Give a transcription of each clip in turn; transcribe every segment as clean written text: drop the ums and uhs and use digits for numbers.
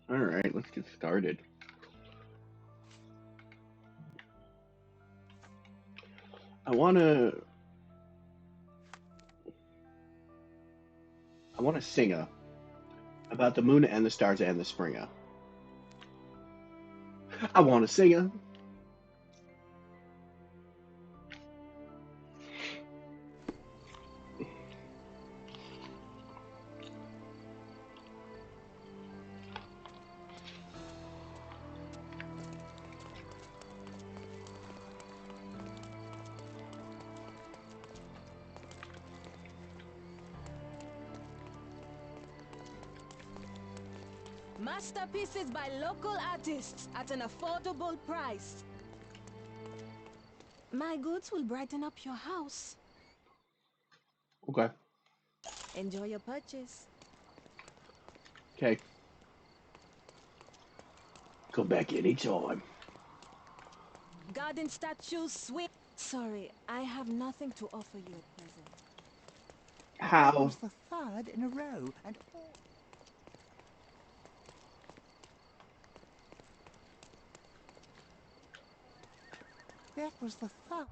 All right, let's get started. I wanna I wanna sing about the moon and the stars and the springer. I wanna sing. Masterpieces by local artists at an affordable price. My goods will brighten up your house. Okay. Enjoy your purchase. Okay. Come back anytime. Garden statues, sweet. Sorry, I have nothing to offer you at present. That How? was the third in a row, and all... That was the third.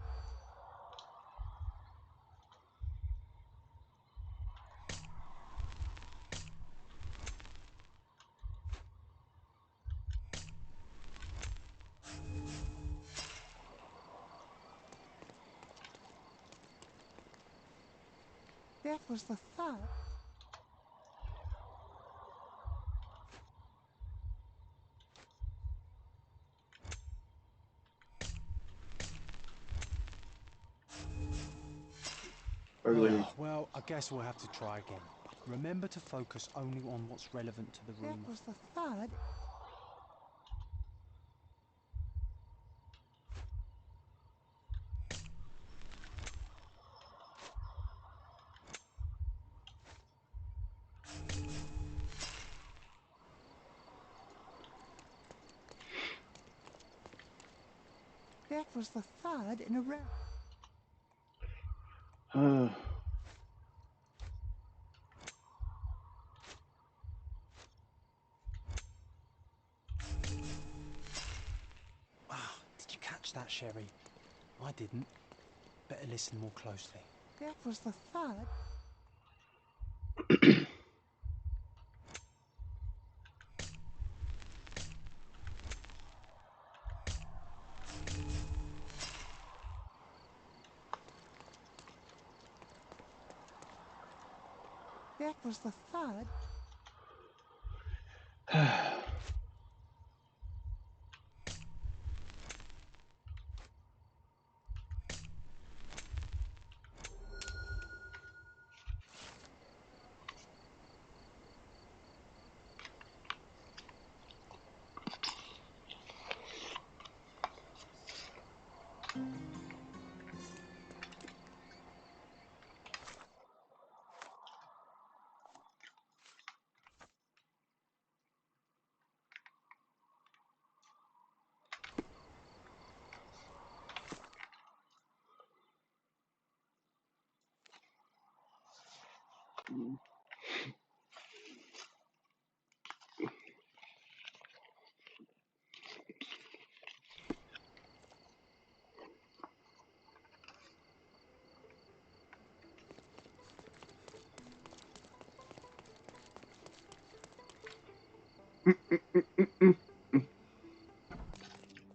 That was the third. Burglary. Well, I guess we'll have to try again. Remember to focus only on what's relevant to the That room. was the third. That was the third in a row. Uh, Wow, did you catch that, Sherry? I didn't. Better listen more closely. That was the third. That was the third.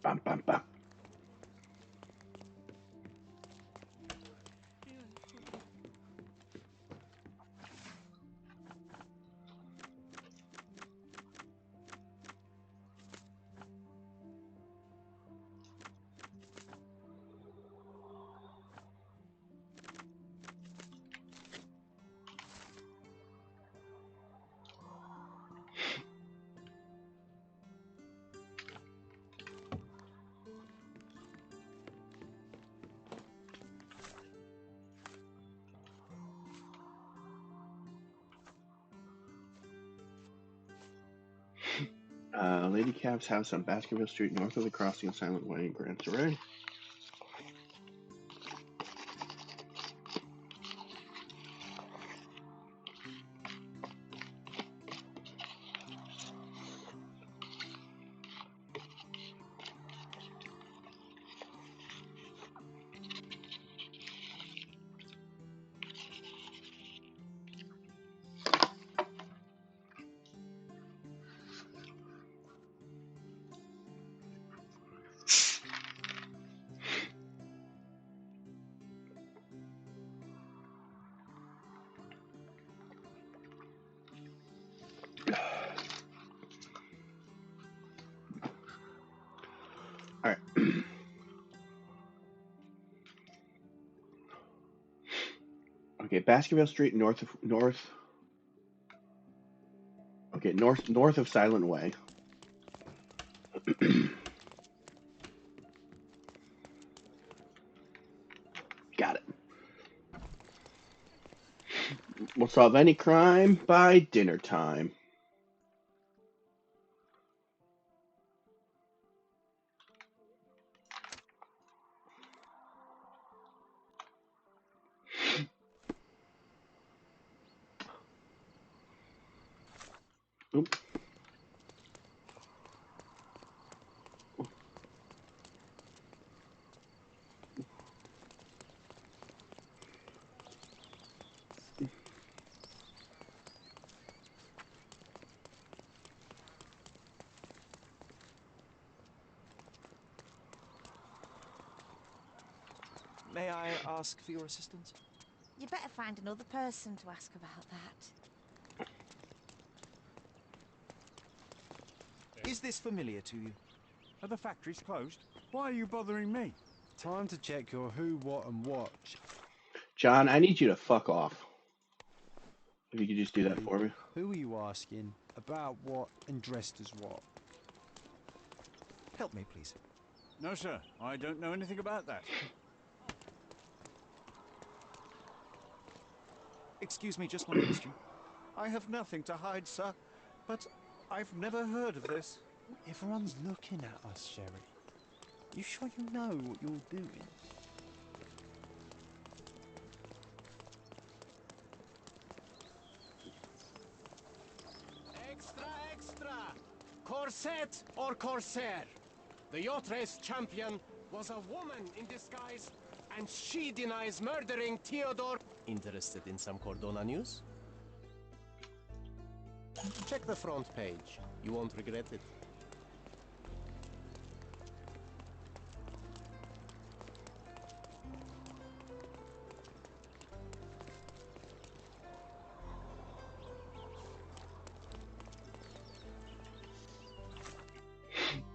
bam, bam, bam. Lady Cab's house on Baskerville Street, north of the crossing of Silent Way in Grand Surrey. Okay, Baskerville Street, north. Okay, north of Silent Way. Got it. We'll solve any crime by dinner time. Oops. May I ask for your assistance? You better find another person to ask about that. Is this familiar to you? Are the factories closed? Why are you bothering me? Time to check your who, what, and what. John, I need you to fuck off. If you could just do that for me. Who are you asking? About what and dressed as what? Help me, please. No, sir. I don't know anything about that. Excuse me, just one question. I have nothing to hide, sir, but I've never heard of this. Everyone's looking at us, Sherry. You sure you know what you're doing? Extra, extra! Corset or corsair? The yacht race champion was a woman in disguise, and she denies murdering Theodore. Interested in some Cordona news? Check the front page. You won't regret it.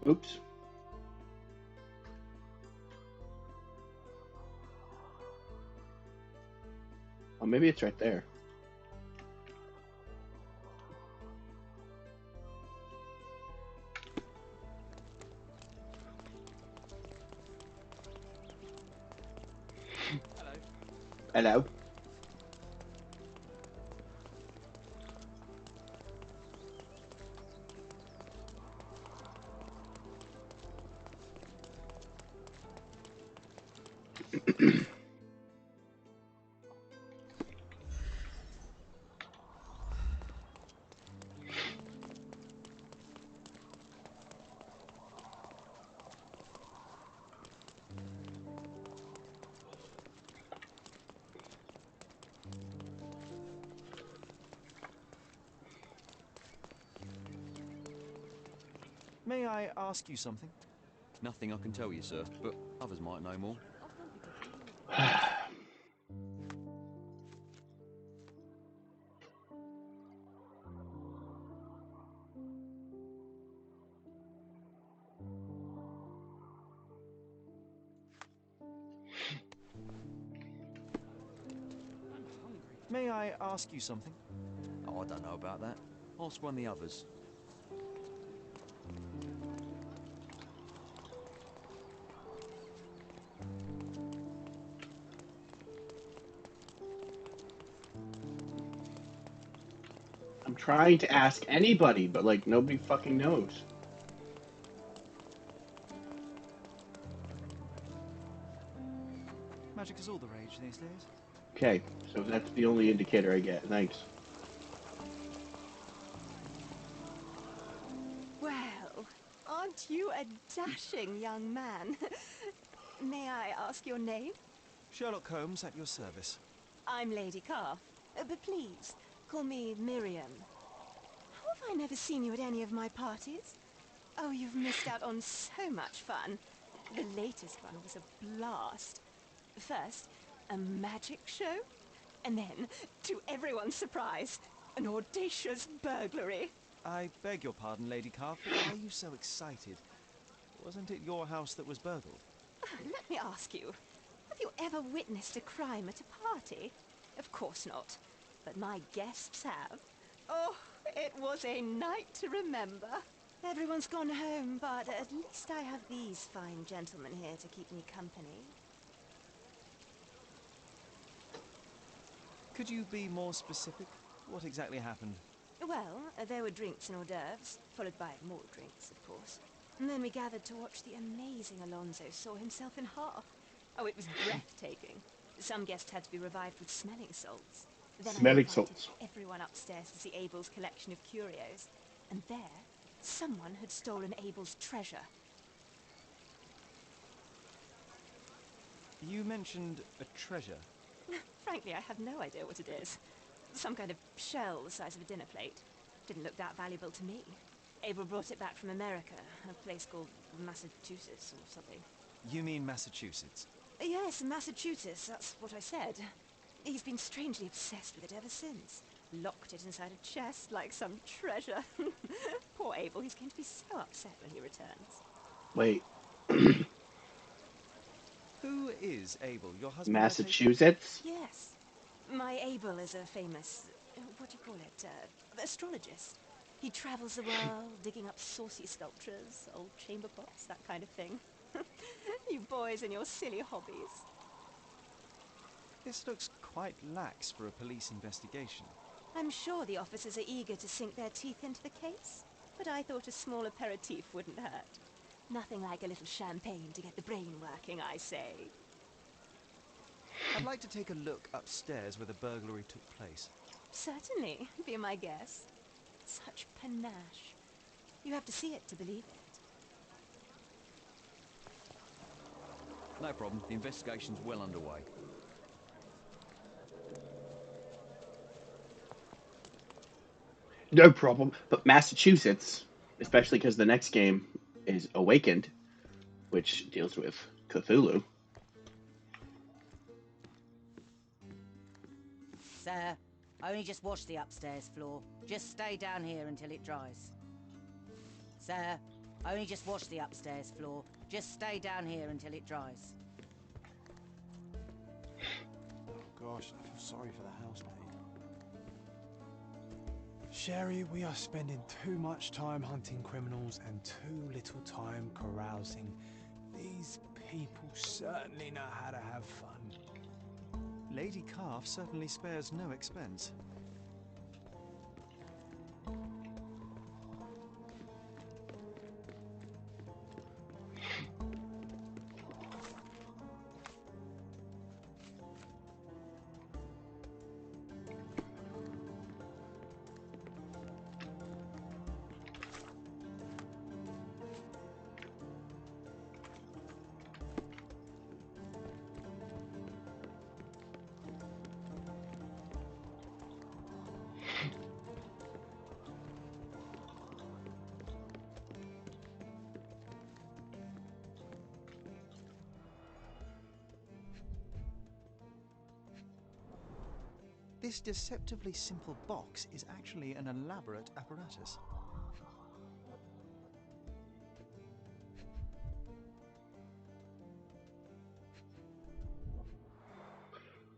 Oops. Oh, maybe it's right there. Hello. May I ask you something? Nothing I can tell you, sir, but others might know more. May I ask you something? Oh, I don't know about that. Ask one of the others. I'm trying to ask anybody, but like nobody fucking knows. Magic is all the rage these days. Okay, so that's the only indicator I get. Thanks. Well, aren't you a dashing young man? May I ask your name? Sherlock Holmes at your service. I'm Lady Calf, but please, call me Miriam. How have I never seen you at any of my parties? Oh, you've missed out on so much fun. The latest one was a blast. First, a magic show, and then, to everyone's surprise, an audacious burglary. I beg your pardon, Lady Calf, but why are you so excited? Wasn't it your house that was burgled? Let me ask you, have you ever witnessed a crime at a party? Of course not. But my guests have. Oh, it was a night to remember. Everyone's gone home, but at least I have these fine gentlemen here to keep me company. Could you be more specific? What exactly happened? Well, there were drinks and hors d'oeuvres, followed by more drinks, of course. And then we gathered to watch the amazing Alonso saw himself in half. Oh, it was breathtaking. Some guests had to be revived with smelling salts. Then I Smelling invited salts. everyone upstairs to see Abel's collection of curios. And there, someone had stolen Abel's treasure. You mentioned a treasure. Frankly, I have no idea what it is. Some kind of shell the size of a dinner plate. Didn't look that valuable to me. Abel brought it back from America, a place called Massachusetts or something. You mean Massachusetts? Yes, Massachusetts, that's what I said. He's been strangely obsessed with it ever since. Locked it inside a chest like some treasure. Poor Abel, he's going to be so upset when he returns. Wait, Who is Abel? Your husband, I take it? Massachusetts? Yes. My Abel is a famous, what do you call it, astrologist. He travels the world, digging up saucy sculptures, old chamber pots, that kind of thing. You boys and your silly hobbies. This looks quite lax for a police investigation. I'm sure the officers are eager to sink their teeth into the case, but I thought a small aperitif wouldn't hurt. Nothing like a little champagne to get the brain working, I say. I'd like to take a look upstairs where the burglary took place. Certainly, be my guest. Such panache. You have to see it to believe it. No problem. The investigation's well underway. No problem. But Massachusetts, especially because the next game is Awakened, which deals with Cthulhu. Sir, only just wash the upstairs floor. Just stay down here until it dries. Sir, only just wash the upstairs floor. Just stay down here until it dries. Oh gosh, I feel sorry for the housemaid. Sherry, we are spending too much time hunting criminals and too little time carousing. These people certainly know how to have fun. Lady Calf certainly spares no expense. This deceptively simple box is actually an elaborate apparatus.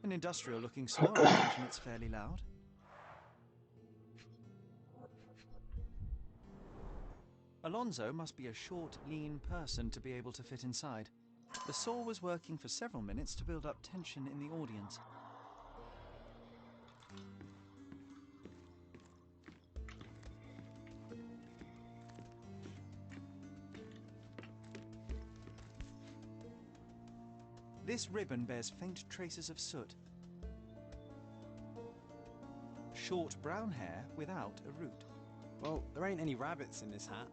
An industrial-looking saw, I imagine it's fairly loud. Alonso must be a short, lean person to be able to fit inside. The saw was working for several minutes to build up tension in the audience. This ribbon bears faint traces of soot. Short brown hair without a root. Well, there ain't any rabbits in this hat.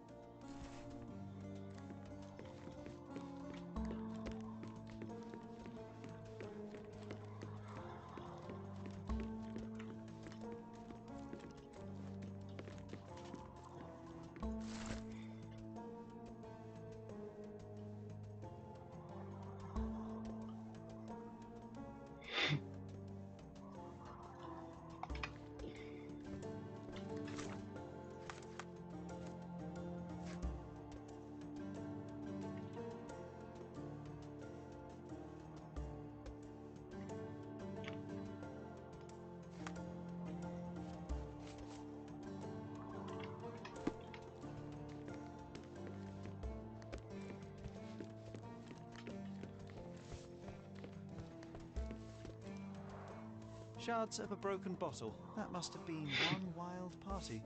Shards of a broken bottle. That must have been one wild party.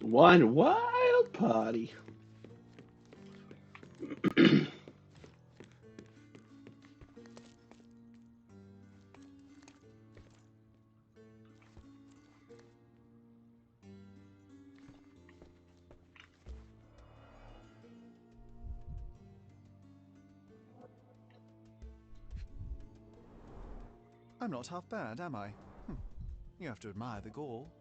One wild party. I'm not half bad, am I? You have to admire the gall.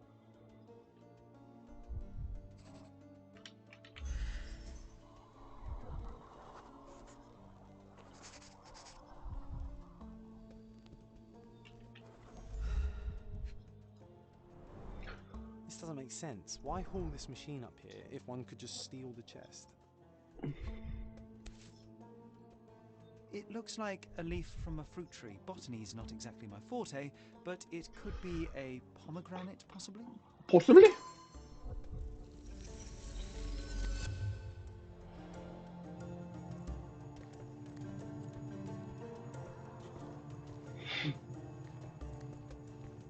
This doesn't make sense. Why haul this machine up here if one could just steal the chest? It looks like a leaf from a fruit tree. Botany's not exactly my forte, but it could be a pomegranate, possibly? Possibly?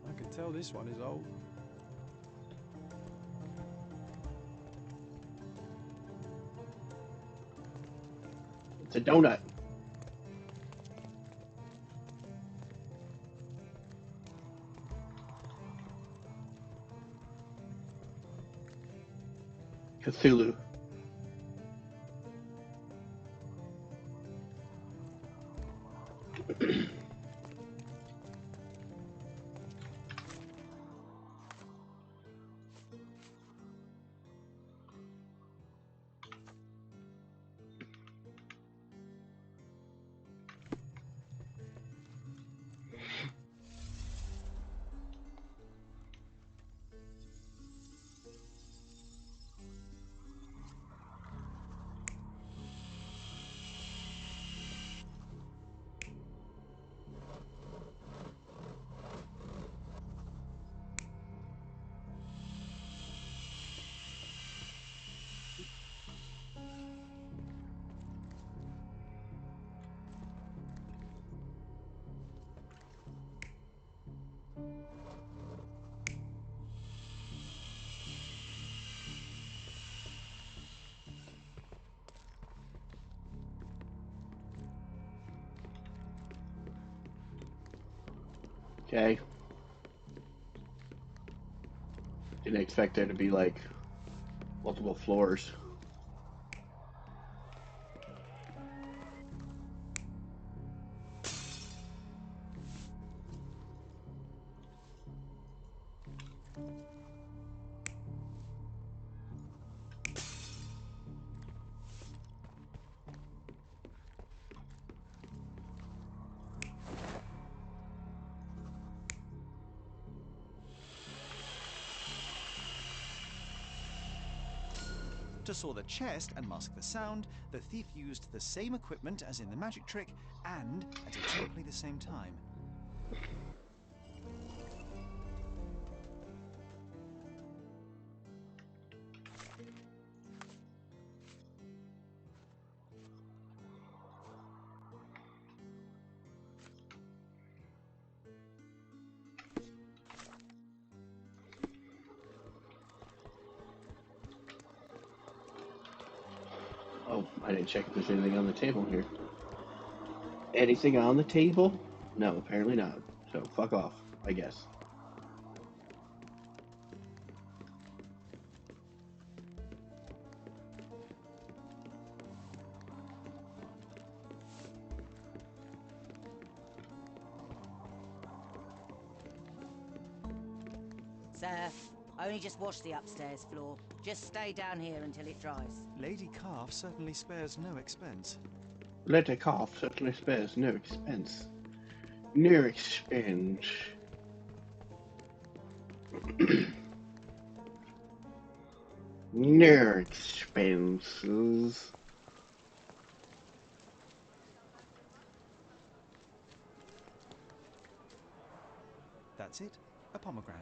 I can tell this one is old. It's a donut. Cthulhu. Okay. Didn't expect there to be like multiple floors. To saw the chest and mask the sound, the thief used the same equipment as in the magic trick and at exactly the same time. Oh, I didn't check if there's anything on the table here. Anything on the table? No, apparently not. So fuck off, I guess. Sir, only just wash the upstairs floor. Just stay down here until it dries. Lady Calf certainly spares no expense. Let a cough certainly spares no expense. No expense. No expenses. That's it. A pomegranate.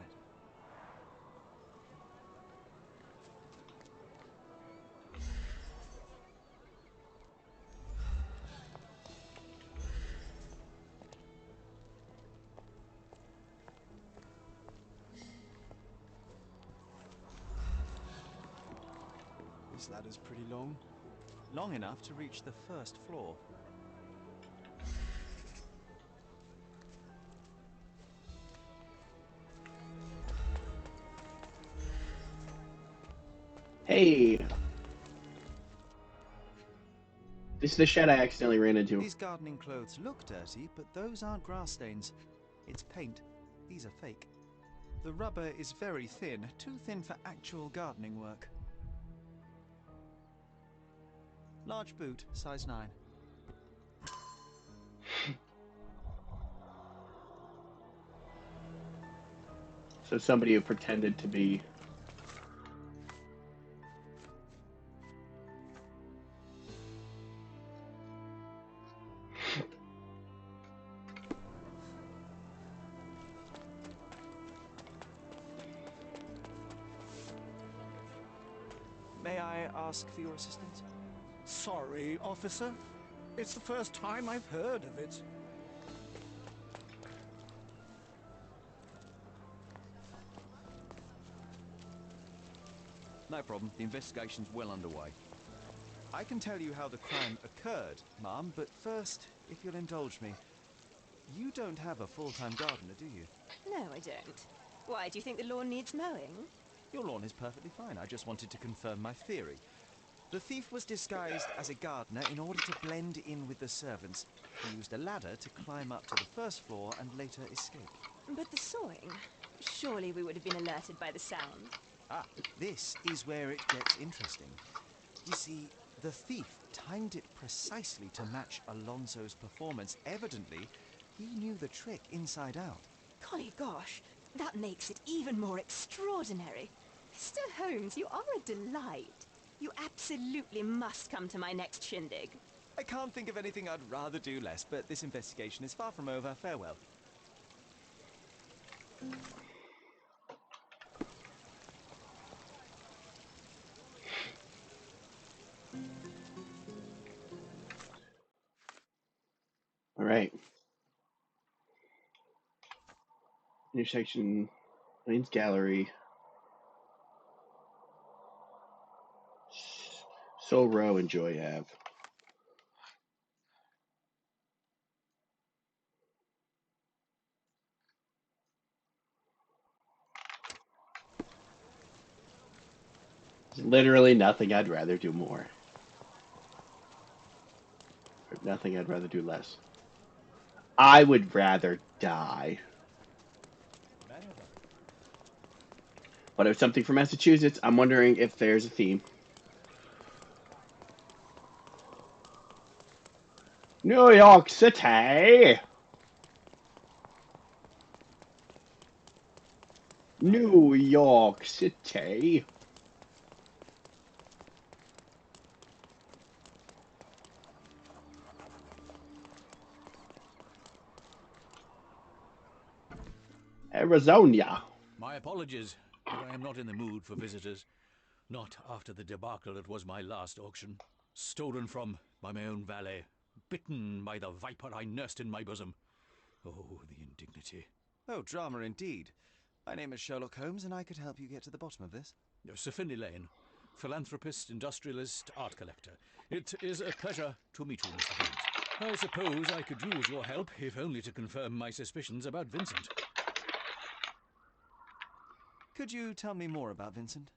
This ladder's pretty long. Long enough to reach the first floor. Hey! This is the shed I accidentally ran into. These gardening clothes look dirty, but those aren't grass stains. It's paint. These are fake. The rubber is very thin, too thin for actual gardening work. Large boot, size 9. So somebody who pretended to be... May I ask for your assistance? Sorry, officer. It's the first time I've heard of it. No problem. The investigation's well underway. I can tell you how the crime occurred, ma'am, but first, if you'll indulge me, you don't have a full-time gardener, do you? No, I don't. Why, do you think the lawn needs mowing? Your lawn is perfectly fine. I just wanted to confirm my theory. The thief was disguised as a gardener in order to blend in with the servants. He used a ladder to climb up to the first floor and later escape. But the sawing? Surely we would have been alerted by the sound. Ah, this is where it gets interesting. You see, the thief timed it precisely to match Alonso's performance. Evidently, he knew the trick inside out. Golly gosh, that makes it even more extraordinary. Mr. Holmes, you are a delight. You absolutely must come to my next shindig. I can't think of anything I'd rather do less, but this investigation is far from over. Farewell. All right. Intersection, Lane's Gallery. Soul Row and Joy Ave. There's literally nothing I'd rather do more. Or nothing I'd rather do less. I would rather die. But if something from Massachusetts, I'm wondering if there's a theme. New York City! New York City! Arizona. My apologies, but I am not in the mood for visitors. Not after the debacle that was my last auction. Stolen from by my own valet. Bitten by the viper I nursed in my bosom. Oh, the indignity. Oh, drama indeed. My name is Sherlock Holmes, and I could help you get to the bottom of this. Sir Finley Lane, philanthropist, industrialist, art collector. It is a pleasure to meet you, Mr. Holmes. I suppose I could use your help, if only to confirm my suspicions about Vincent. Could you tell me more about Vincent?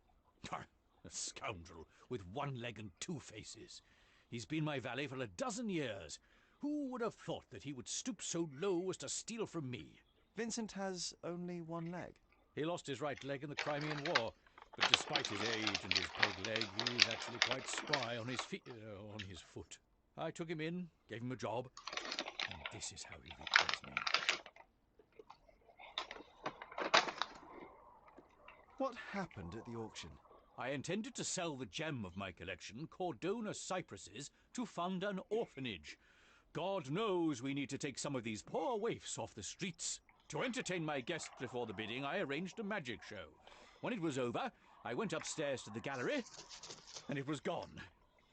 A scoundrel with one leg and two faces. He's been my valet for a dozen years. Who would have thought that he would stoop so low as to steal from me? Vincent has only one leg. He lost his right leg in the Crimean War, but despite his age and his peg leg, he is actually quite spry on his on his foot. I took him in, gave him a job, and this is how he repays me. What happened at the auction? I intended to sell the gem of my collection, Cordona cypresses, to fund an orphanage. God knows we need to take some of these poor waifs off the streets. To entertain my guests before the bidding, I arranged a magic show. When it was over, I went upstairs to the gallery, and it was gone.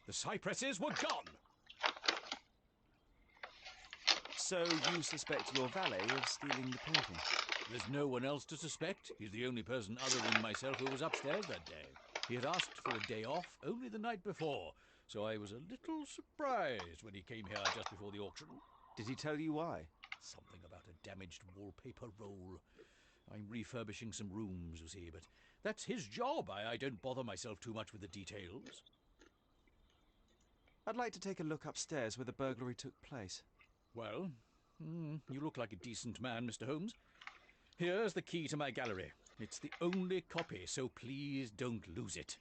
The cypresses were gone! So you suspect your valet of stealing the painting? There's no one else to suspect. He's the only person other than myself who was upstairs that day. He had asked for a day off only the night before, so I was a little surprised when he came here just before the auction. Did he tell you why? Something about a damaged wallpaper roll. I'm refurbishing some rooms, you see, but that's his job. I don't bother myself too much with the details. I'd like to take a look upstairs where the burglary took place. Well, you look like a decent man, Mr. Holmes. Here's the key to my gallery. It's the only copy, so please don't lose it.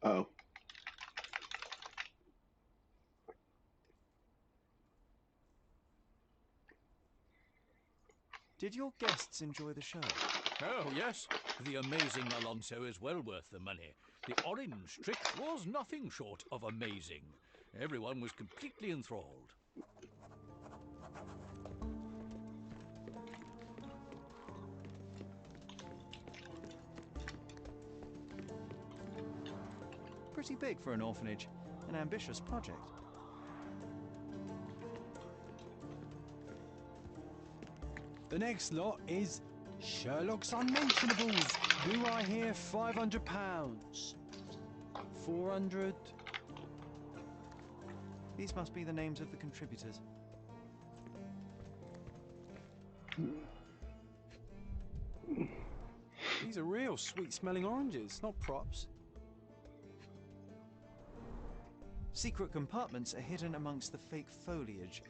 Oh. Did your guests enjoy the show? Oh, yes. The amazing Alonso is well worth the money. The orange trick was nothing short of amazing. Everyone was completely enthralled. Pretty big for an orphanage. An ambitious project. The next lot is Sherlock's Unmentionables. Do I hear £500? 400. These must be the names of the contributors. These are real sweet-smelling oranges, not props. Secret compartments are hidden amongst the fake foliage.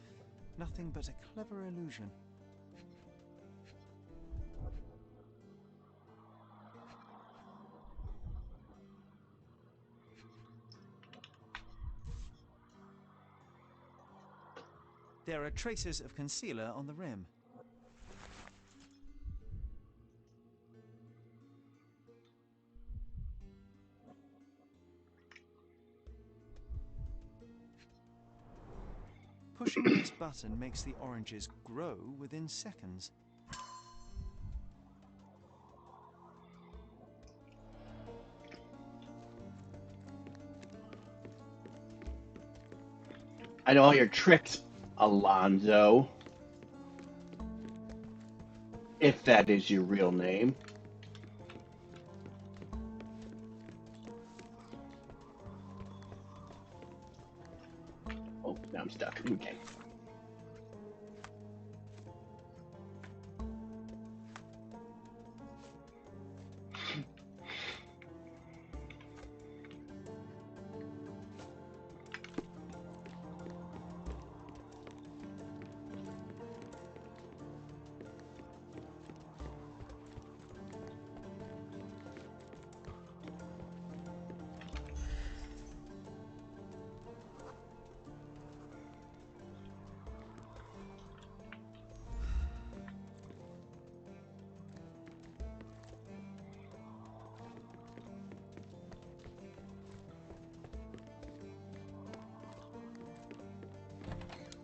Nothing but a clever illusion. There are traces of concealer on the rim. Pushing this button makes the oranges grow within seconds. I know all your tricks, Alonzo. If that is your real name. Oh, now I'm stuck. Okay.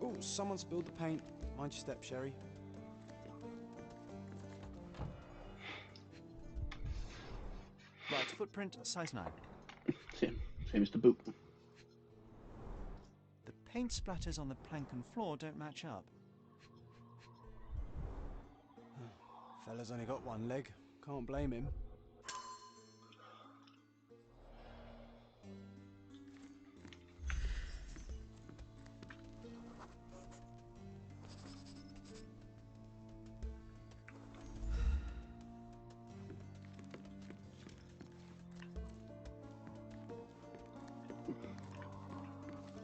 Oh, someone spilled the paint. Mind your step, Sherry. Right, footprint size 9. Same as the boot. The paint splatters on the plank and floor don't match up. Fella's only got one leg. Can't blame him.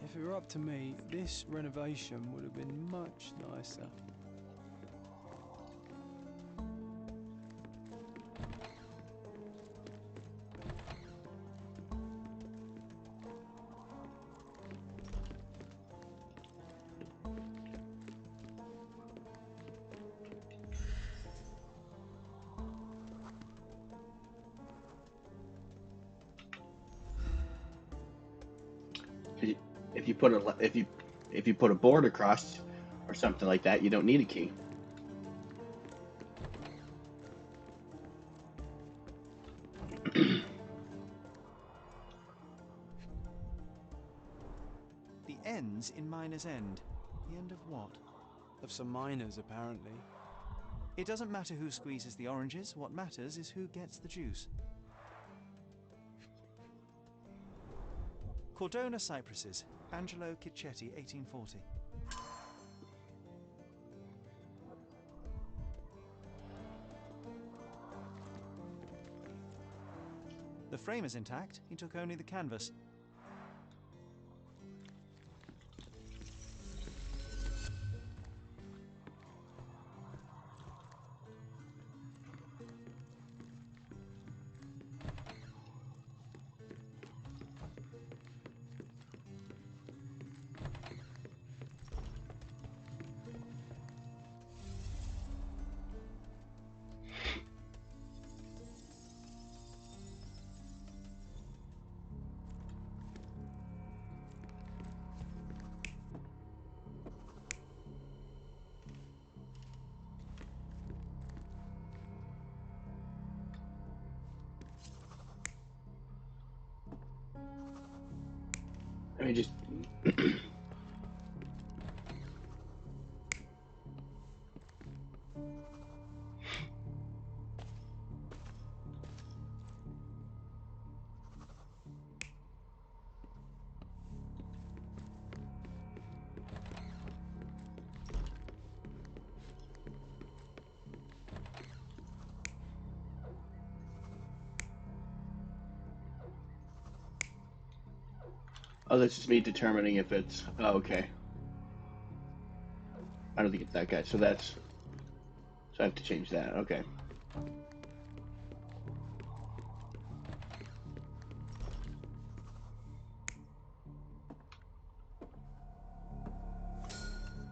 If it were up to me, this renovation would have been much nicer. if you put a board across or something like that, you don't need a key. The end's in Miner's End. The end of what? Of some miners, apparently. It doesn't matter who squeezes the oranges. What matters is who gets the juice. Cordona cypresses. Angelo Cicchetti, 1840. The frame is intact. He took only the canvas. I mean, just oh, that's just me determining if it's. Oh, okay. I don't think it's that guy. So I have to change that. Okay.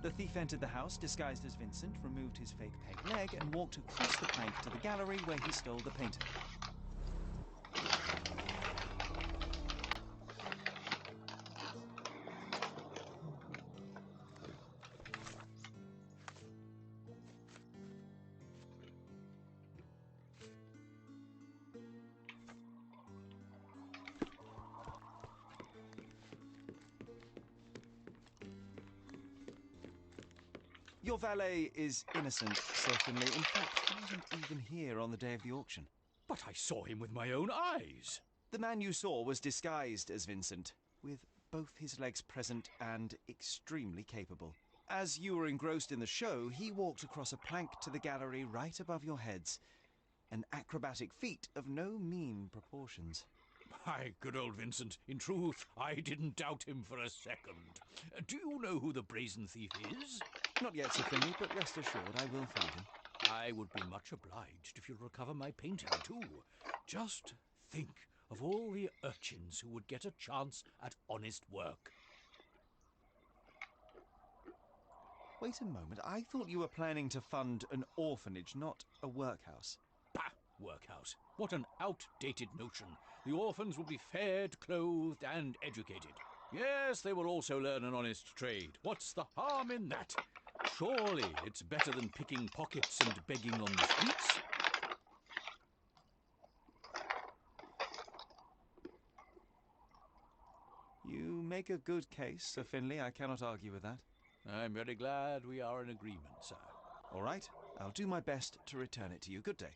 The thief entered the house disguised as Vincent, removed his fake peg leg, and walked across the plank to the gallery where he stole the painting. Your valet is innocent, Sir Finlay. In fact, he wasn't even here on the day of the auction. But I saw him with my own eyes. The man you saw was disguised as Vincent, with both his legs present and extremely capable. As you were engrossed in the show, he walked across a plank to the gallery right above your heads. An acrobatic feat of no mean proportions. My good old Vincent. In truth, I didn't doubt him for a second. Do you know who the brazen thief is? Not yet, Sir Finlay, but rest assured I will find him. I would be much obliged if you'll recover my painting, too. Just think of all the urchins who would get a chance at honest work. Wait a moment. I thought you were planning to fund an orphanage, not a workhouse. Pah! Workhouse. What an outdated notion. The orphans will be fed, clothed, and educated. Yes, they will also learn an honest trade. What's the harm in that? Surely it's better than picking pockets and begging on the streets. You make a good case, Sir Finlay. I cannot argue with that. I'm very glad we are in agreement, sir. All right. I'll do my best to return it to you. Good day.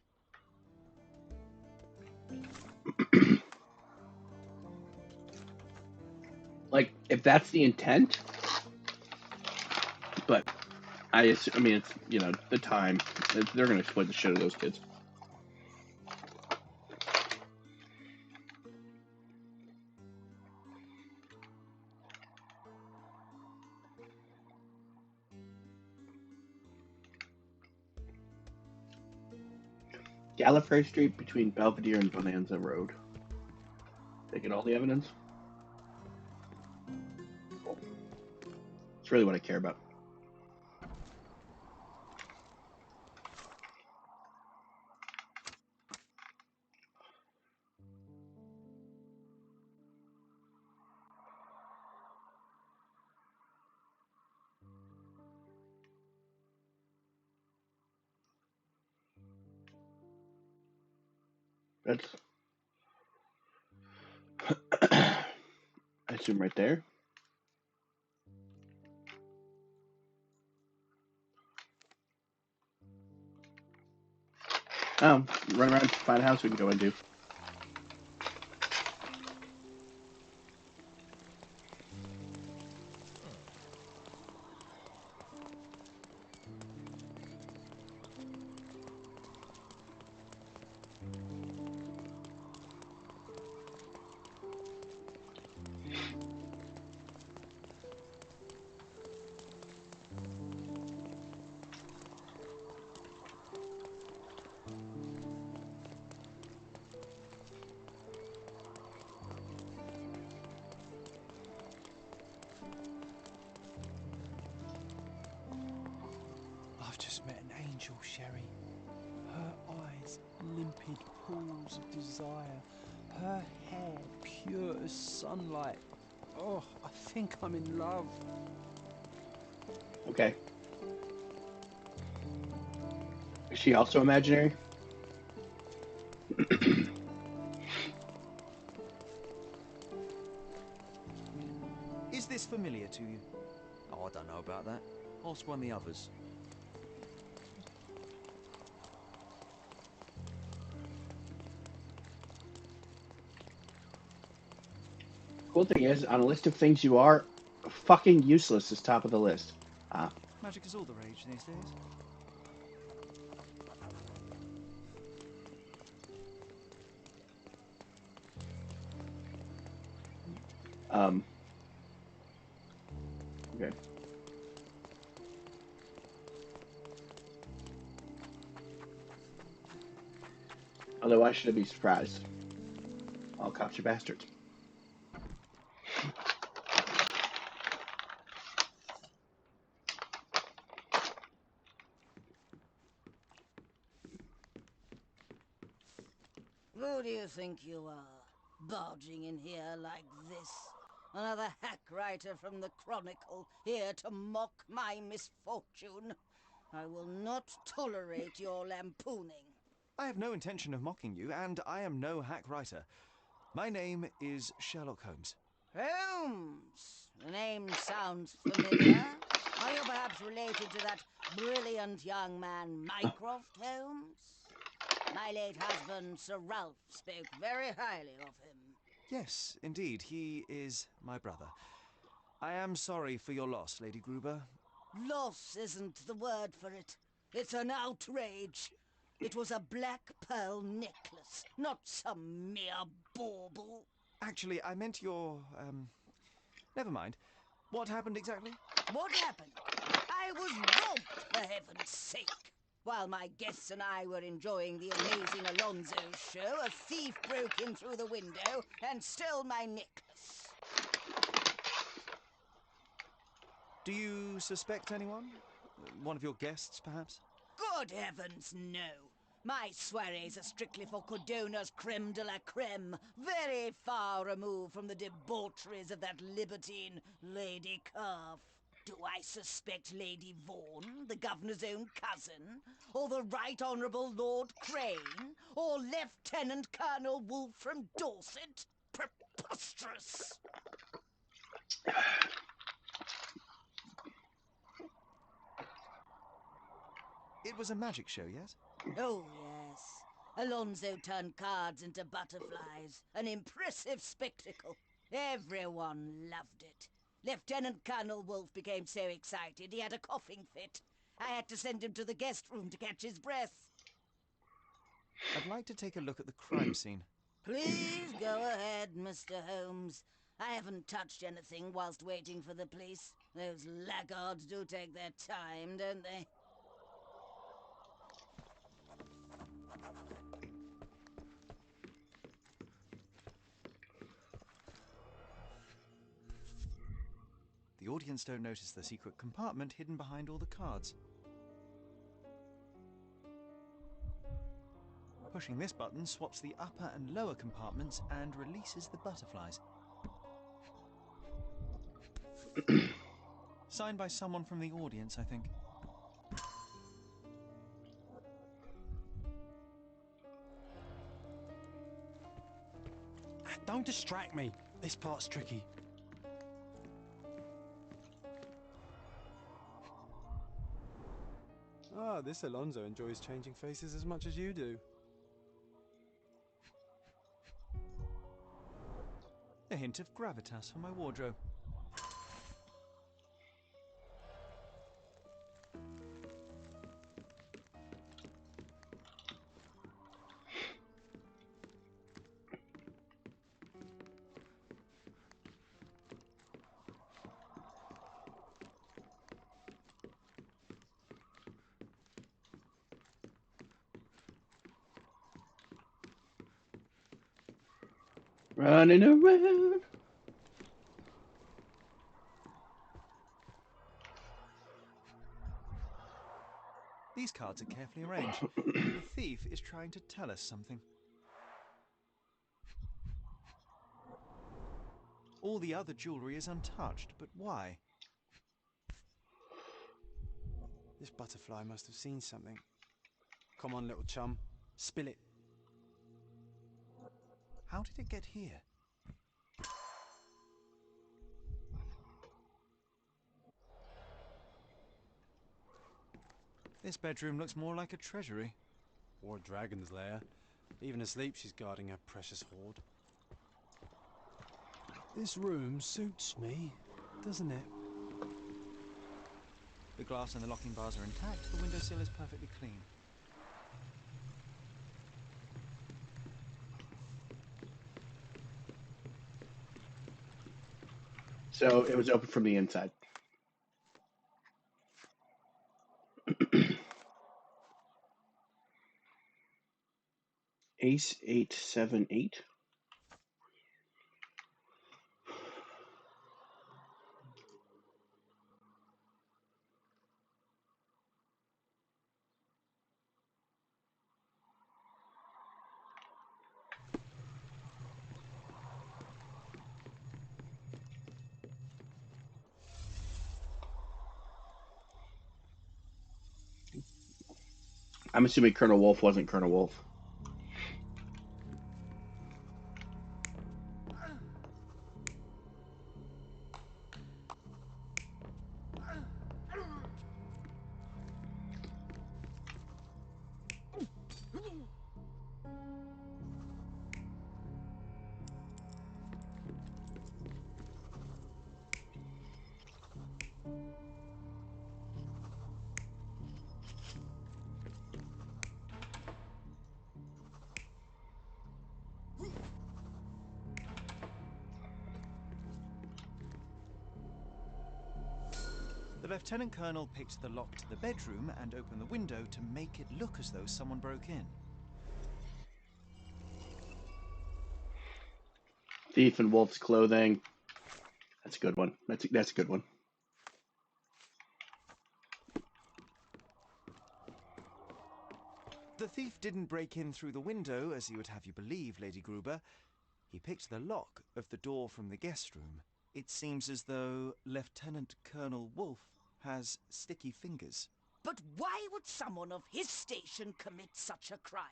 Like, if that's the intent, but I mean, it's, you know, the time. They're going to exploit the shit out of those kids. Gallifrey Street between Belvedere and Bonanza Road. They get all the evidence. It's really what I care about. That's I assume right there. Run around, find a house we can go into. I've just met an angel, Sherry. Her eyes, limpid pools of desire. Her hair, pure as sunlight. Oh, I think I'm in love. Okay. Is she also imaginary? Is this familiar to you? Oh, I don't know about that. Ask one of the others. Cool thing is, on a list of things you are, fucking useless is top of the list. Magic is all the rage these days. Okay. Although why should I be surprised? All cops are bastards. Who do you think you are, barging in here like this? Another hack writer from the Chronicle, here to mock my misfortune. I will not tolerate your lampooning. I have no intention of mocking you, and I am no hack writer. My name is Sherlock Holmes. Holmes! The name sounds familiar. Are you perhaps related to that brilliant young man, Mycroft Holmes? My late husband, Sir Ralph, spoke very highly of him. Yes, indeed, he is my brother. I am sorry for your loss, Lady Gruber. Loss isn't the word for it. It's an outrage. It was a black pearl necklace, not some mere bauble. Actually, I meant your, never mind. What happened exactly? What happened? I was robbed, for heaven's sake. While my guests and I were enjoying the amazing Alonso show, a thief broke in through the window and stole my necklace. Do you suspect anyone? One of your guests, perhaps? Good heavens, no. My soirees are strictly for Cordona's creme de la creme, very far removed from the debaucheries of that libertine Lady Calf. Do I suspect Lady Vaughan, the governor's own cousin, or the Right Honourable Lord Crane, or Lieutenant Colonel Wolfe from Dorset? Preposterous! It was a magic show, yes? Oh, yes. Alonso turned cards into butterflies. An impressive spectacle. Everyone loved it. Lieutenant Colonel Wolfe became so excited he had a coughing fit. I had to send him to the guest room to catch his breath. I'd like to take a look at the crime scene. Please go ahead, Mr. Holmes. I haven't touched anything whilst waiting for the police. Those laggards do take their time, don't they? The audience don't notice the secret compartment hidden behind all the cards. Pushing this button swaps the upper and lower compartments and releases the butterflies. Signed by someone from the audience, I think. Don't distract me. This part's tricky. Ah, this Alonso enjoys changing faces as much as you do. A hint of gravitas for my wardrobe. Running around. These cards are carefully arranged. The thief is trying to tell us something. All the other jewellery is untouched, but why? This butterfly must have seen something. Come on, little chum. Spill it. How did it get here? This bedroom looks more like a treasury. Or a dragon's lair. Even asleep, she's guarding her precious hoard. This room suits me, doesn't it? The glass and the locking bars are intact. The windowsill is perfectly clean. So it was open from the inside. Ace 8-7-8. I'm assuming Colonel Wolf wasn't Colonel Wolf. The Lieutenant Colonel picked the lock to the bedroom and opened the window to make it look as though someone broke in. Thief in wolf's clothing. That's a good one. That's a good one. The thief didn't break in through the window, as he would have you believe, Lady Gruber. He picked the lock of the door from the guest room. It seems as though Lieutenant Colonel Wolf has sticky fingers. But why would someone of his station commit such a crime?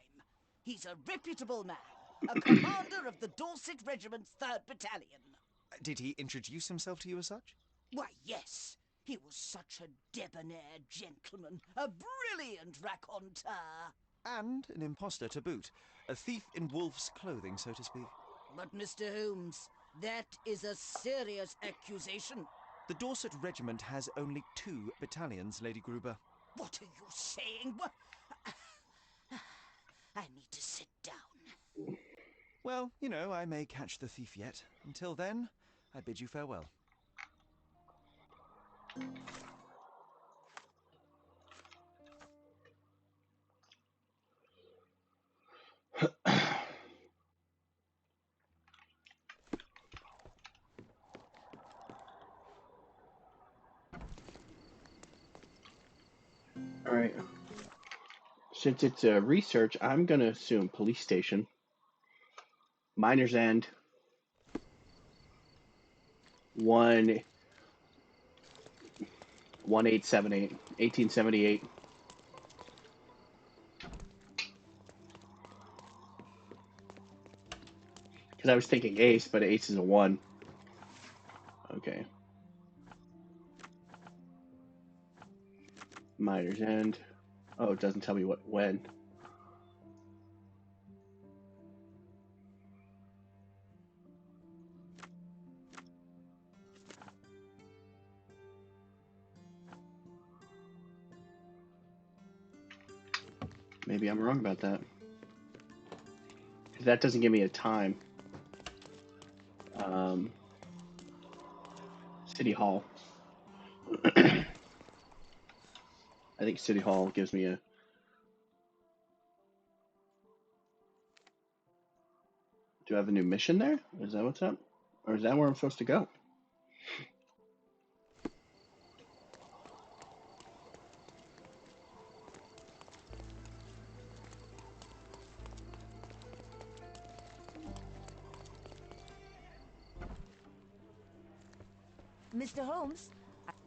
He's a reputable man, a commander of the Dorset Regiment's 3rd Battalion. Did he introduce himself to you as such? Why, yes. He was such a debonair gentleman, a brilliant raconteur. And an impostor to boot. A thief in wolf's clothing, so to speak. But, Mr. Holmes, that is a serious accusation. The Dorset Regiment has only 2 battalions, Lady Gruber. What are you saying? I need to sit down. Well, you know, I may catch the thief yet. Until then, I bid you farewell. All right. Since it's a research, I'm going to assume police station. Miner's End. 1878. Because I was thinking ace, but ace is a 1. Okay. Miner's End. Oh, it doesn't tell me when. Maybe I'm wrong about that. Because that doesn't give me a time. City Hall. I think City Hall gives me a... Do I have a new mission there? Is that what's up? Or is that where I'm supposed to go? Mr. Holmes?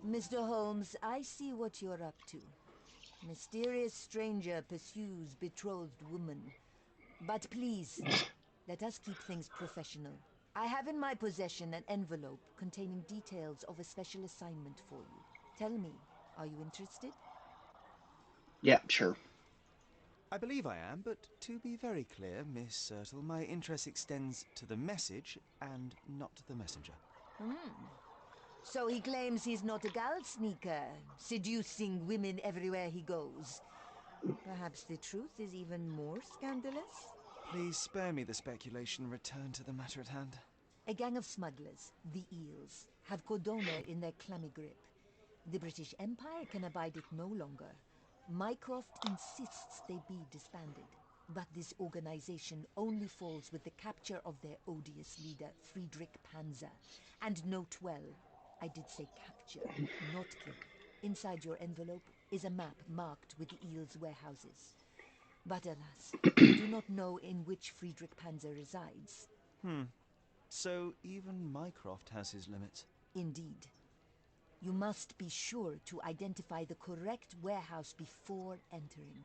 Mr. Holmes, I see what you're up to. Mysterious stranger pursues betrothed woman. But please, let us keep things professional. I have in my possession an envelope containing details of a special assignment for you. Tell me, are you interested? Yeah, sure. I believe I am, but to be very clear, Miss Sertle, my interest extends to the message and not the messenger. So he claims he's not a gal sneaker, seducing women everywhere he goes. Perhaps the truth is even more scandalous? Please spare me the speculation. Return to the matter at hand. A gang of smugglers, the Eels, have Cordona in their clammy grip. The British Empire can abide it no longer. Mycroft insists they be disbanded. But this organization only falls with the capture of their odious leader, Friedrich Panzer. And note well, I did say capture, not kill. Inside your envelope is a map marked with the Eels' warehouses. But alas, we do not know in which Friedrich Panzer resides. So even Mycroft has his limits. Indeed. You must be sure to identify the correct warehouse before entering.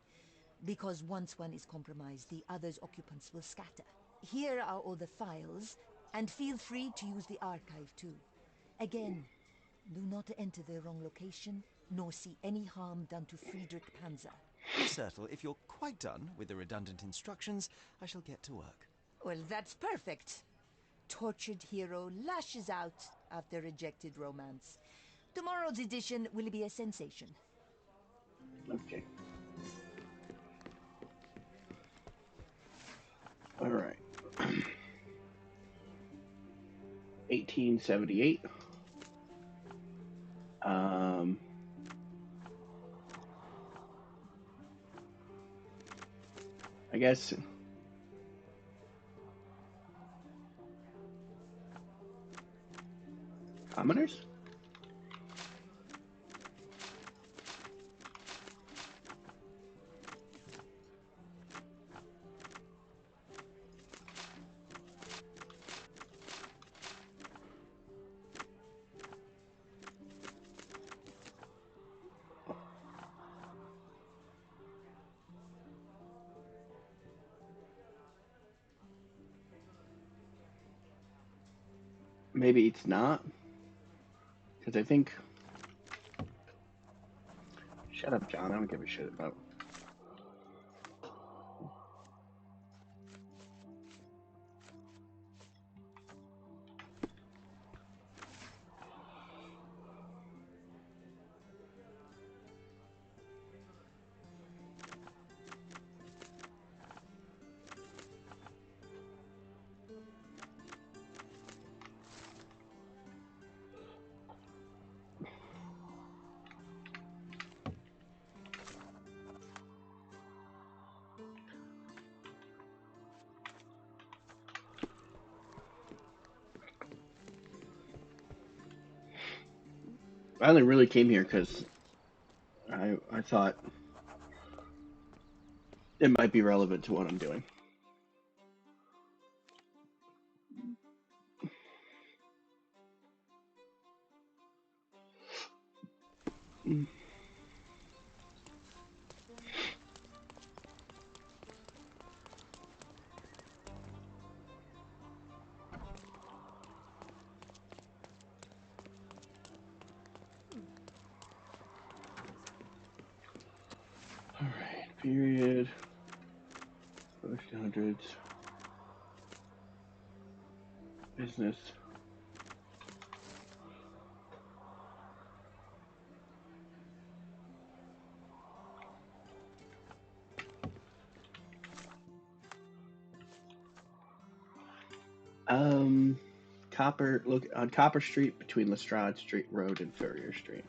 Because once one is compromised, the other's occupants will scatter. Here are all the files, and feel free to use the archive too. Again, do not enter the wrong location, nor see any harm done to Friedrich Panzer. Miss Sertle, if you're quite done with the redundant instructions, I shall get to work. Well, that's perfect. Tortured hero lashes out after rejected romance. Tomorrow's edition will be a sensation. Okay. All right. 1878. I guess commoners? Maybe it's not. Because I think... Shut up, John. I don't give a shit about... I only really came here because I thought it might be relevant to what I'm doing. Period. 1500s. Business. Look on Copper Street between Lestrade Street Road and Furrier Street.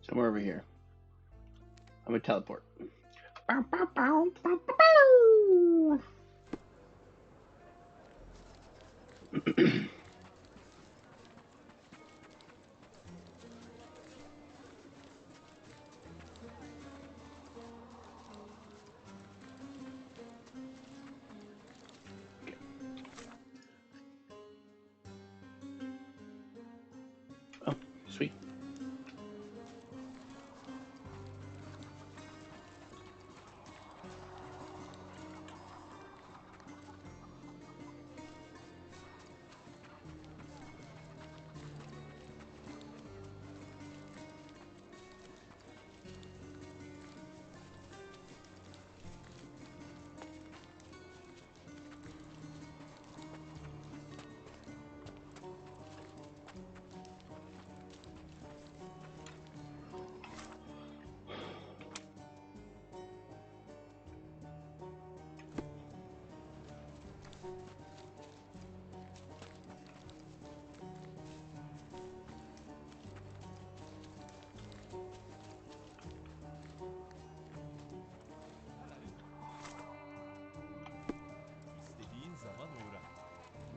Somewhere over here. I'm gonna teleport. Bow, bow, bow, bow, bow, bow. Oh, sweet.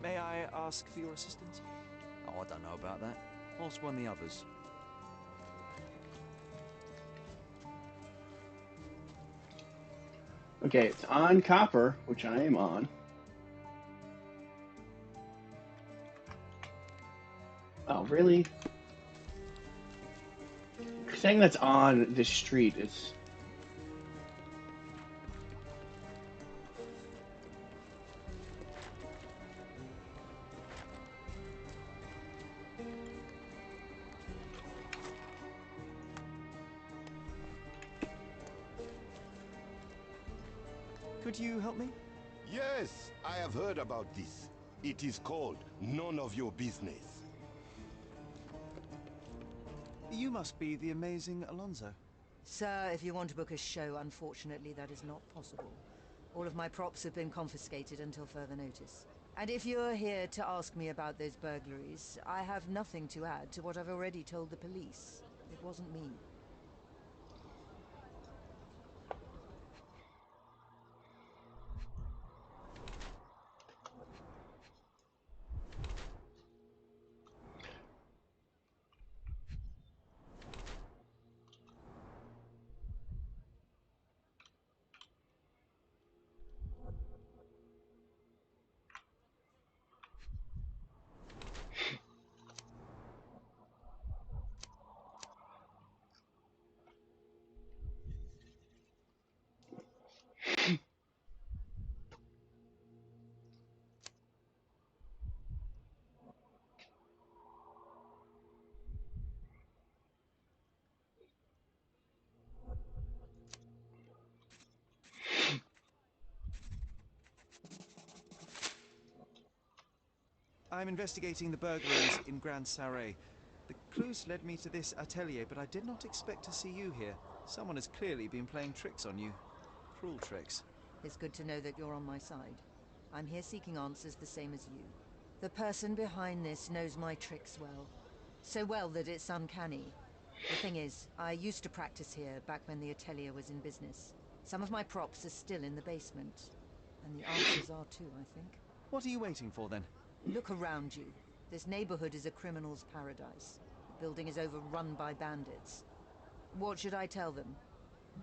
May I ask for your assistance? Oh, I don't know about that. Ask one of the others. Okay, it's on Copper, which I am on. Oh, really? Saying that's on this street is... Could you help me? Yes, I have heard about this. It is called None of Your Business. You must be the amazing Alonso. Sir, if you want to book a show, unfortunately that is not possible. All of my props have been confiscated until further notice. And if you're here to ask me about those burglaries, I have nothing to add to what I've already told the police. It wasn't me. I'm investigating the burglaries in Grand Sarre. The clues led me to this atelier, but I did not expect to see you here. Someone has clearly been playing tricks on you. Cruel tricks. It's good to know that you're on my side. I'm here seeking answers the same as you. The person behind this knows my tricks well. So well that it's uncanny. The thing is, I used to practice here back when the atelier was in business. Some of my props are still in the basement. And the answers are too, I think. What are you waiting for then? Look around you. This neighborhood is a criminal's paradise. building is overrun by bandits. What should I tell them?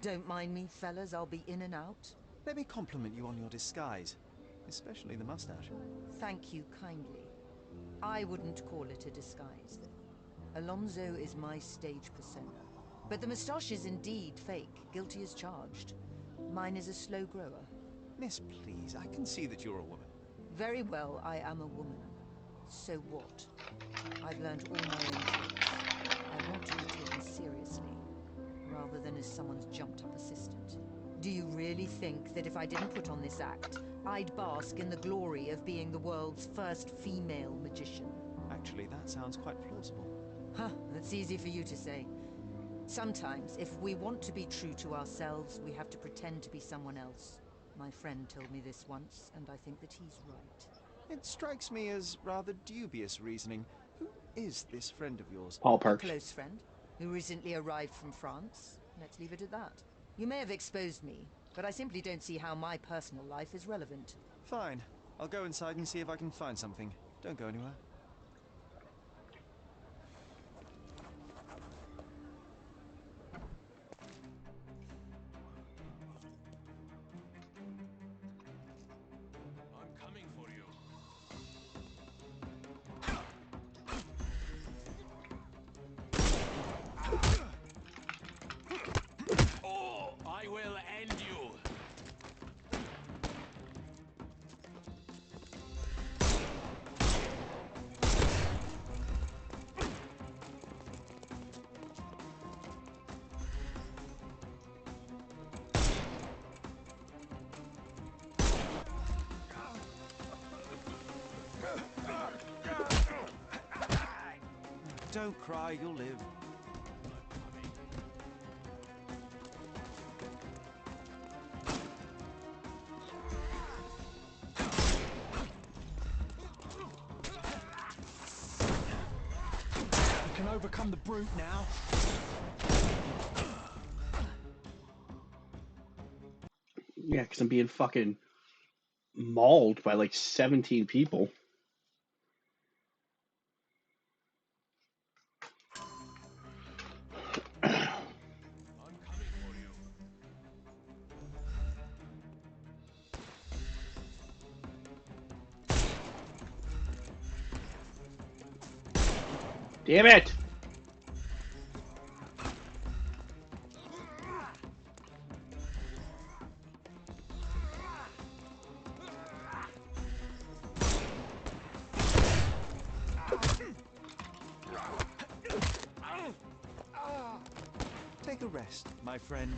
Don't mind me, fellas, I'll be in and out. Let me compliment you on your disguise, especially the mustache. Thank you kindly. I wouldn't call it a disguise, though. Alonso is my stage persona. But the moustache is indeed fake, guilty as charged. Mine is a slow grower. Miss, please, I can see that you're a woman. Very well, I am a woman. So what? I've learned all my own tricks. I want to be taken seriously, rather than as someone's jumped-up assistant. Do you really think that if I didn't put on this act, I'd bask in the glory of being the world's first female magician? Actually, that sounds quite plausible. Huh, that's easy for you to say. Sometimes, if we want to be true to ourselves, we have to pretend to be someone else. My friend told me this once, and I think that he's right. It strikes me as rather dubious reasoning. Who is this friend of yours? Paul A Parks. close friend, who recently arrived from France. Let's leave it at that. You may have exposed me, but I simply don't see how my personal life is relevant. Fine. I'll go inside and see if I can find something. Don't go anywhere. I will end you. Don't cry, you'll live. You can overcome the brute now. Yeah, because I'm being fucking mauled by like 17 people. Damn it! Take a rest, my friend.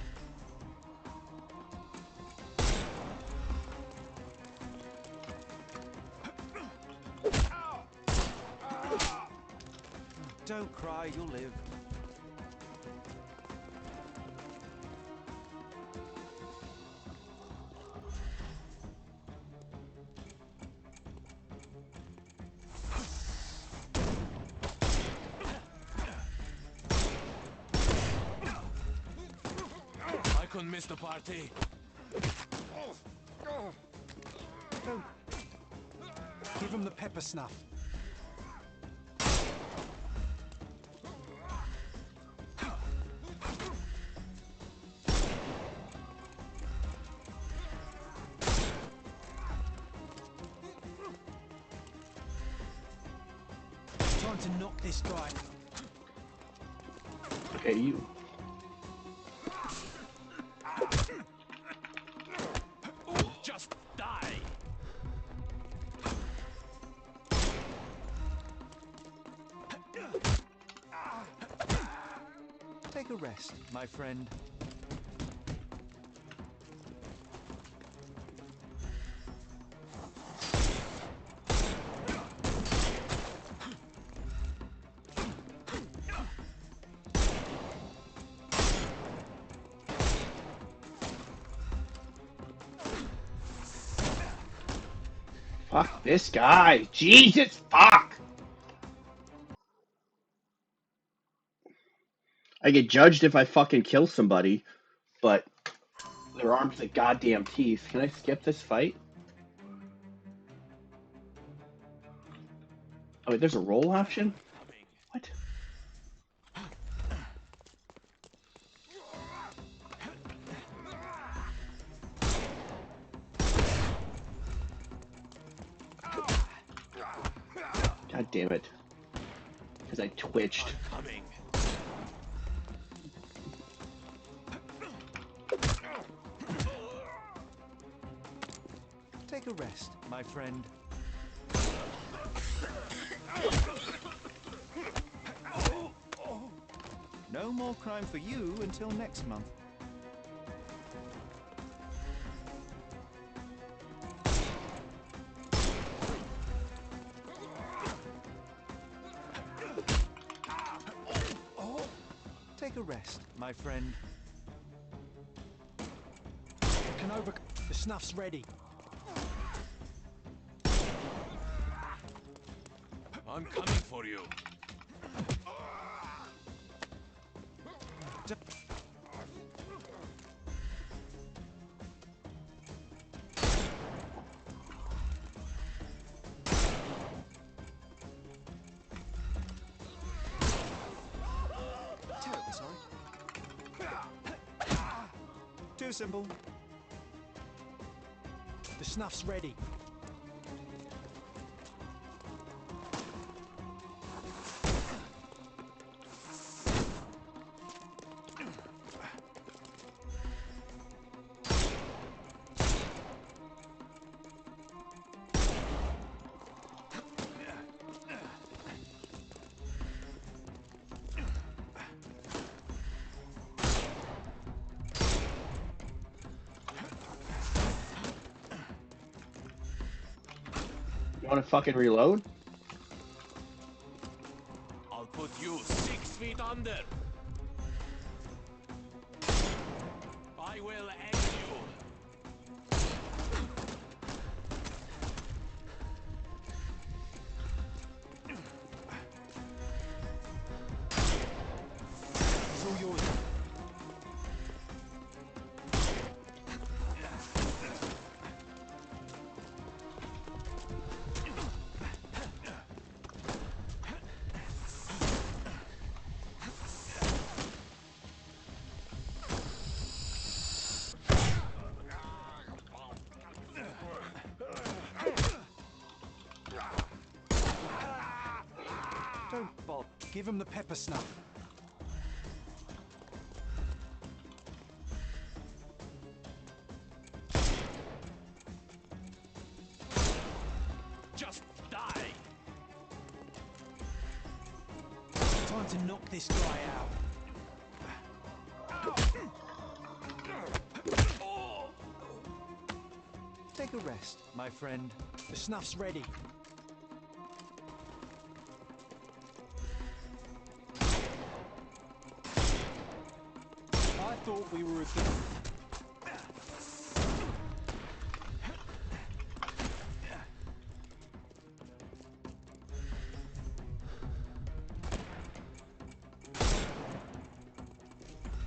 Don't cry, you'll live. I couldn't miss the party. Don't. Give him the pepper snuff. Time to knock this guy. Okay, you. Just die. Take a rest, my friend. Fuck this guy. Jesus, fuck! I get judged if I fucking kill somebody, but their arms like goddamn teeth. Can I skip this fight? Oh, wait, there's a roll option? What? God damn it. Because I twitched. I'm coming. Take a rest, my friend. No more crime for you until next month. Take a rest, my friend. The snuff's ready. I'm coming for you. Terribly sorry. Too simple. The snuff's ready. You want to fucking reload? I'll put you 6 feet under. I will end you. It's all yours. Don't bother. Give him the pepper snuff. Just die. Time to knock this guy out. Take a rest, my friend. The snuff's ready. I thought we were a good...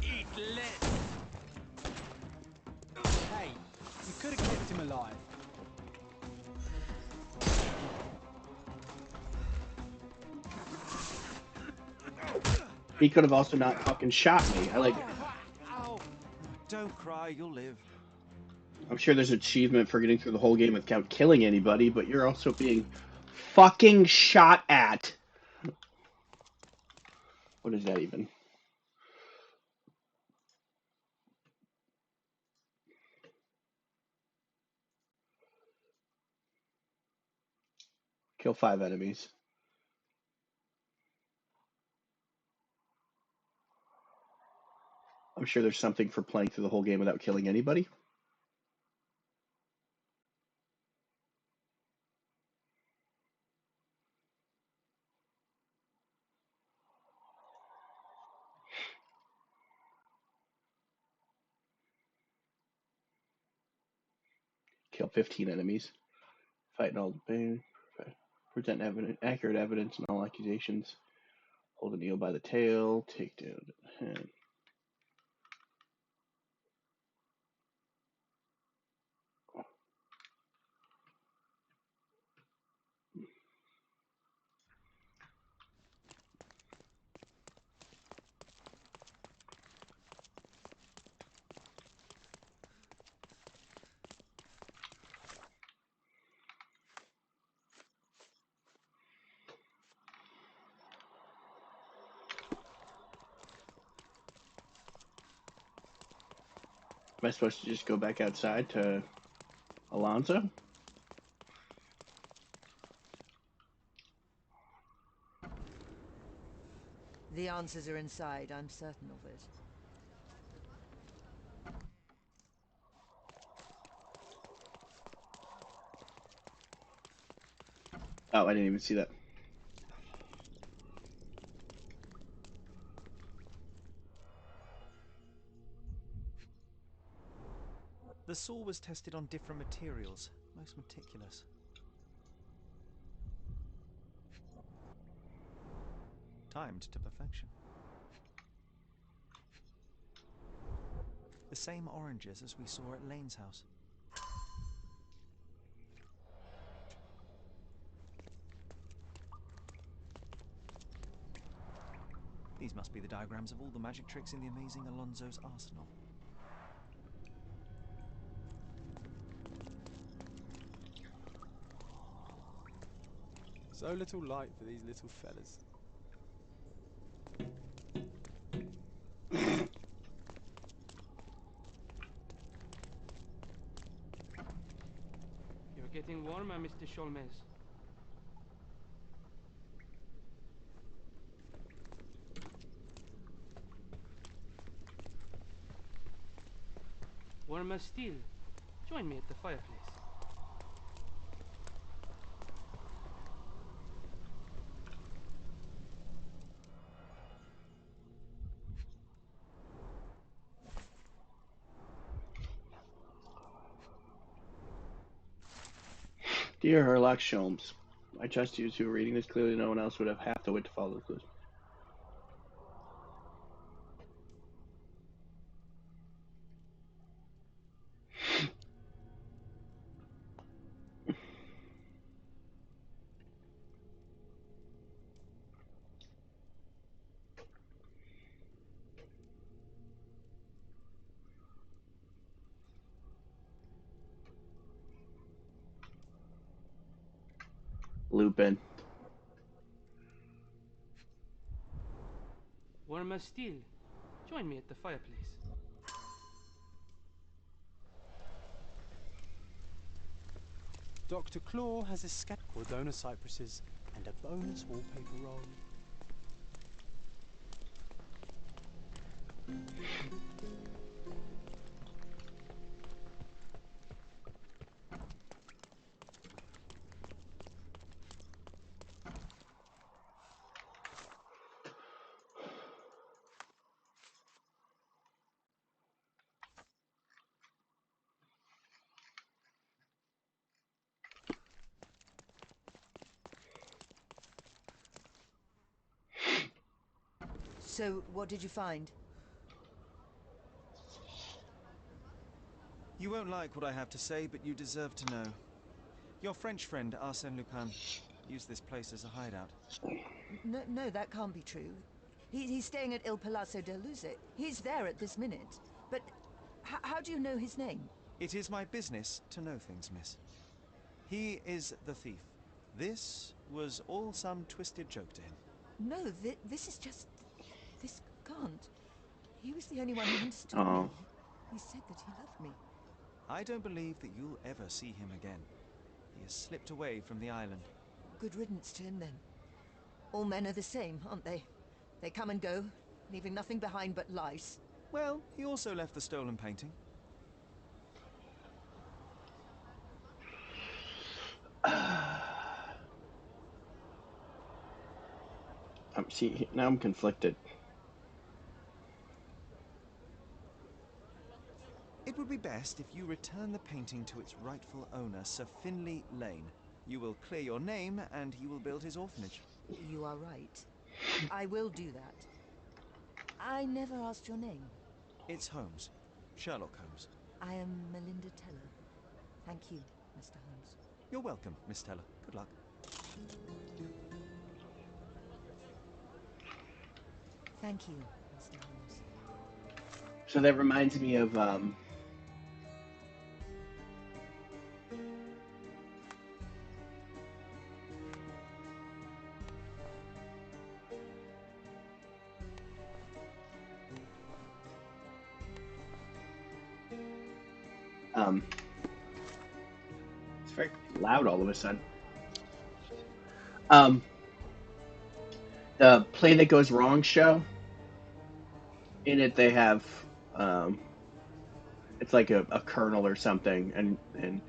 Eat less. Hey, you could have kept him alive. He could have also not fucking shot me. Ow! Don't cry, you'll live. I'm sure there's an achievement for getting through the whole game without killing anybody, but you're also being fucking shot at. What is that even? Kill 5 enemies. I'm sure there's something for playing through the whole game without killing anybody. Kill 15 enemies. Fight all pain. Present accurate evidence and all accusations. Hold a Neo by the tail. Take down the head. I supposed to just go back outside to Alonso? The answers are inside, I'm certain of it. Oh, I didn't even see that. The saw was tested on different materials, most meticulous. Timed to perfection. The same oranges as we saw at Lane's house. These must be the diagrams of all the magic tricks in the amazing Alonso's arsenal. So little light for these little fellas. You're getting warmer, Mr. Holmes. Warmer still. Join me at the fireplace. Dear Sherlock Holmes, I trust you two are reading this. Clearly no one else would have half the wit to follow the clues. Lupin. Warmer still. Join me at the fireplace. Dr. Claw has a Cordona cypresses and a bonus wallpaper roll. So, what did you find? You won't like what I have to say, but you deserve to know. Your French friend, Arsène Lupin, used this place as a hideout. No, that can't be true. He's staying at Il Palazzo del Luce. He's there at this minute. But how do you know his name? It is my business to know things, miss. He is the thief. This was all some twisted joke to him. No, this is just... This can't. He was the only one who understood Oh. me. He said that he loved me. I don't believe that you'll ever see him again. He has slipped away from the island. Good riddance to him, then. All men are the same, aren't they? They come and go, leaving nothing behind but lice. Well, he also left the stolen painting. See, now I'm conflicted. It would be best if you return the painting to its rightful owner, Sir Finlay Lane. You will clear your name, and he will build his orphanage. You are right. I will do that. I never asked your name. It's Holmes. Sherlock Holmes. I am Melinda Teller. Thank you, Mr. Holmes. You're welcome, Miss Teller. Good luck. Thank you, Mr. Holmes. So that reminds me of It's very loud all of a sudden. Um, the Play That Goes Wrong show. In it, they have it's like a colonel or something, and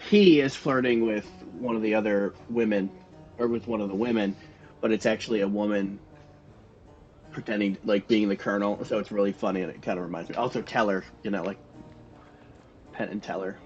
he is flirting with one of the other women, or with one of the women, but it's actually a woman pretending like being the colonel. So it's really funny, and it kind of reminds me. Also, Teller, like Penn and Teller.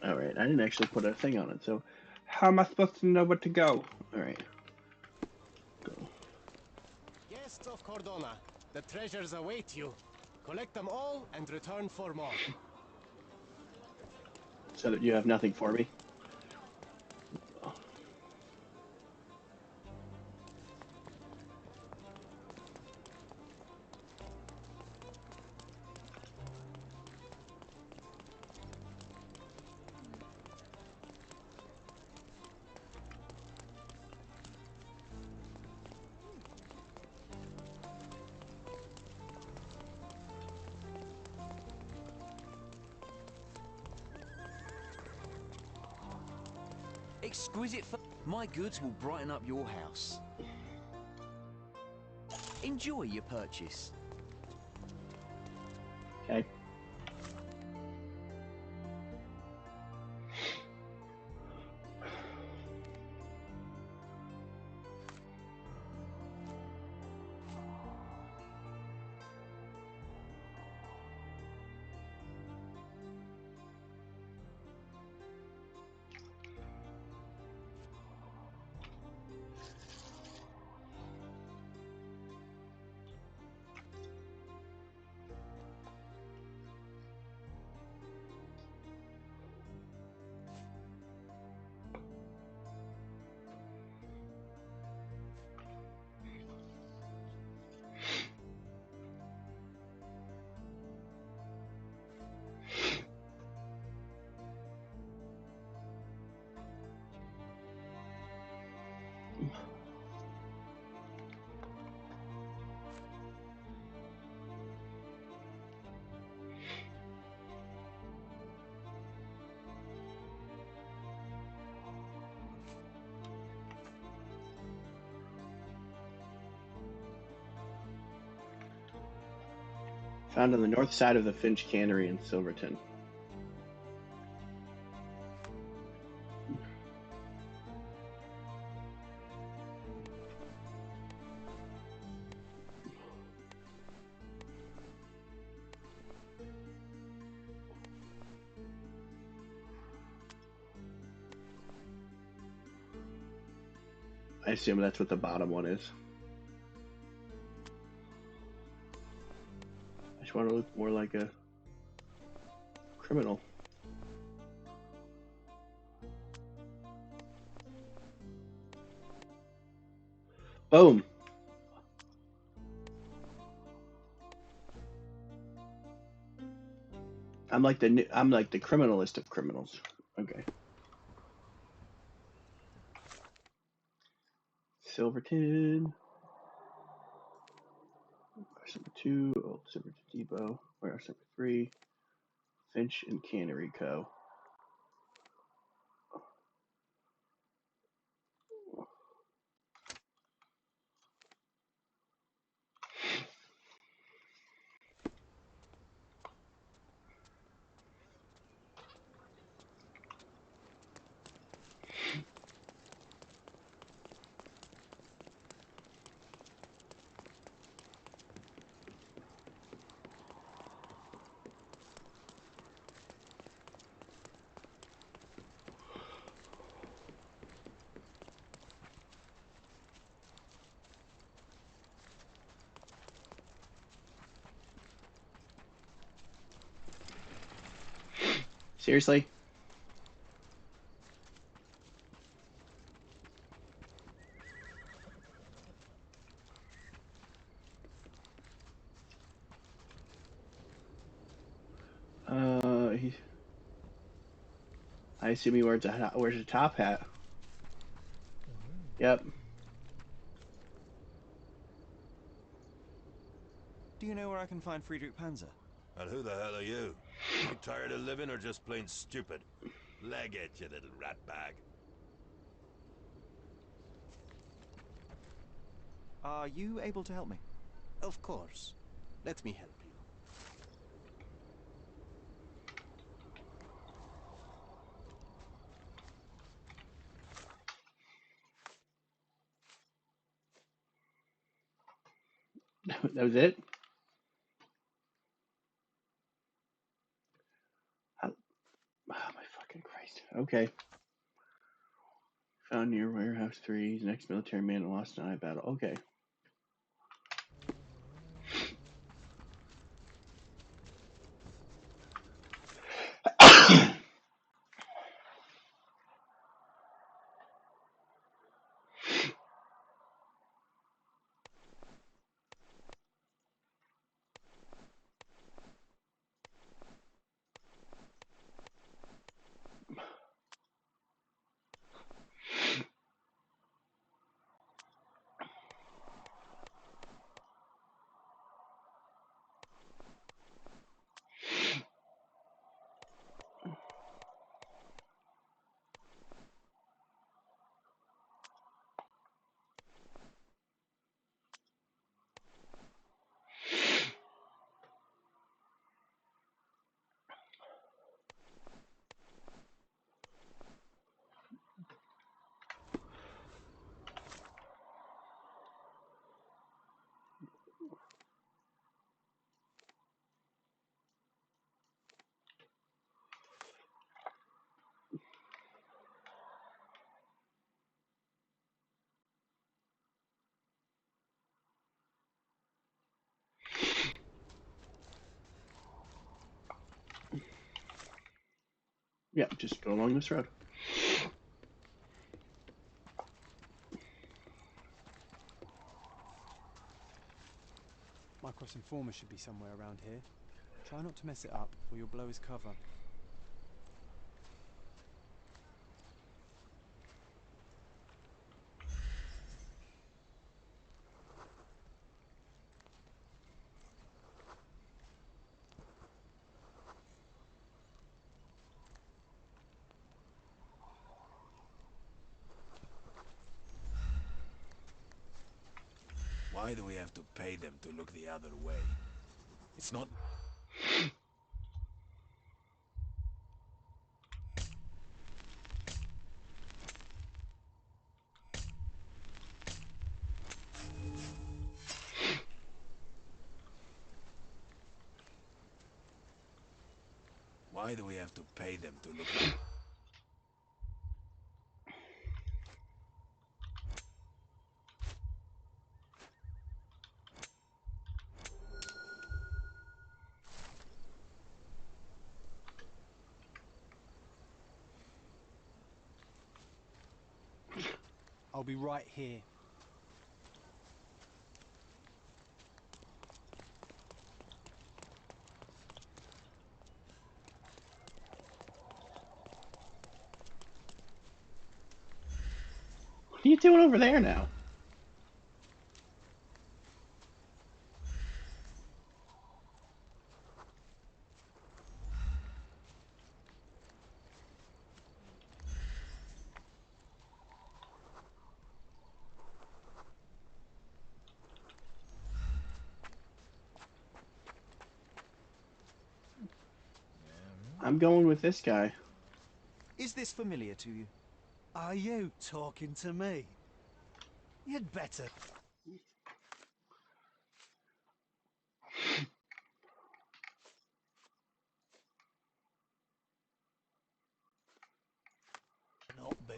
All right, I didn't actually put a thing on it, so how am I supposed to know where to go? All right, go. Guests of Cordona, the treasures await you. Collect them all and return for more. So that you have nothing for me. Exquisite. My goods will brighten up your house. Enjoy your purchase. Okay. Found on the north side of the Finch Cannery in Silverton. I assume that's what the bottom one is. I just want to look more like a criminal. Boom. I'm like the criminalist of criminals. Okay. Silverton. Warehouse number 2, Old Silverton Depot. Warehouse number 3, Finch and Cannery Co. Seriously? I assume he wears a top hat. Yep. Do you know where I can find Friedrich Panzer? And who the hell are you? You tired of living or just plain stupid? Leg it, you little ratbag. Are you able to help me? Of course. Let me help you. That was it. Oh my fucking Christ. Okay. Found near warehouse 3. He's an ex-military man and lost an eye battle. Okay. Yeah, just go along this road. My cross informer should be somewhere around here. Try not to mess it up, or you'll blow his cover. Why do we have to pay them to look the other way? It's not... Why do we have to pay them to look... I'll be right here. What are you doing over there now? I'm going with this guy. Is this familiar to you? Are you talking to me? You'd better. Not be.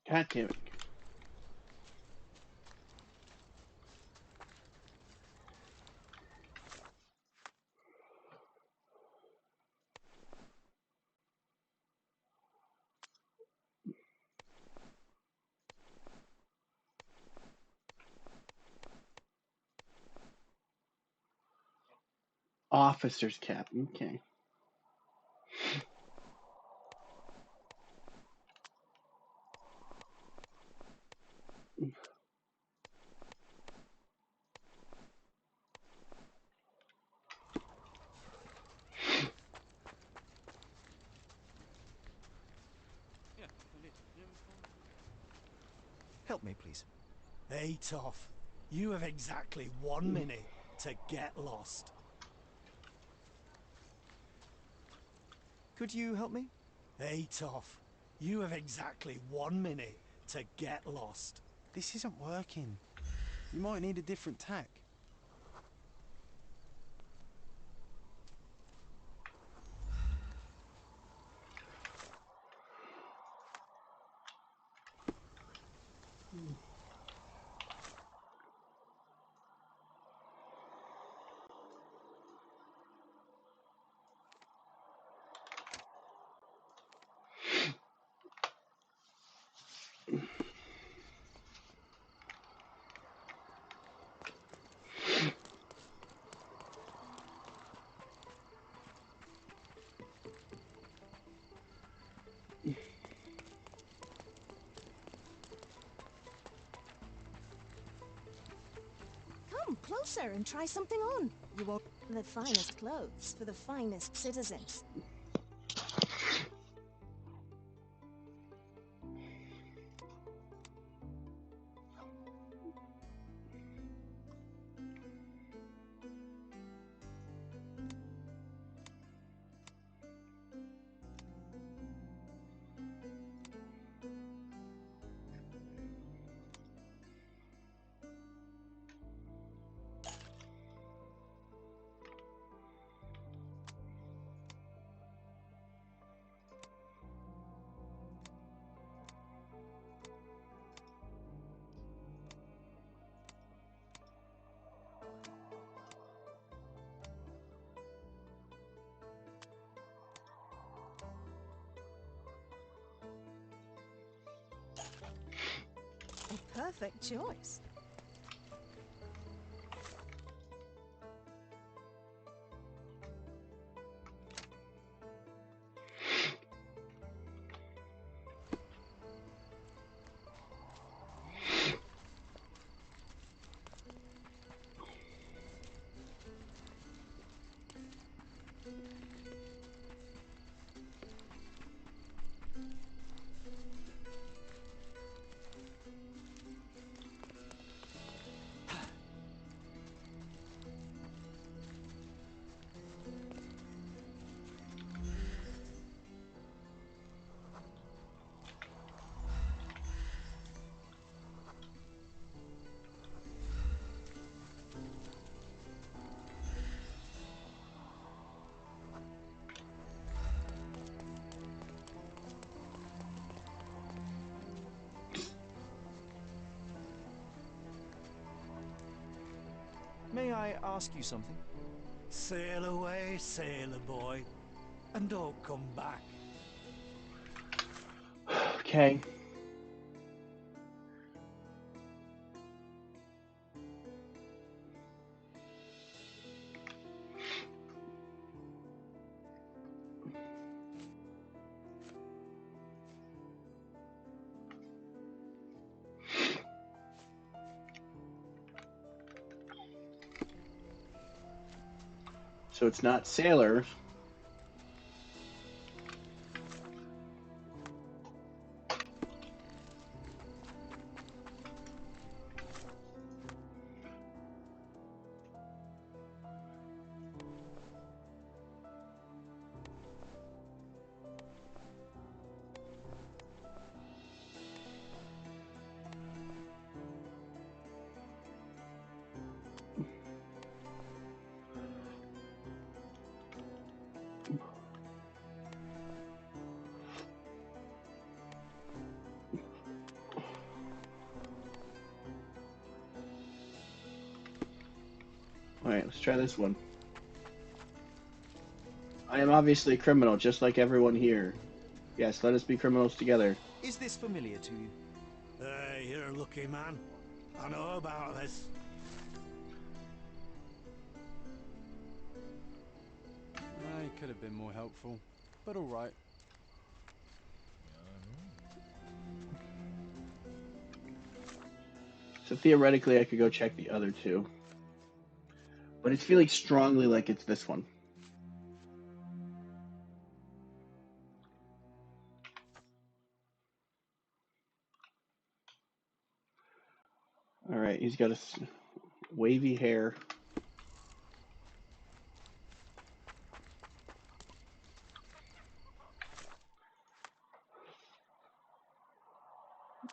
God damn it. Officer's cap. Okay. Help me, please. Hey, Toff. You have exactly 1 minute to get lost. Could you help me? Hey, Toff. You have exactly 1 minute to get lost. This isn't working. You might need a different tack. Come closer and try something on. You want the finest clothes for the finest citizens. A perfect choice. May I ask you something? Sail away, sailor boy, and don't come back. Okay. So it's not sailors. All right, let's try this one. I am obviously a criminal, just like everyone here. Yes, let us be criminals together. Is this familiar to you? Hey, you're a lucky man. I know about this. have been more helpful, but all right. So theoretically, I could go check the other two. But it's feeling strongly like it's this one. All right, he's got a wavy hair.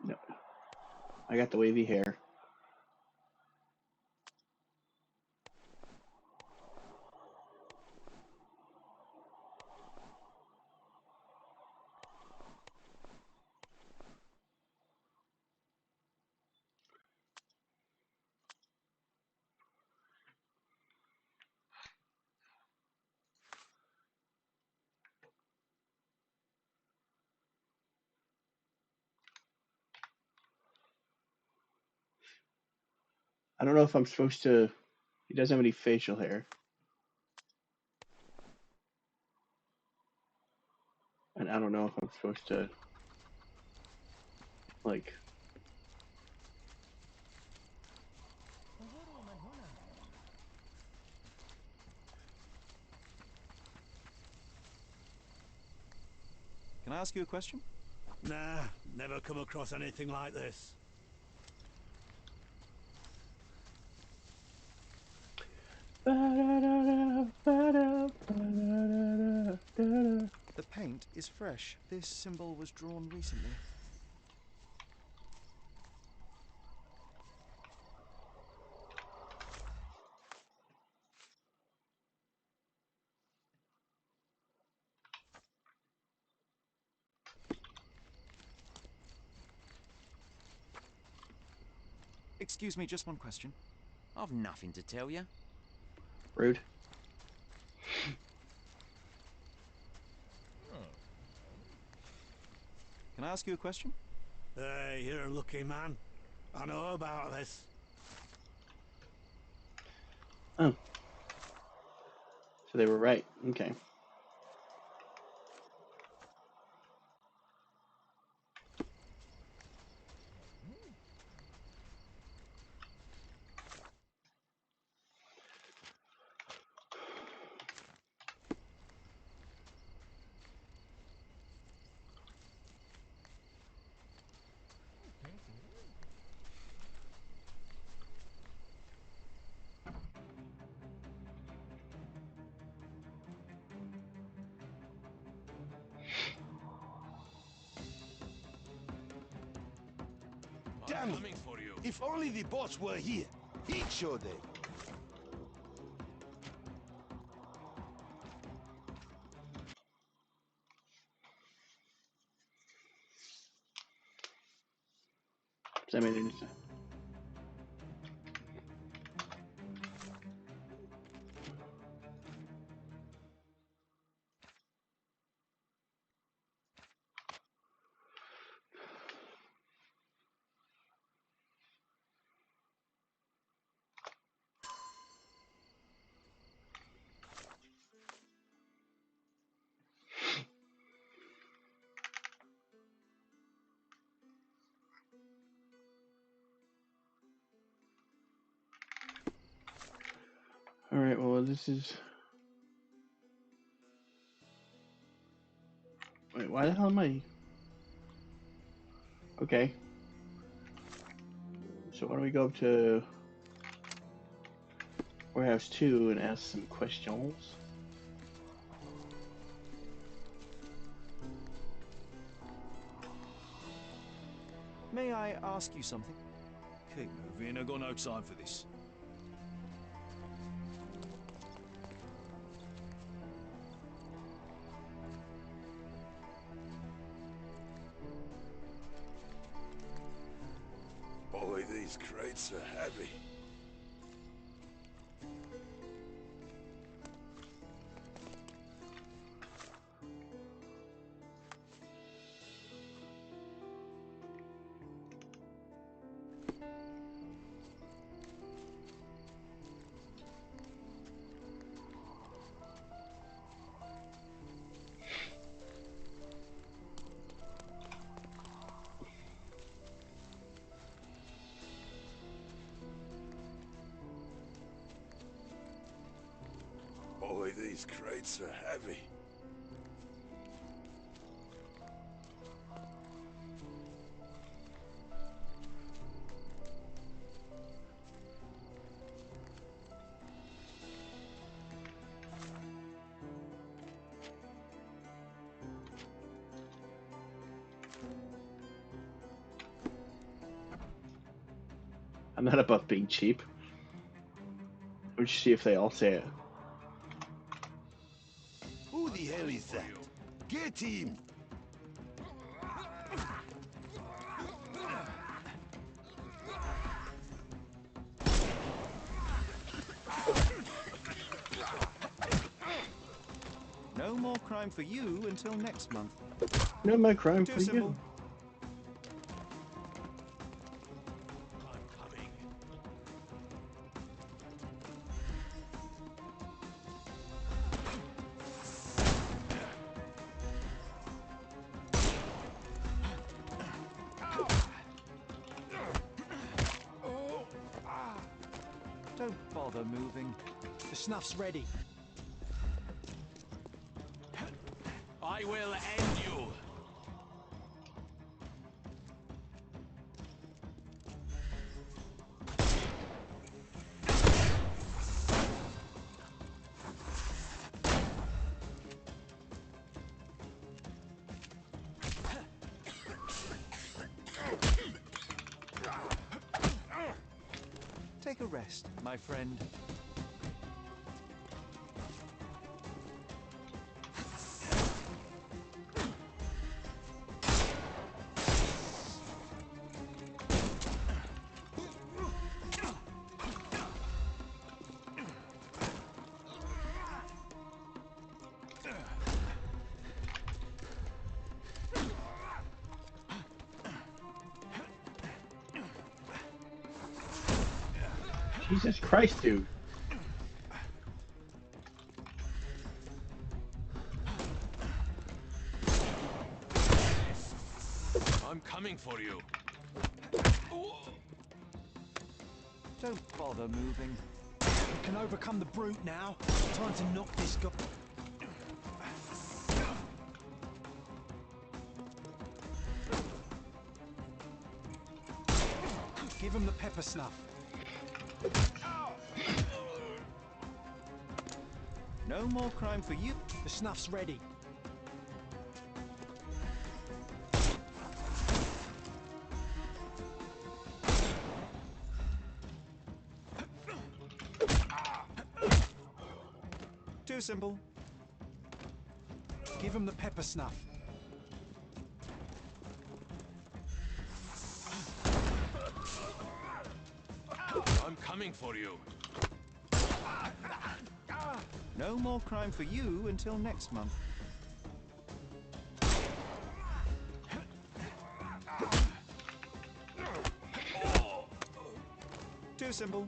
No, I got the wavy hair. I don't know if I'm supposed to. He doesn't have any facial hair. And I don't know if I'm supposed to, like. Can I ask you a question? Nah, never come across anything like this. The paint is fresh. This symbol was drawn recently. Excuse me, just one question. I've nothing to tell you. Rude. Can I ask you a question? Hey, you're a lucky man. I know about this. Oh. So they were right. Okay. Damn it! If only the boss were here, he'd show them. Does that make any sense? All right. Well, this is. Wait. Why the hell am I? Okay. So why don't we go up to warehouse 2 and ask some questions? May I ask you something? Keep moving, I've got no time for this. Boy, these crates are heavy. Boy, these crates are heavy. I'm not above being cheap. We should see if they all say it. Who the hell is that? Get him! No more crime for you until next month. No more crime Too for simple. you. Don't bother moving. The snuff's ready. I will end you. Take a rest, my friend. Jesus Christ, dude. I'm coming for you. Don't bother moving. We can overcome the brute now. Time to knock this guy. Give him the pepper snuff. No more crime for you. The snuff's ready. Too simple. Give him the pepper snuff. I'm coming for you. No more crime for you until next month. Too simple.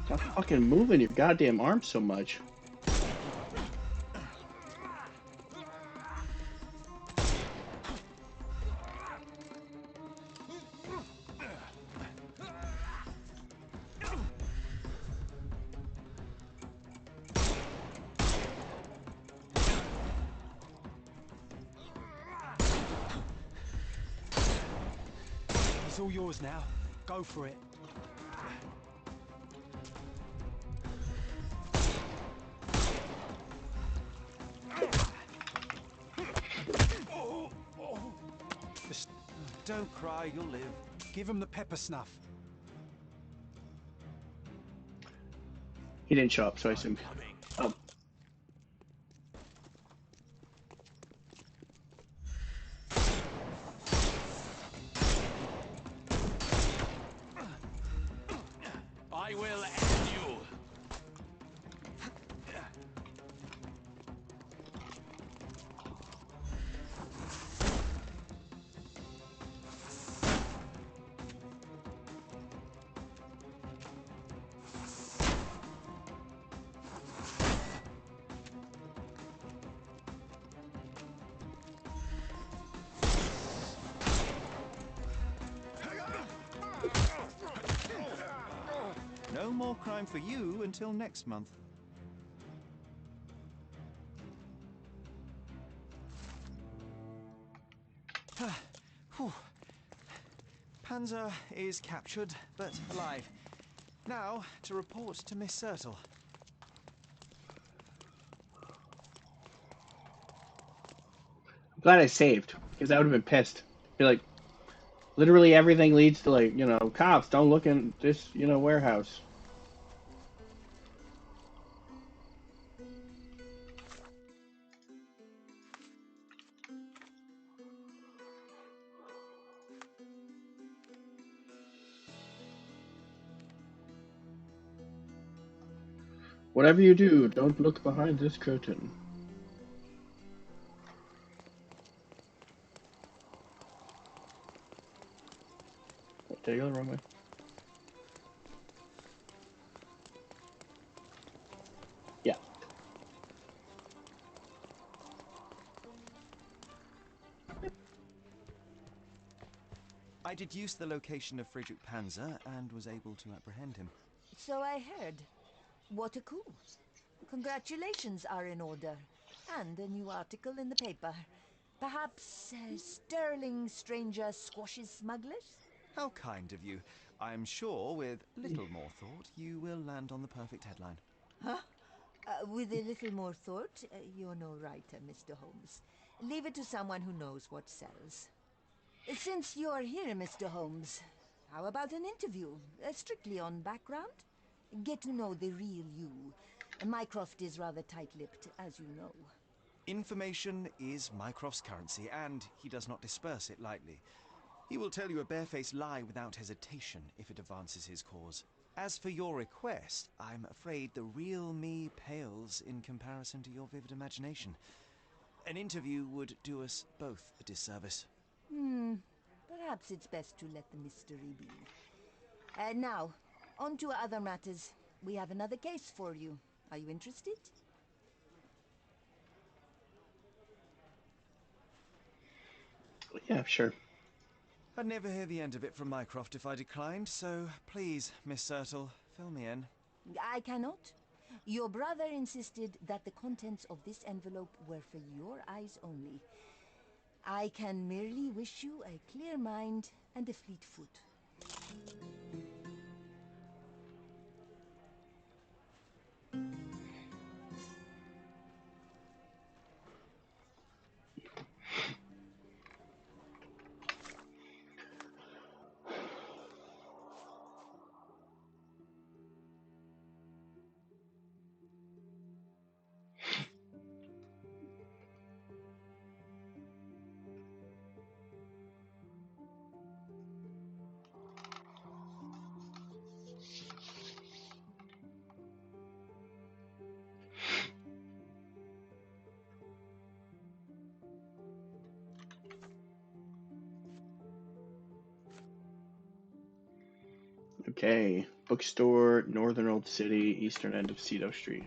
Stop fucking moving your goddamn arms so much. It's all yours now. Go for it. Don't cry, you'll live. Give him the pepper snuff. He didn't show up, so I assume. Oh. I will end you. crime for you until next month. Whew. Panzer is captured, but alive. Now, to report to Miss Sertle. I'm glad I saved, because I would have been pissed. Be like, literally everything leads to, like, you know, cops, don't look in this, you know, warehouse. Whatever you do, don't look behind this curtain. Did I go the wrong way? Yeah. I deduced the location of Friedrich Panzer and was able to apprehend him. So I heard. What a coup. Congratulations are in order. And a new article in the paper. Perhaps sterling stranger squashes smugglers? How kind of you. I'm sure with little more thought you will land on the perfect headline. Huh? With a little more thought, you're no writer, Mr. Holmes. Leave it to someone who knows what sells. Since you're here, Mr. Holmes, how about an interview? Strictly on background? Get to know the real you. Mycroft is rather tight-lipped, as you know. Information is Mycroft's currency, and he does not disperse it lightly. He will tell you a barefaced lie without hesitation if it advances his cause. As for your request, I'm afraid the real me pales in comparison to your vivid imagination. An interview would do us both a disservice. Perhaps it's best to let the mystery be. Now, on to other matters. We have another case for you. Are you interested? Yeah, sure. I'd never hear the end of it from Mycroft if I declined, so please, Miss Sertle, fill me in. I cannot. Your brother insisted that the contents of this envelope were for your eyes only. I can merely wish you a clear mind and a fleet foot. Okay. Bookstore, Northern Old City, eastern end of Cedo Street.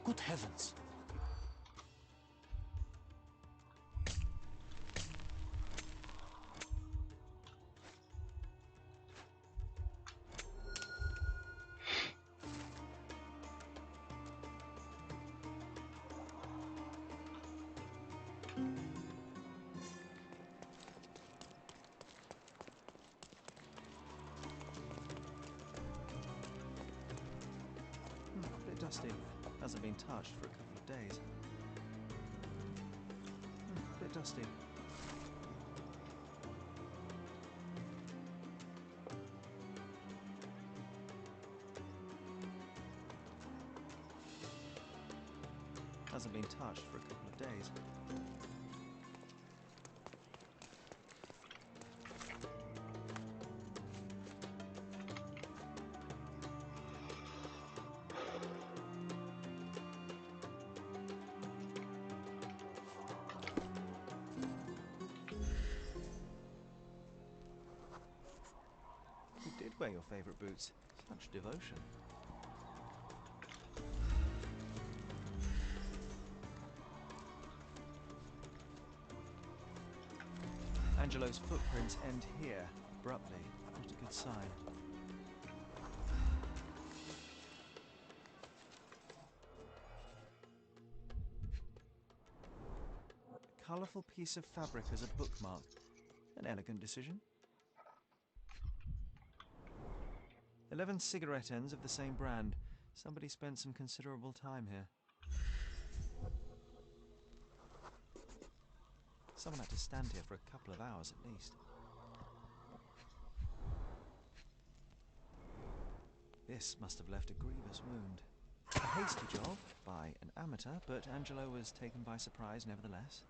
Good heavens! A bit dusty. Hasn't been touched for a couple of days. A bit dusty. Hasn't been touched for a couple of days. You did wear your favourite boots. Such devotion. Angelo's footprints end here, abruptly. Not a good sign. A colourful piece of fabric as a bookmark. An elegant decision. 11 cigarette ends of the same brand. Somebody spent some considerable time here. Someone had to stand here for a couple of hours at least. This must have left a grievous wound. A hasty job by an amateur, but Angelo was taken by surprise nevertheless.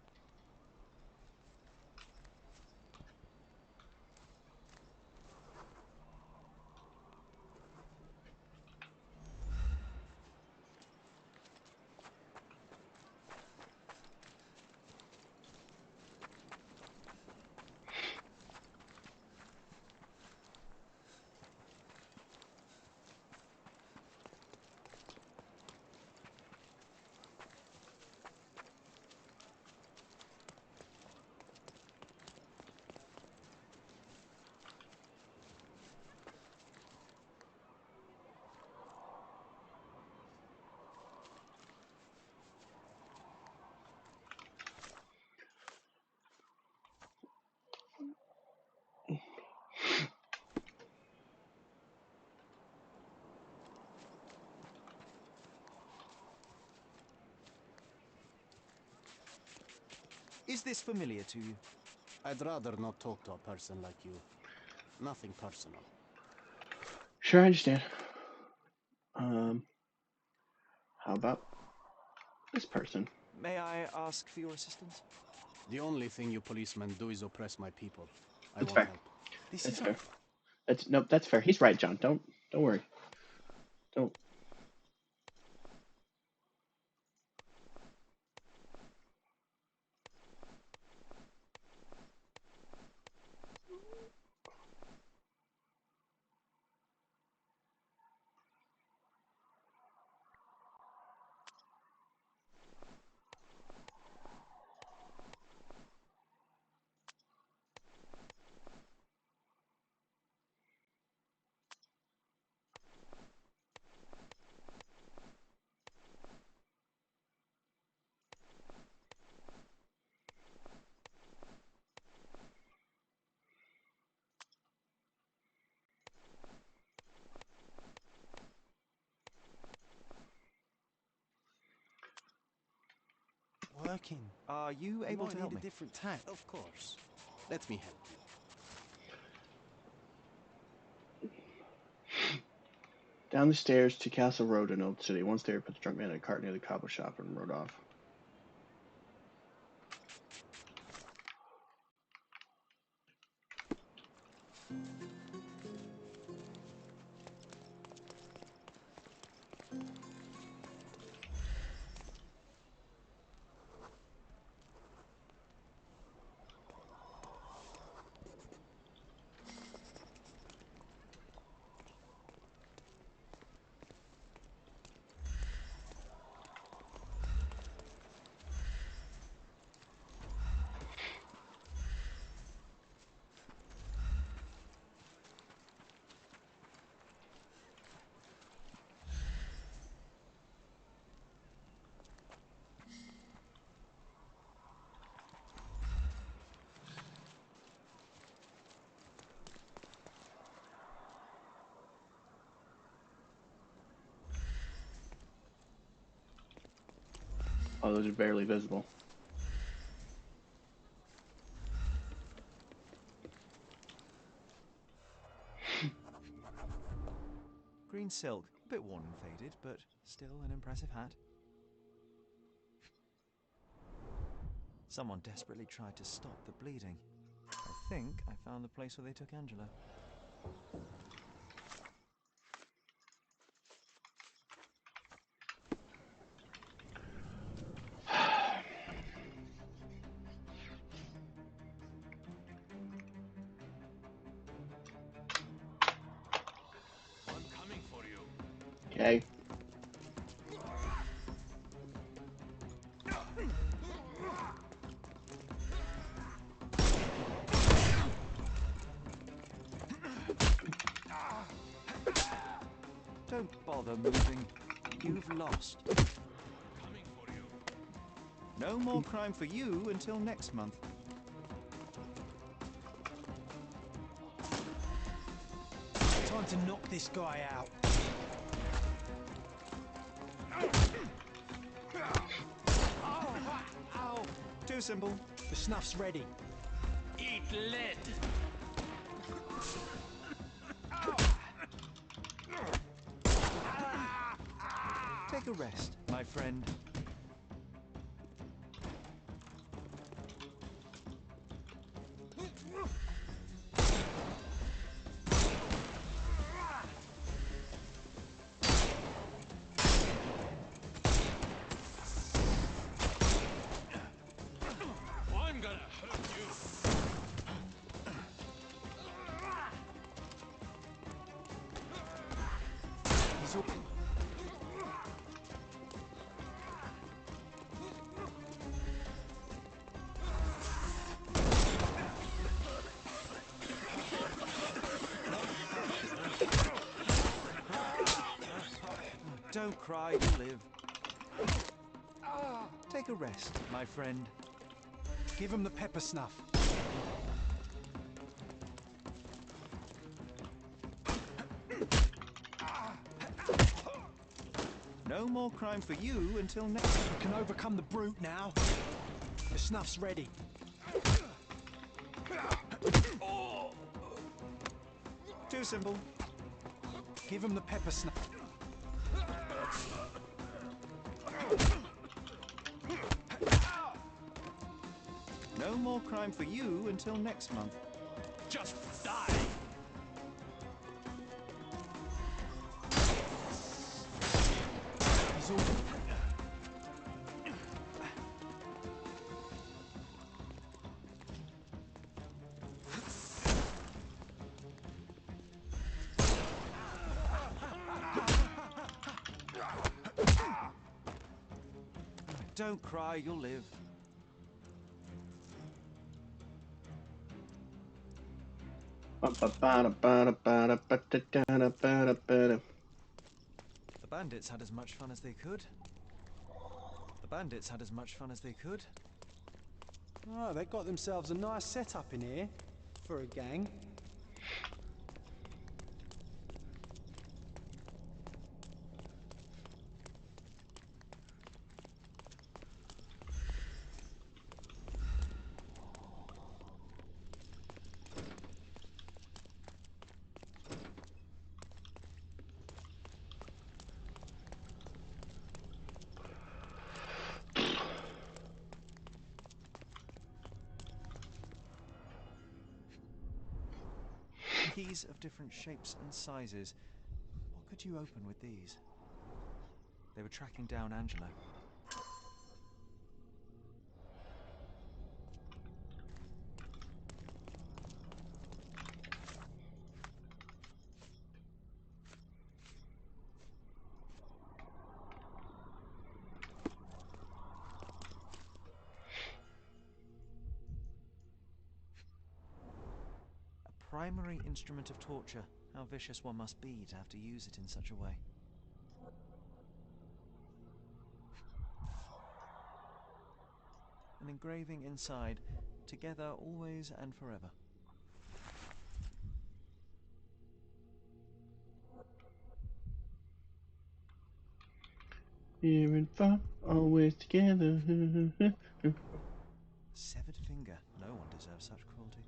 Is this familiar to you? I'd rather not talk to a person like you. Nothing personal. Sure, I understand. How about this person? May I ask for your assistance? The only thing you policemen do is oppress my people. I That's won't fair. help. This That's is fair. That's fair. He's right, John. Don't worry. Don't. Working. Are you able to help me? A different tack. Of course. Let me help you. Down the stairs to Castle Road in Old City. Once there, put the drunk man in a cart near the cobble shop and rode off. Oh, those are barely visible. Green silk, a bit worn and faded, but still an impressive hat. Someone desperately tried to stop the bleeding. I think I found the place where they took Angela. I'm coming for you. Okay. Don't bother moving. You've lost. Coming for you. No more crime for you until next month. Time to knock this guy out. Ow! Too simple. The snuff's ready. Eat lead. Take a rest, my friend. I'm gonna hurt you. He's all... Don't cry, you live. Take a rest, my friend. Give him the pepper snuff. No more crime for you until next. We can overcome the brute now. The snuff's ready. Too simple. Give him the pepper snuff. No more crime for you until next month. Just die. He's all... Don't cry, you'll live. The bandits had as much fun as they could. The bandits had as much fun as they could. Oh, they got themselves a nice setup in here for a gang. Keys of different shapes and sizes. What could you open with these? They were tracking down Angela. Primary instrument of torture. How vicious one must be to have to use it in such a way. An engraving inside. Together always and forever. Near and far, always together. Severed finger. No one deserves such cruelty.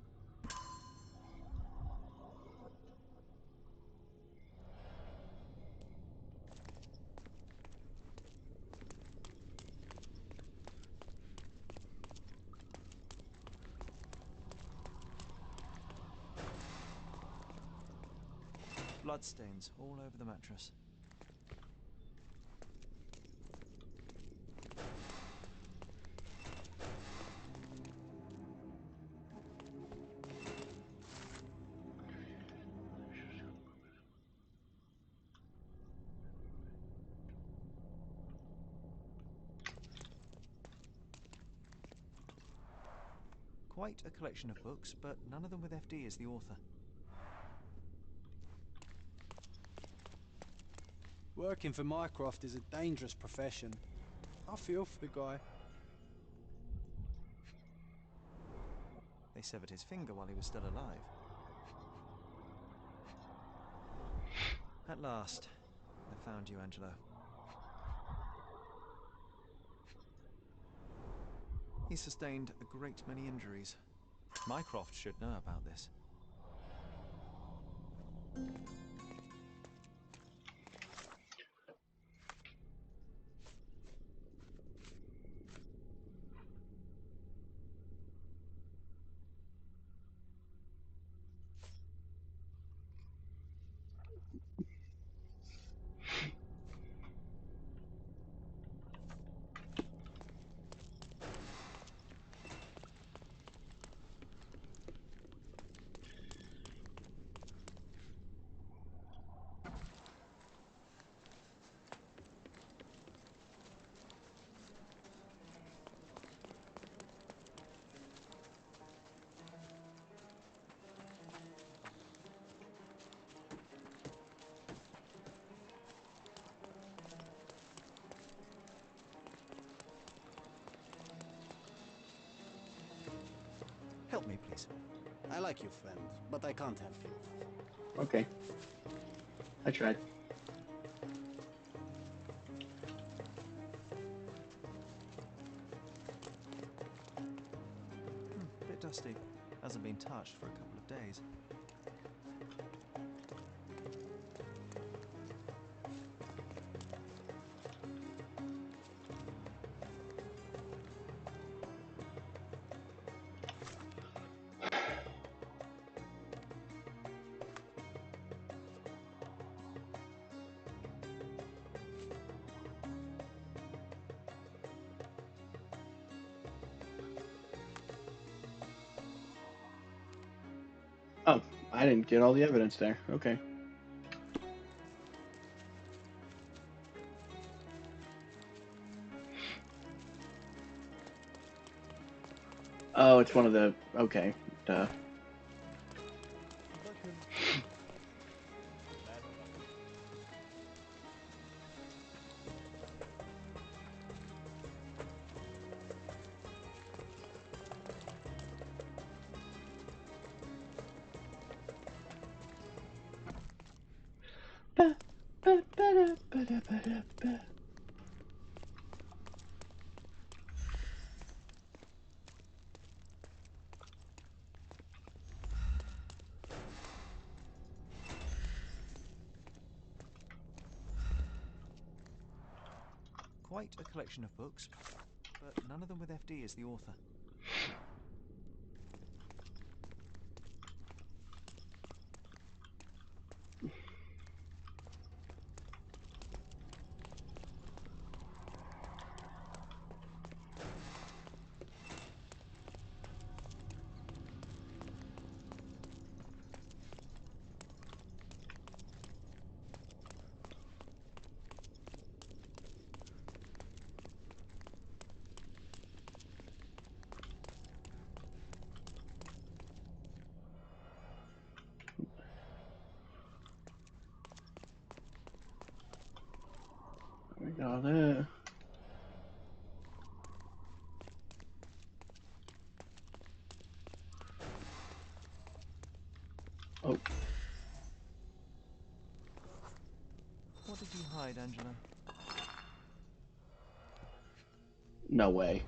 Bloodstains all over the mattress. Quite a collection of books, but none of them with FD as the author. Working for Mycroft is a dangerous profession. I feel for the guy. They severed his finger while he was still alive. At last, I found you, Angelo. He sustained a great many injuries. Mycroft should know about this. Help me, please. I like you, friend, but I can't have you. Okay. I tried. Bit dusty. Hasn't been touched for a couple of days. Oh, I didn't get all the evidence there. Okay. Oh, it's one of the... Okay. Duh. Quite a collection of books, but none of them with FD as the author. We got it. Oh. What did you hide, Angela? No way.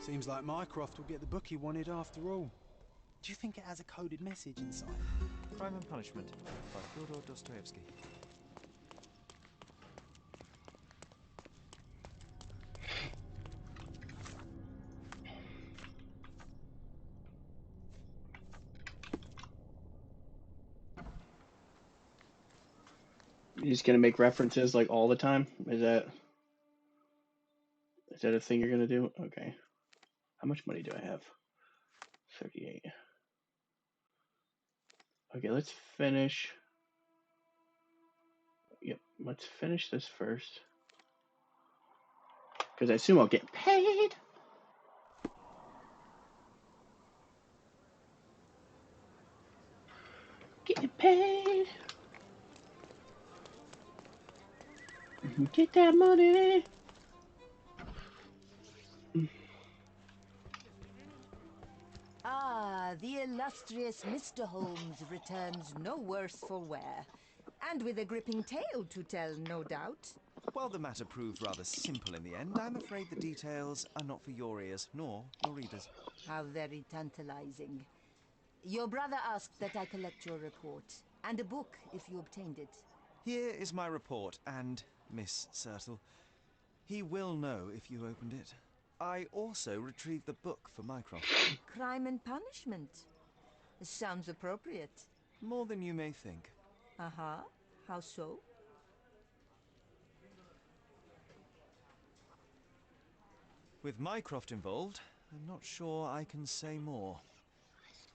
Seems like Mycroft will get the book he wanted after all. Do you think it has a coded message inside? Crime and Punishment by Fyodor Dostoevsky. You're just gonna make references like all the time? Is that a thing you're gonna do? Okay. How much money do I have? 38. Okay, let's finish. Yep, let's finish this first. Because I assume I'll get paid. Get paid. Get that money. Ah, the illustrious Mr. Holmes returns no worse for wear. And with a gripping tale to tell, no doubt. While the matter proved rather simple in the end, I'm afraid the details are not for your ears, nor your readers. How very tantalizing. Your brother asked that I collect your report, and a book if you obtained it. Here is my report, and Miss Sertle. He will know if you opened it. I also retrieved the book for Mycroft. Crime and Punishment. Sounds appropriate. More than you may think. Uh-huh. How so? With Mycroft involved, I'm not sure I can say more.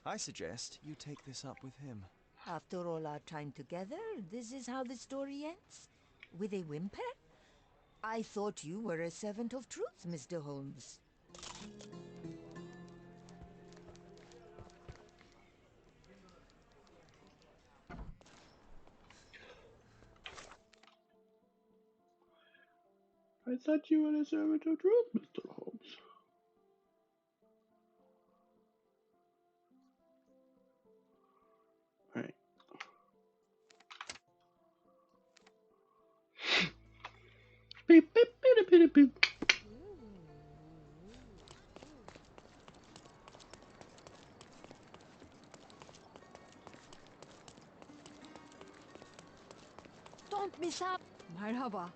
I suggest you take this up with him. After all our time together, this is how the story ends? With a whimper? I thought you were a servant of truth, Mr. Holmes. I thought you were a servant of truth, Mr. Holmes. Alright. Beep, beep, beep, beep, beep. Don't miss out. Merhaba.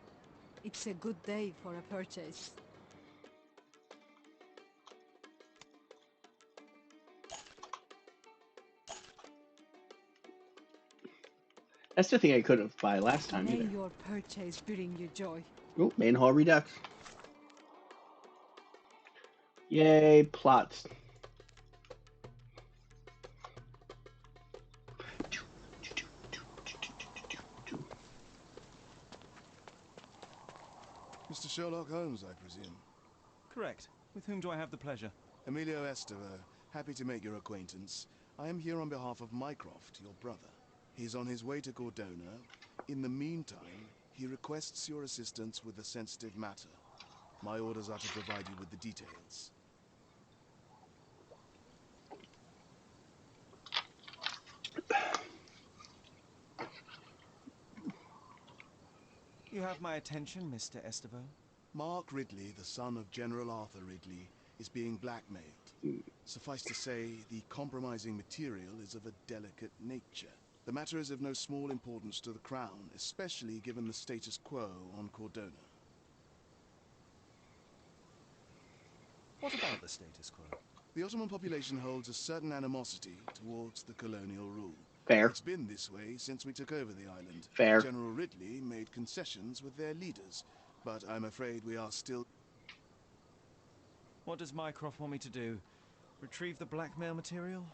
It's a good day for a purchase. That's the thing I couldn't buy last time May either. your purchase bring you joy. Oh, main hall redux. Yay, plots. Mr. Sherlock Holmes, I presume? Correct. With whom do I have the pleasure? Emilio Estevaux, happy to make your acquaintance. I am here on behalf of Mycroft, your brother. He's on his way to Cordona. In the meantime, he requests your assistance with a sensitive matter. My orders are to provide you with the details. You have my attention, Mr. Estevaux. Mark Ridley, the son of General Arthur Ridley, is being blackmailed. Suffice to say, the compromising material is of a delicate nature. The matter is of no small importance to the Crown, especially given the status quo on Cordona. What about the status quo? The Ottoman population holds a certain animosity towards the colonial rule. Fair. It's been this way since we took over the island. Fair. General Ridley made concessions with their leaders, but I'm afraid we are still... What does Mycroft want me to do? Retrieve the blackmail material?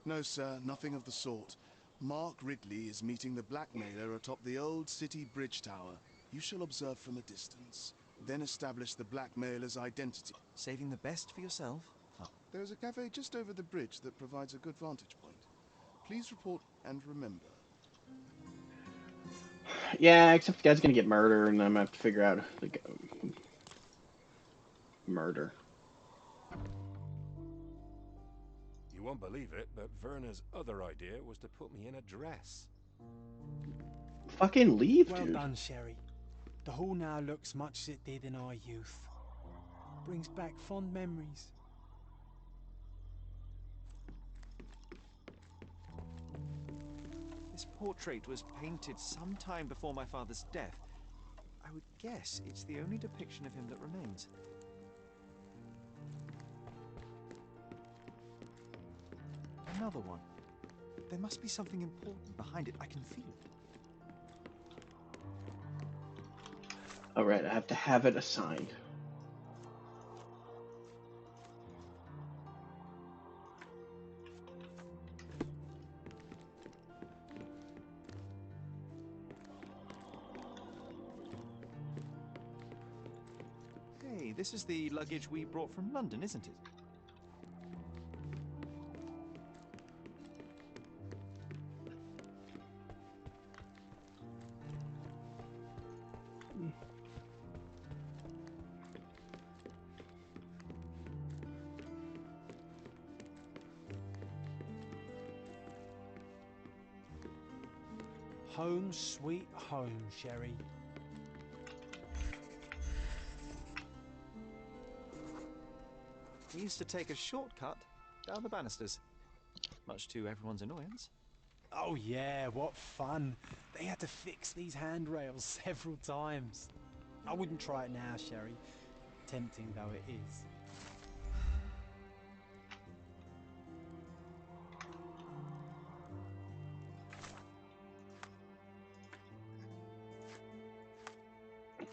No, sir, nothing of the sort. Mark Ridley is meeting the blackmailer atop the old city bridge tower. You shall observe from a distance, then establish the blackmailer's identity. Saving the best for yourself? There is a cafe just over the bridge that provides a good vantage point. Please report and remember. Yeah, except the guy's gonna get murdered, and I'm gonna have to figure out the murder. You won't believe it, but Werner's other idea was to put me in a dress. Fucking leave, Well dude. done, Sherry. The hall now looks much as it did in our youth. Brings back fond memories. This portrait was painted some time before my father's death. I would guess it's the only depiction of him that remains. Another one. There must be something important behind it. I can feel it. Alright, I have to have it assigned. Hey, this is the luggage we brought from London, isn't it? Home sweet home, Sherry. We used to take a shortcut down the banisters, much to everyone's annoyance. Oh yeah, what fun. They had to fix these handrails several times. I wouldn't try it now, Sherry, tempting though it is.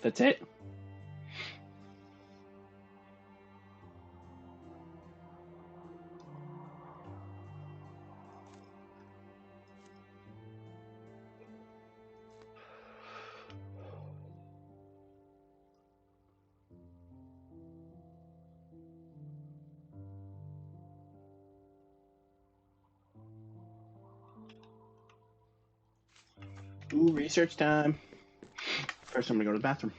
That's it? Ooh, research time. First, I'm gonna go to the bathroom.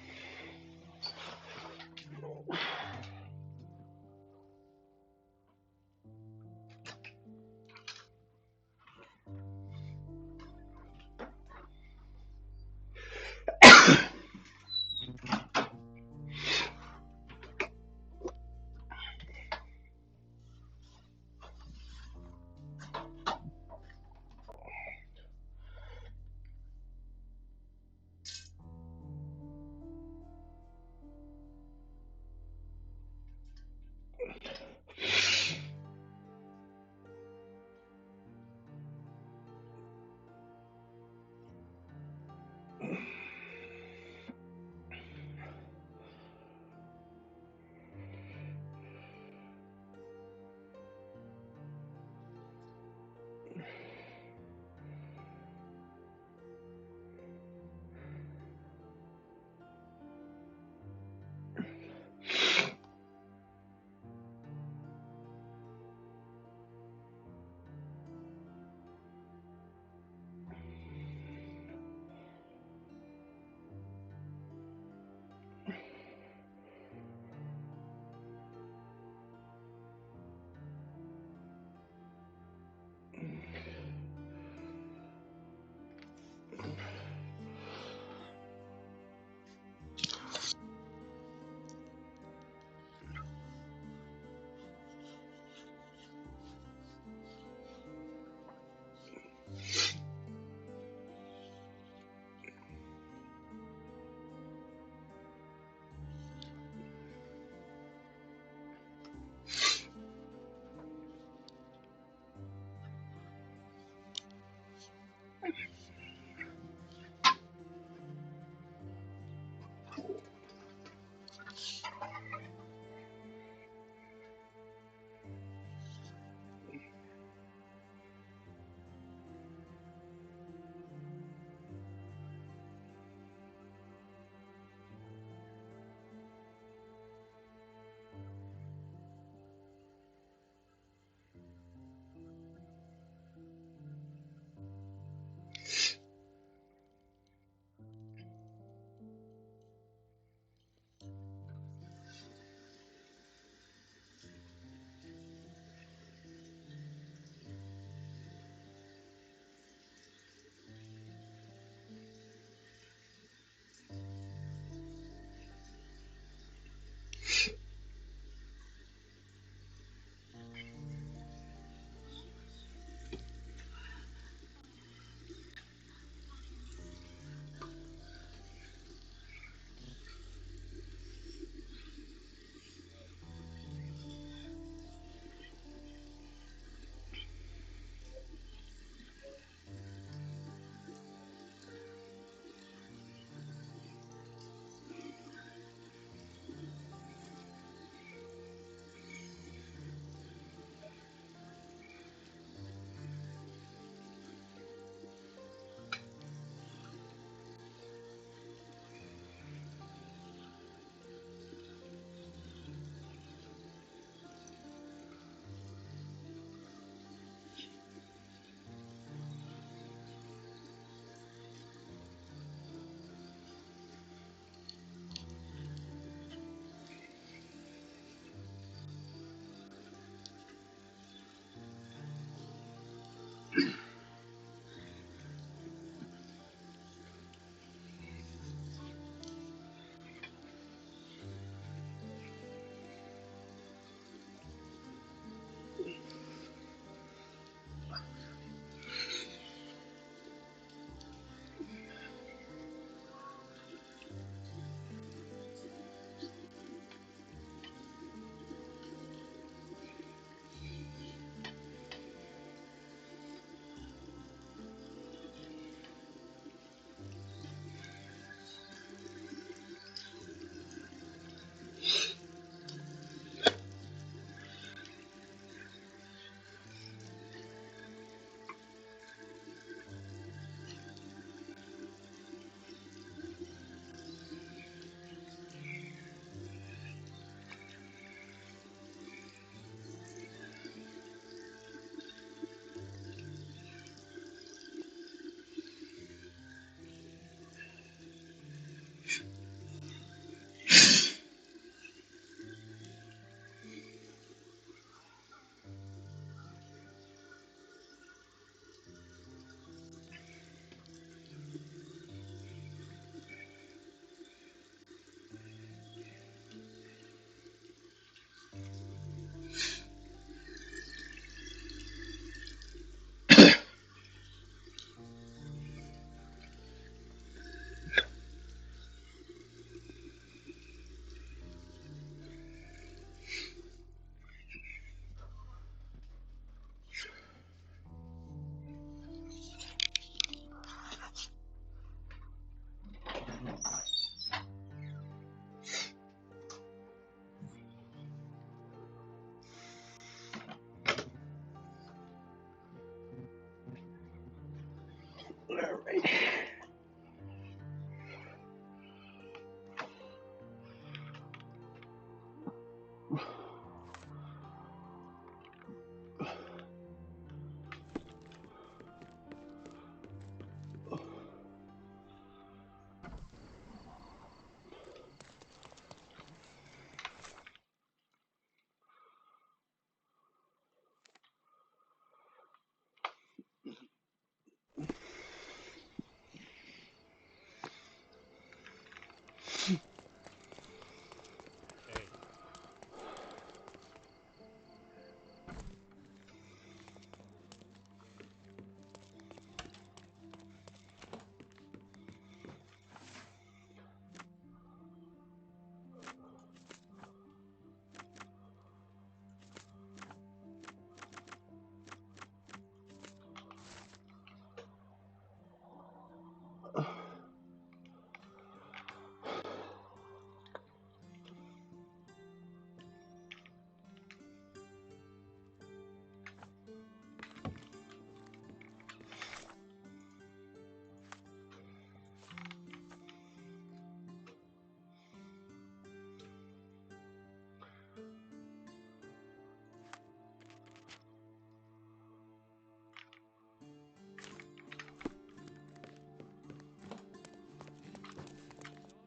All right.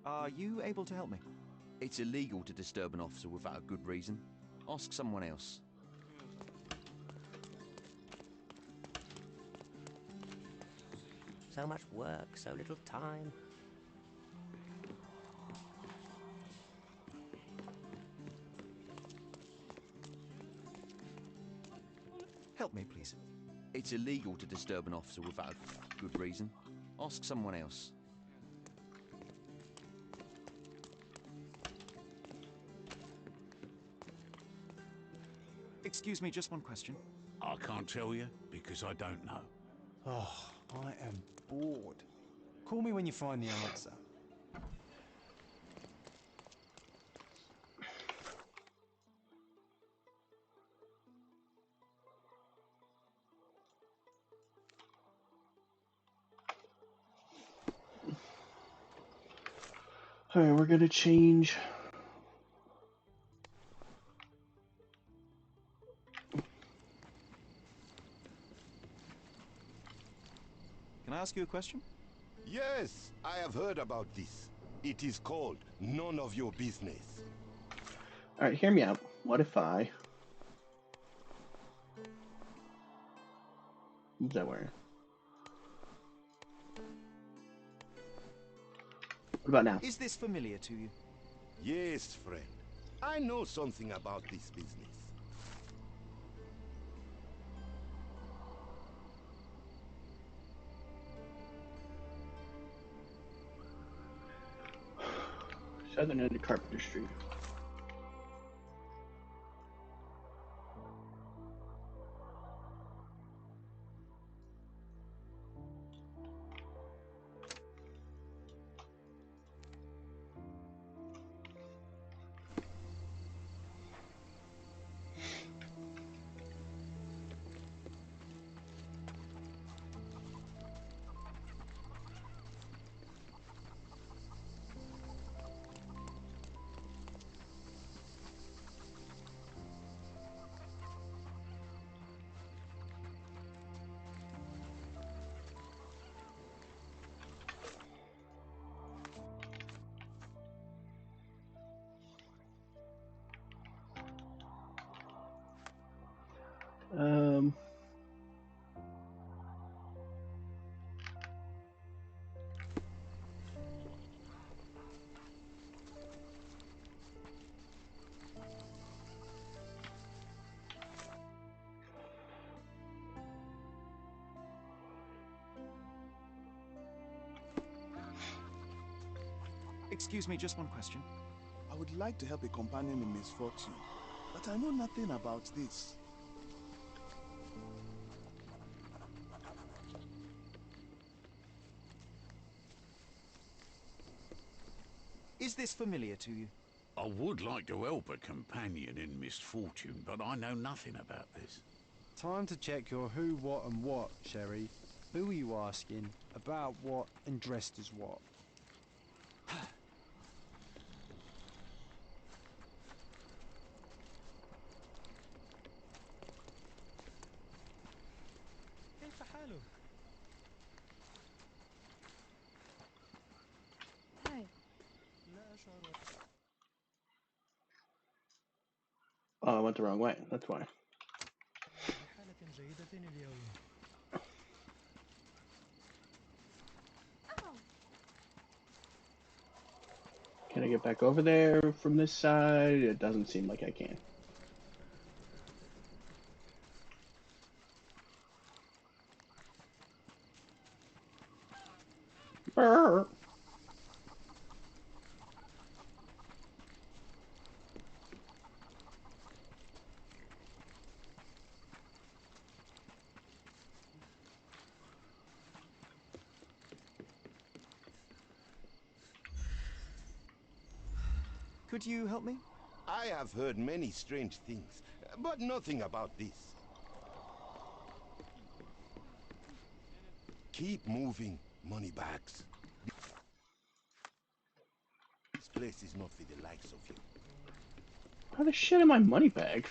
Are you able to help me? It's illegal to disturb an officer without a good reason. Ask someone else. So much work, so little time. Help me, please. It's illegal to disturb an officer without a good reason. Ask someone else. Excuse me, just one question. I can't tell you because I don't know. Oh, I am bored. Call me when you find the answer. All right, we're gonna change. Can I ask you a question? Yes, I have heard about this. It is called None of Your Business. All right, hear me out. What if I What's that wearing? What about now? Is this familiar to you? Yes, friend. I know something about this business. Southern end of Carpenter Street. Um, Excuse me, just one question. I would like to help a companion in misfortune, but I know nothing about this. Is this familiar to you? I would like to help a companion in misfortune, but I know nothing about this. Time to check your who, what, and what, Sherry. Who are you asking? About what, and dressed as what? كيف حالك؟ Hey, لا أشعر oh, I went the wrong way. That's why. بحالة جيدة اليوم. Can I get back over there from this side? It doesn't seem like I can. Brr. Could you help me? I have heard many strange things, but nothing about this. Keep moving, moneybags. This place is not for the likes of you. How the shit are my money bags?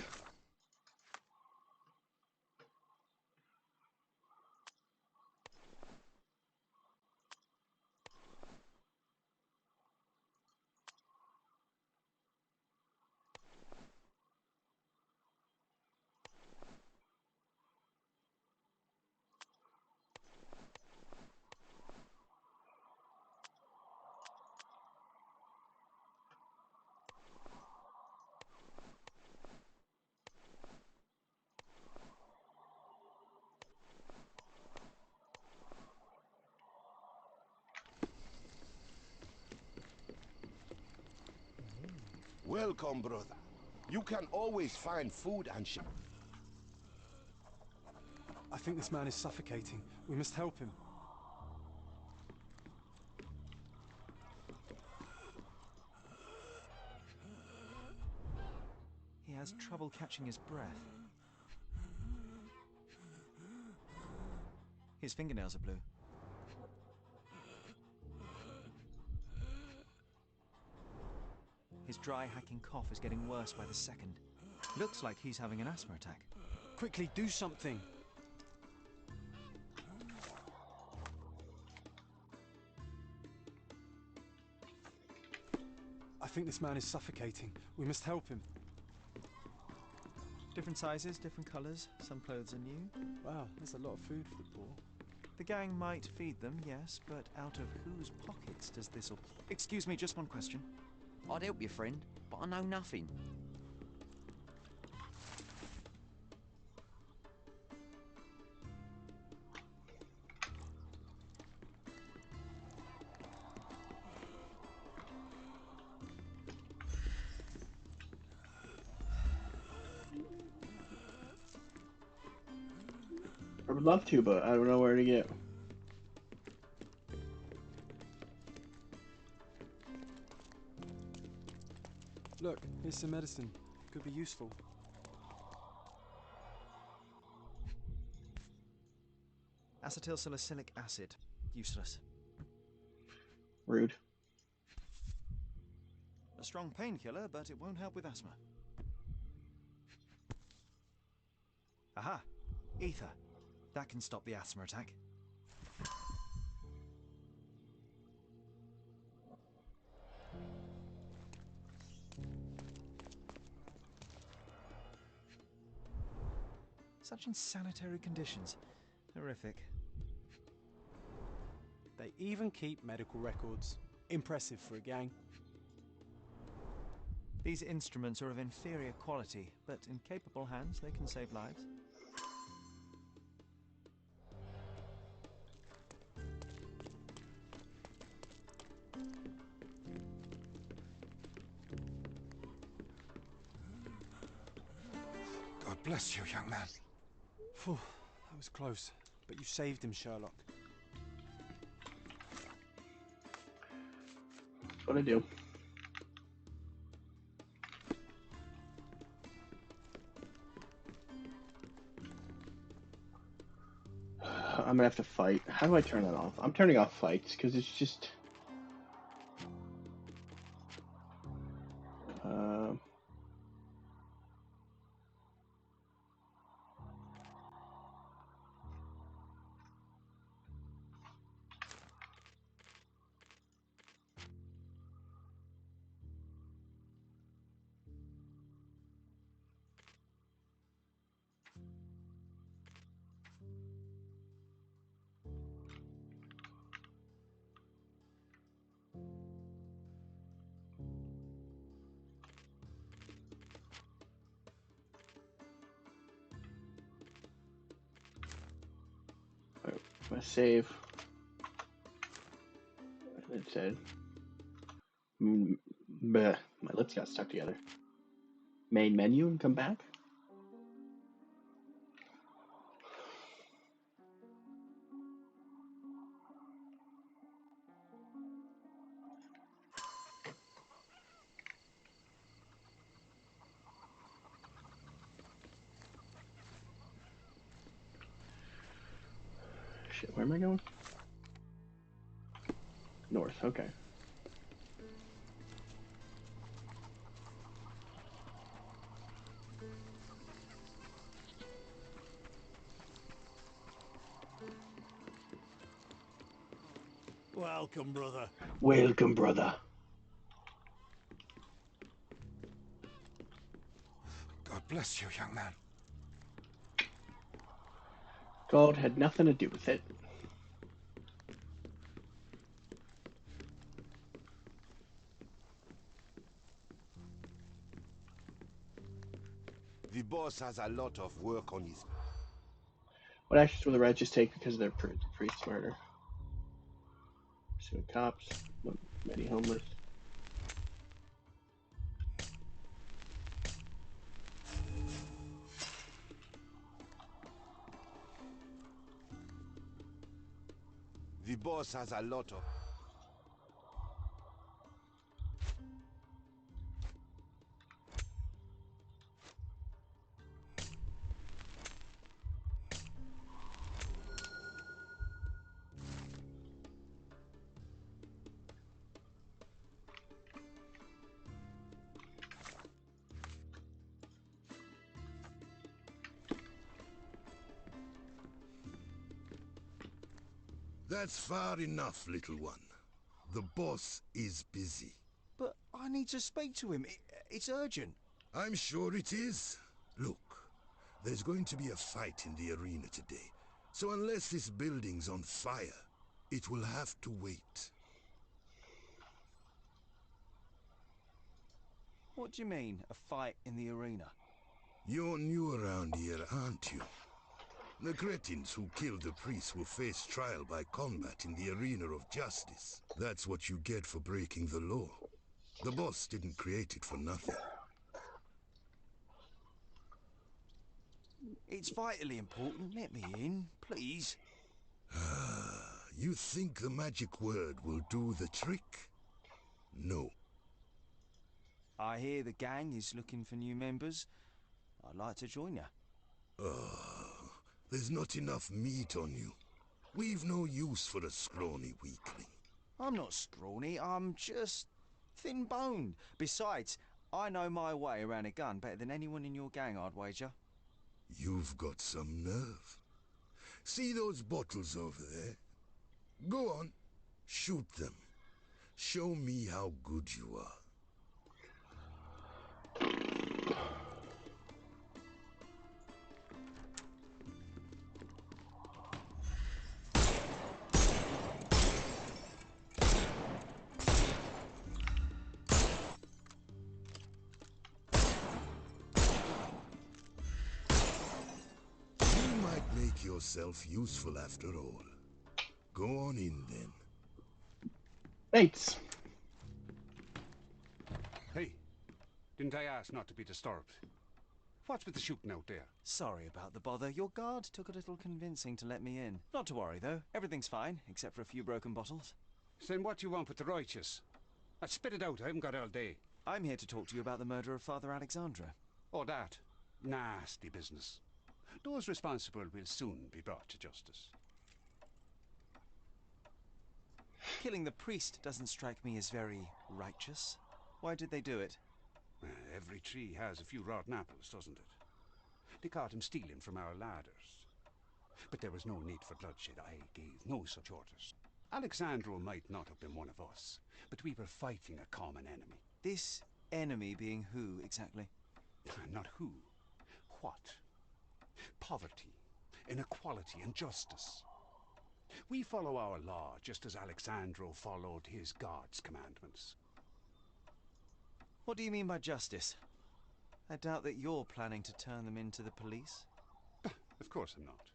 Welcome, brother. You can always find food and shelter. I think this man is suffocating. We must help him. He has trouble catching his breath. His fingernails are blue. His dry, hacking cough is getting worse by the second. Looks like he's having an asthma attack. Quickly, do something! I think this man is suffocating. We must help him. Different sizes, different colours. Some clothes are new. Wow, that's a lot of food for the poor. The gang might feed them, yes, but out of whose pockets does this all... Excuse me, just one question. I'd help your friend, but I know nothing. I would love to, but I don't know where to get. Look, here's some medicine. Could be useful. Acetylsalicylic acid. Useless. Rude. A strong painkiller, but it won't help with asthma. Aha! Ether. That can stop the asthma attack. Such insanitary conditions. Horrific. They even keep medical records. Impressive for a gang. These instruments are of inferior quality, but in capable hands they can save lives. God bless you, young man. Phew, that was close. But you saved him, Sherlock. That's what I do. I'm gonna have to fight. How do I turn that off? I'm turning off fights because it's just. My save. It said. Bleh, my lips got stuck together. Main menu and come back? Shit, where am I going? North, okay. Welcome, brother. Welcome, brother. God bless you, young man. God had nothing to do with it. The boss has a lot of work on his... What actions will the Reds take because of their priest murder? Pursuing cops, many homeless. The boss has a lot of... That's far enough, little one. The boss is busy. But I need to speak to him. It's urgent. I'm sure it is. Look, There's going to be a fight in the arena today. So unless this building's on fire, it will have to wait. What do you mean, a fight in the arena? You're new around here, aren't you? The cretins who killed the priest will face trial by combat in the arena of justice. That's what you get for breaking the law. The boss didn't create it for nothing. It's vitally important. Let me in, please. You think the magic word will do the trick? No. I hear the gang is looking for new members. I'd like to join you. There's not enough meat on you. We've no use for a scrawny weakling. I'm not scrawny, I'm just thin-boned. Besides, I know my way around a gun better than anyone in your gang, I'd wager. You've got some nerve. See those bottles over there? Go on, shoot them. Show me how good you are. You might make yourself useful after all. Go on in then. Thanks. Hey, didn't I ask not to be disturbed? What's with the shooting out there? Sorry about the bother. Your guard took a little convincing to let me in. Not to worry, though. Everything's fine, except for a few broken bottles. Then what do you want with the righteous? Spit it out, I haven't got all day. I'm here to talk to you about the murder of Father Alexandra. Oh, that? Nasty business. Those responsible will soon be brought to justice. Killing the priest doesn't strike me as very righteous. Why did they do it? Every tree has a few rotten apples, doesn't it? They caught him stealing from our ladders. But there was no need for bloodshed. I gave no such orders. Alexandro might not have been one of us, but we were fighting a common enemy. This enemy being who, exactly? Not who. What? Poverty, inequality, and justice. We follow our law just as Alexandro followed his God's commandments. What do you mean by justice? I doubt that you're planning to turn them into the police. Of course I'm not.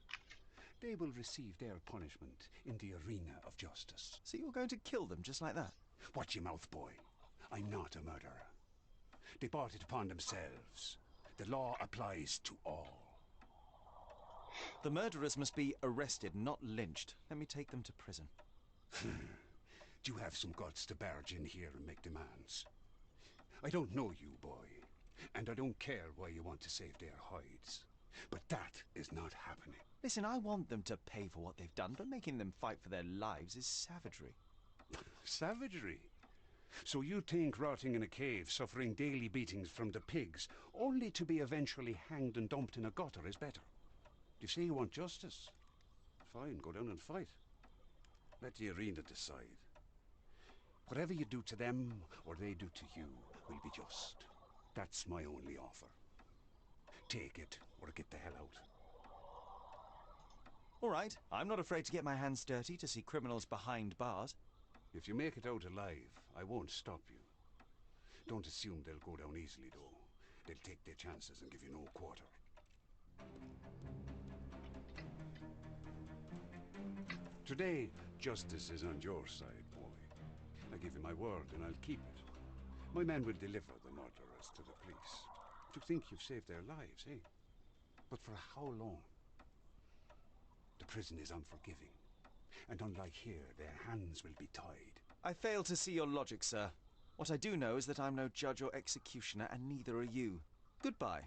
They will receive their punishment in the arena of justice. So you're going to kill them just like that? Watch your mouth, boy. I'm not a murderer. They brought it upon themselves. The law applies to all. The murderers must be arrested, not lynched. Let me take them to prison. Do you have some guts to barge in here and make demands? I don't know you, boy, and I don't care why you want to save their hides. But that is not happening. Listen, I want them to pay for what they've done, but making them fight for their lives is savagery. Savagery? So you think rotting in a cave, suffering daily beatings from the pigs, only to be eventually hanged and dumped in a gutter is better? You say you want justice? Fine, go down and fight. Let the arena decide. Whatever you do to them, or they do to you, will be just. That's my only offer. Take it, or get the hell out. All right, I'm not afraid to get my hands dirty to see criminals behind bars. If you make it out alive, I won't stop you. Don't assume they'll go down easily, though. They'll take their chances and give you no quarter. Today, justice is on your side, boy. I give you my word, and I'll keep it. My men will deliver the murderers to the police. To think you've saved their lives, eh? But for how long? The prison is unforgiving. And unlike here, their hands will be tied. I fail to see your logic, sir. What I do know is that I'm no judge or executioner, and neither are you. Goodbye.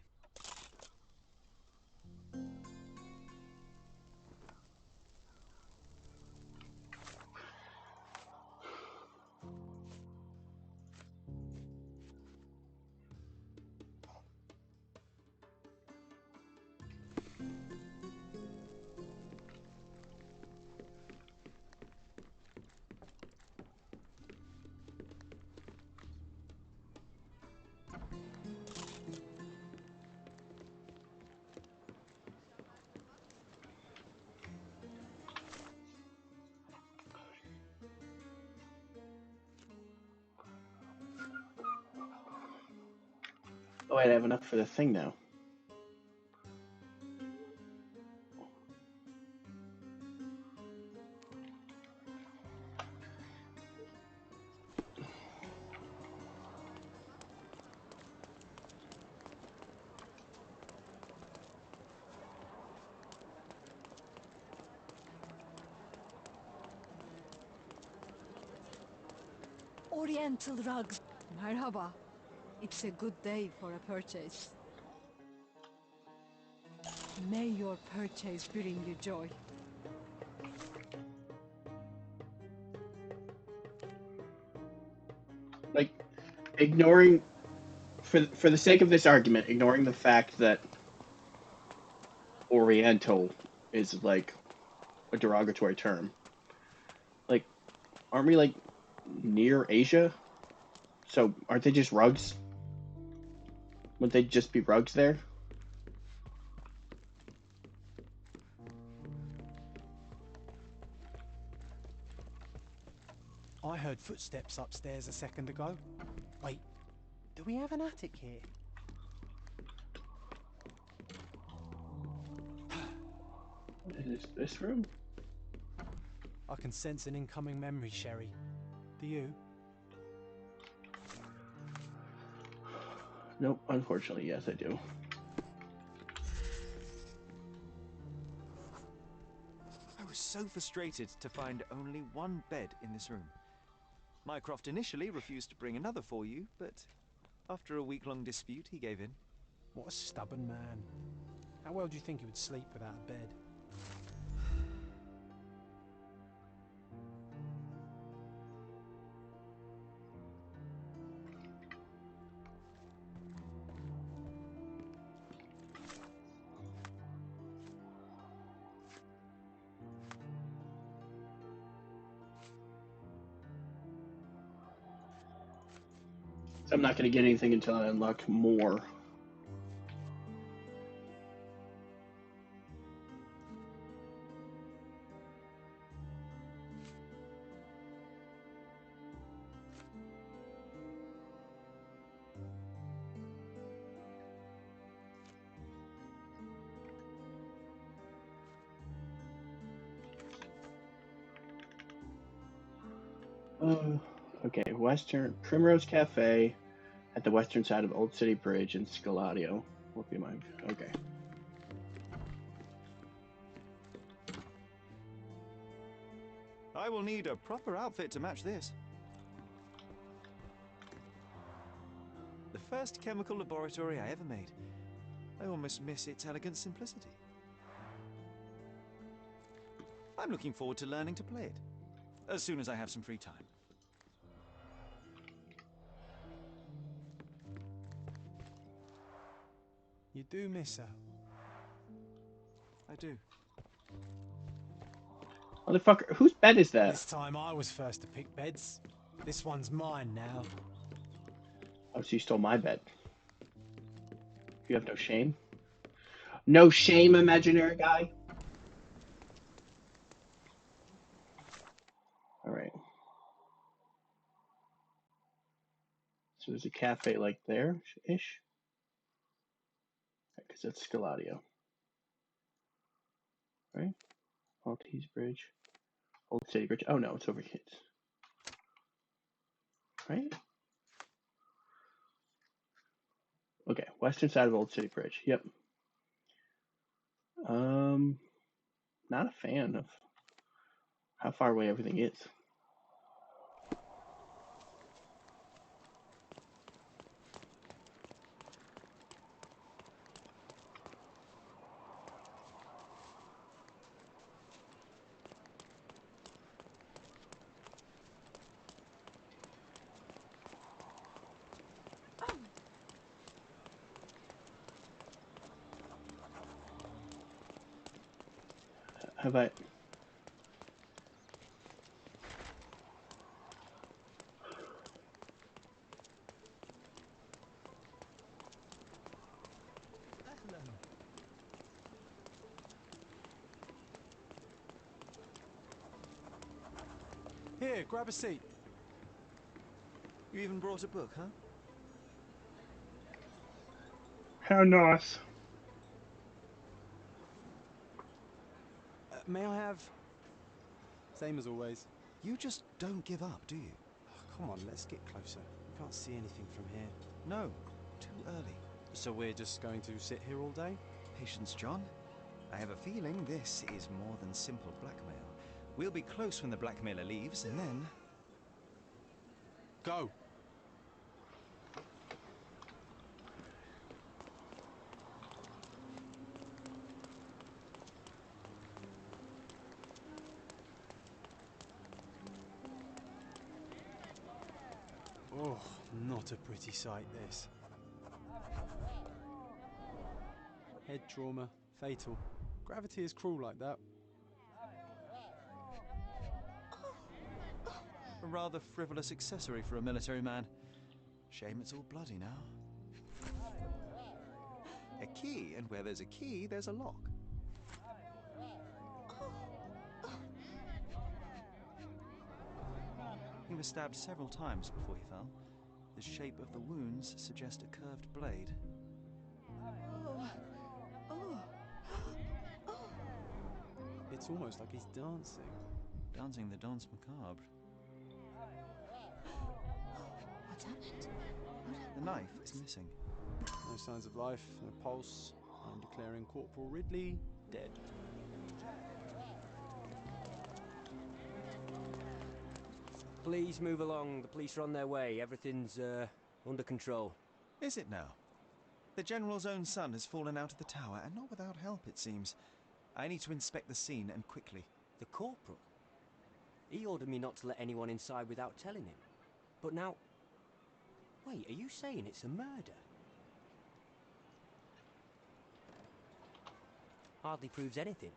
Oh, wait, I have enough for the thing now. Oriental rugs. Merhaba. It's a good day for a purchase. May your purchase bring you joy. Like, ignoring, for the sake of this argument, ignoring the fact that Oriental is like a derogatory term. Like, aren't we like near Asia? So aren't they just rugs? Wouldn't they just be rugs there? I heard footsteps upstairs a second ago. Wait, do we have an attic here? Is this room? I can sense an incoming memory, Sherry. Do you? Nope, unfortunately, yes, I do. I was so frustrated to find only one bed in this room. Mycroft initially refused to bring another for you, but after a week-long dispute, he gave in. What a stubborn man. How well do you think he would sleep without a bed? So I'm not going to get anything until I unlock more. Okay, Primrose Cafe at the western side of Old City Bridge in Scaladio. Will be mine. Okay. I will need a proper outfit to match this. The first chemical laboratory I ever made. I almost miss its elegant simplicity. I'm looking forward to learning to play it, as soon as I have some free time. You do miss her. I do. Motherfucker, whose bed is that? This time I was first to pick beds. This one's mine now. Oh, so you stole my bed. You have no shame? No shame, imaginary guy? Alright. So there's a cafe like there-ish? Because that's Scaladio. Right? Maltese Bridge. Old City Bridge. Oh no, it's over here. Right? Okay, western side of Old City Bridge. Yep. Not a fan of how far away everything is. Have I? Here, grab a seat. You even brought a book, huh? How nice. May I have... Same as always. You just don't give up, do you? Oh, come on, let's get closer. Can't see anything from here. No, too early. So we're just going to sit here all day? Patience, John. I have a feeling this is more than simple blackmail. We'll be close when the blackmailer leaves, and then... Go! Oh, not a pretty sight, this. Head trauma, fatal. Gravity is cruel like that. A rather frivolous accessory for a military man. Shame it's all bloody now. A key, and where there's a key, there's a lock. He was stabbed several times before he fell. The shape of the wounds suggest a curved blade. It's almost like he's dancing. Dancing the danse macabre. What's happened? The knife is missing. No signs of life, no pulse. I'm declaring Corporal Ridley dead. Please move along. The police are on their way. Everything's under control. Is it now? The General's own son has fallen out of the tower, and not without help, it seems. I need to inspect the scene, and quickly. The corporal? He ordered me not to let anyone inside without telling him. But now... Wait, are you saying it's a murder? Hardly proves anything.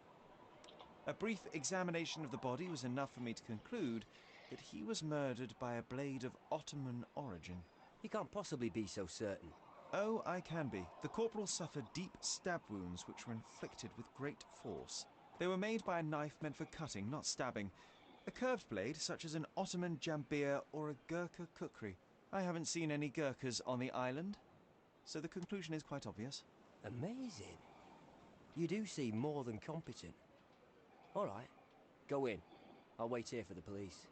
A brief examination of the body was enough for me to conclude that he was murdered by a blade of Ottoman origin. You can't possibly be so certain. Oh, I can be. The corporal suffered deep stab wounds which were inflicted with great force. They were made by a knife meant for cutting, not stabbing. A curved blade, such as an Ottoman jambir or a Gurkha kukri. I haven't seen any Gurkhas on the island, so the conclusion is quite obvious. Amazing. You do seem more than competent. All right, go in. I'll wait here for the police.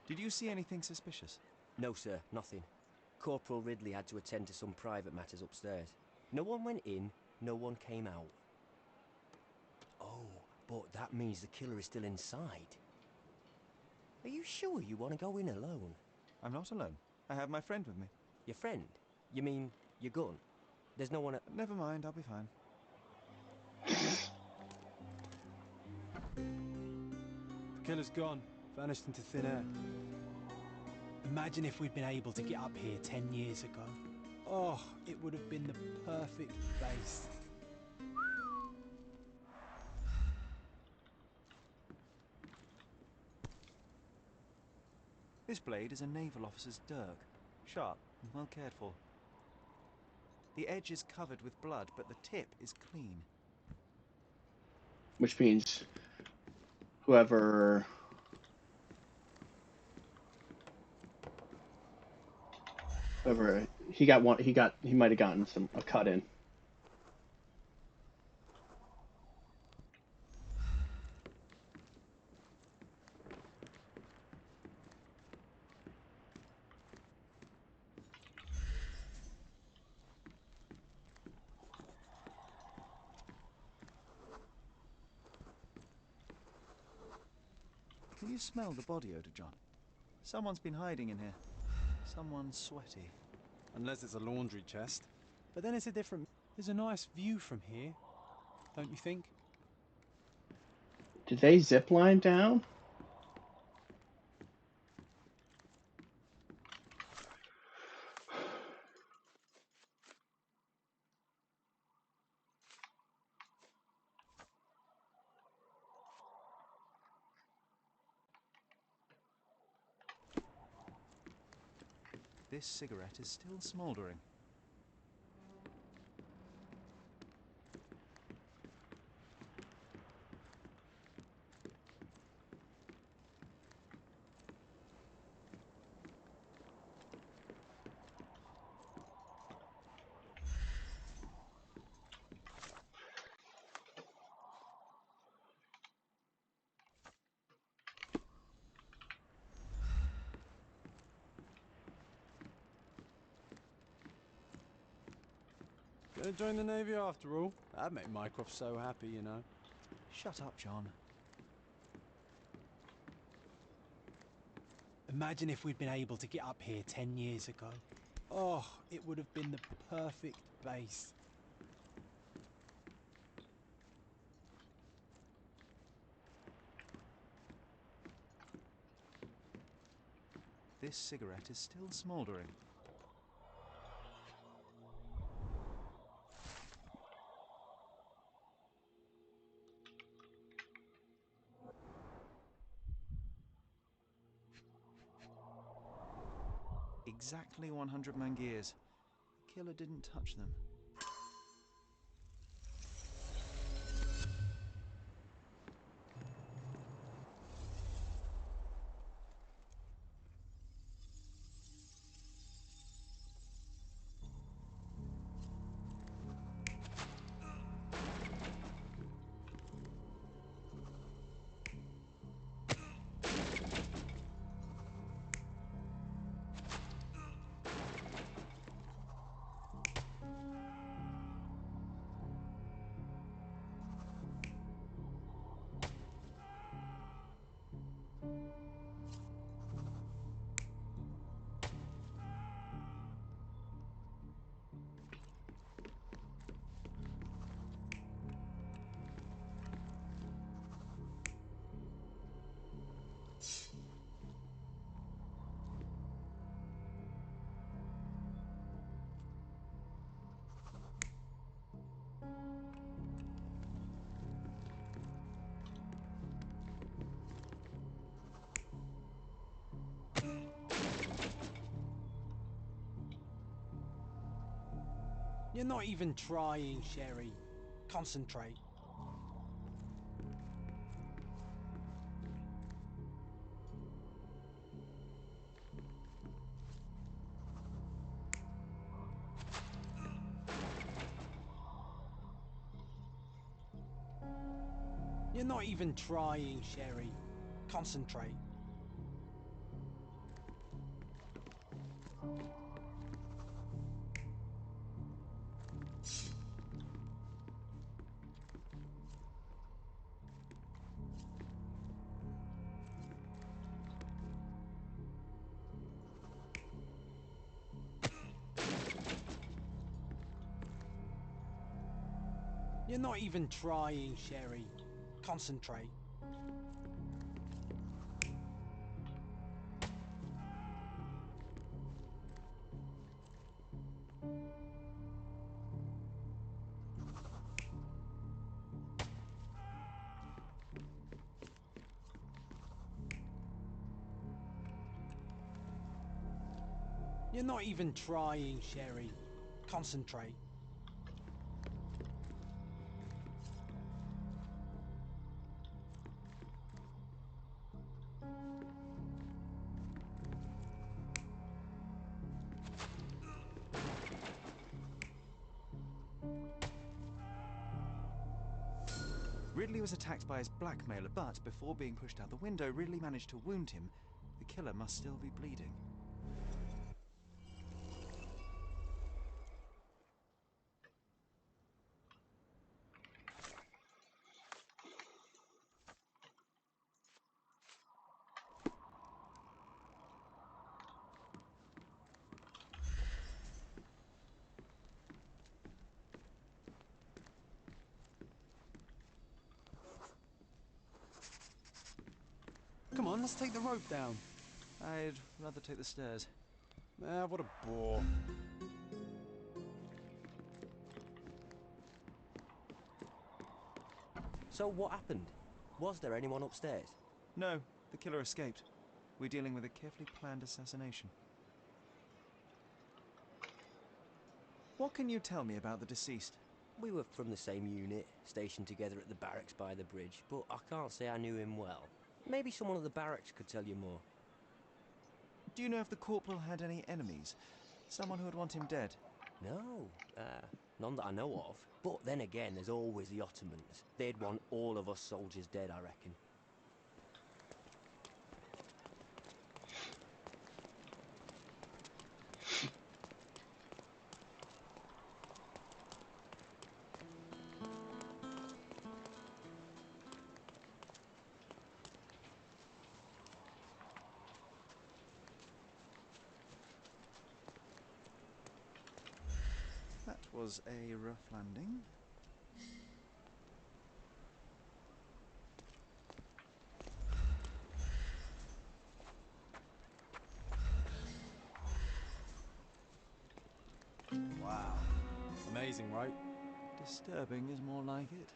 Did you see anything suspicious? No, sir, nothing. Corporal Ridley had to attend to some private matters upstairs. No one went in, no one came out. Oh, but that means the killer is still inside. Are you sure you want to go in alone? I'm not alone. I have my friend with me. Your friend? You mean your gun? There's no one at... Never mind, I'll be fine. The killer's gone, vanished into thin air. Imagine if we'd been able to get up here 10 years ago. Oh, it would have been the perfect base. This blade is a naval officer's dirk, sharp and well cared for. The edge is covered with blood, but the tip is clean. Which means whoever he might have gotten a cut in. Can you smell the body odor, John? Someone's been hiding in here. Someone sweaty. Unless it's a laundry chest. But then it's a different... There's a nice view from here, don't you think? Did they zip line down? This cigarette is still smouldering. Gonna join the Navy after all. That'd make Mycroft so happy, you know. Shut up, John. Imagine if we'd been able to get up here 10 years ago. Oh, it would have been the perfect base. This cigarette is still smouldering. Exactly 100 mangears. The killer didn't touch them. You're not even trying, Sherry. Concentrate. You're not even trying, Sherry. Concentrate. You're not even trying, Sherry. Concentrate. You're not even trying, Sherry. Concentrate. Ridley was attacked by his blackmailer, but before being pushed out the window, Ridley managed to wound him. The killer must still be bleeding. Come on, let's take the rope down. I'd rather take the stairs. Ah, what a bore. So what happened? Was there anyone upstairs? No, the killer escaped. We're dealing with a carefully planned assassination. What can you tell me about the deceased? We were from the same unit, stationed together at the barracks by the bridge, but I can't say I knew him well. Maybe someone at the barracks could tell you more. Do you know if the corporal had any enemies? Someone who would want him dead? No, none that I know of. But then again, there's always the Ottomans. They'd want all of us soldiers dead, I reckon. That was a rough landing. Wow. Amazing, right? Disturbing is more like it.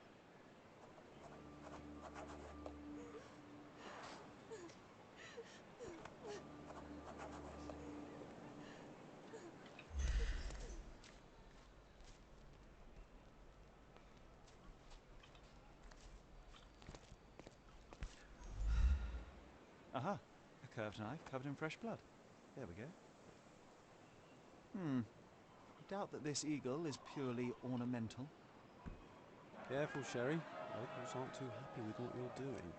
Aha, a curved knife covered in fresh blood. There we go. Doubt that this eagle is purely ornamental. Careful, Sherry. Locals aren't too happy with what you're doing.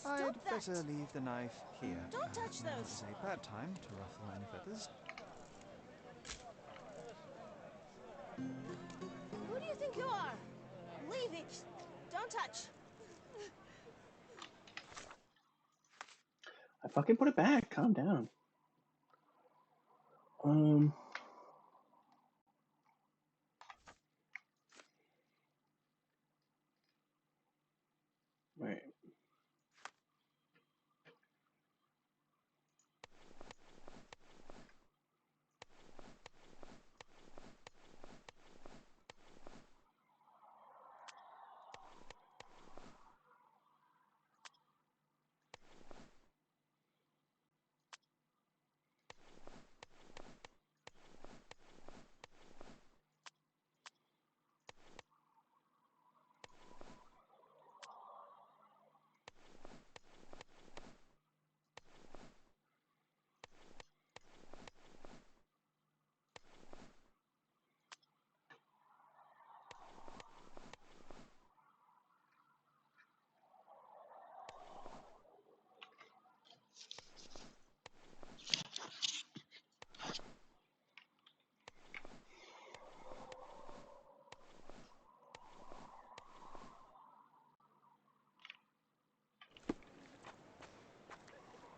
I'd better leave the knife here. Don't touch Now those. is a bad time to ruffle any feathers. Who do you think you are? Leave it. Don't touch. I fucking put it back. Calm down. Right.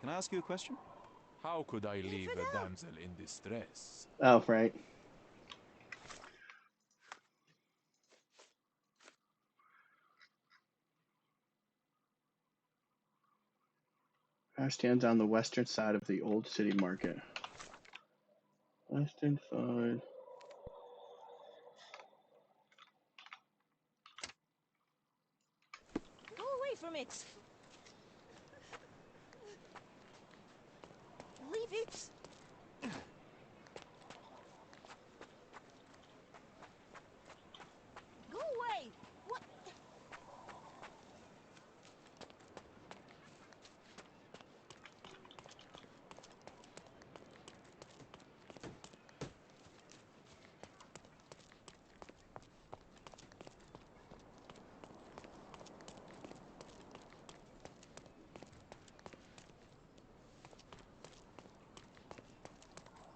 Can I ask you a question? How could I leave a damsel in distress? Oh, right. House stands on the western side of the old city market. Western side. Go away from it. Leave it. Go away. What?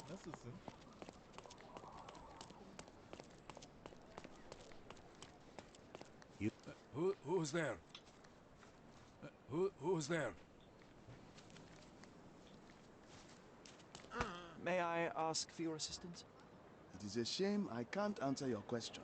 Nasılsın? You... Who's there? Who's there? May I ask for your assistance? It is a shame I can't answer your question.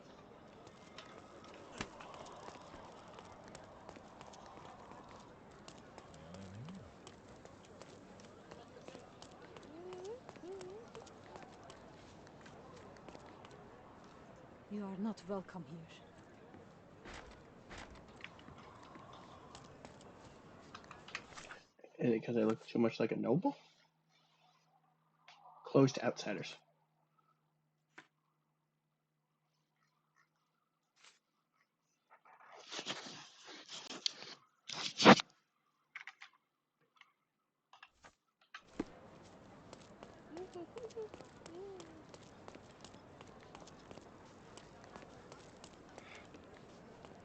You are not welcome here. Is it because I look too much like a noble? Closed to outsiders.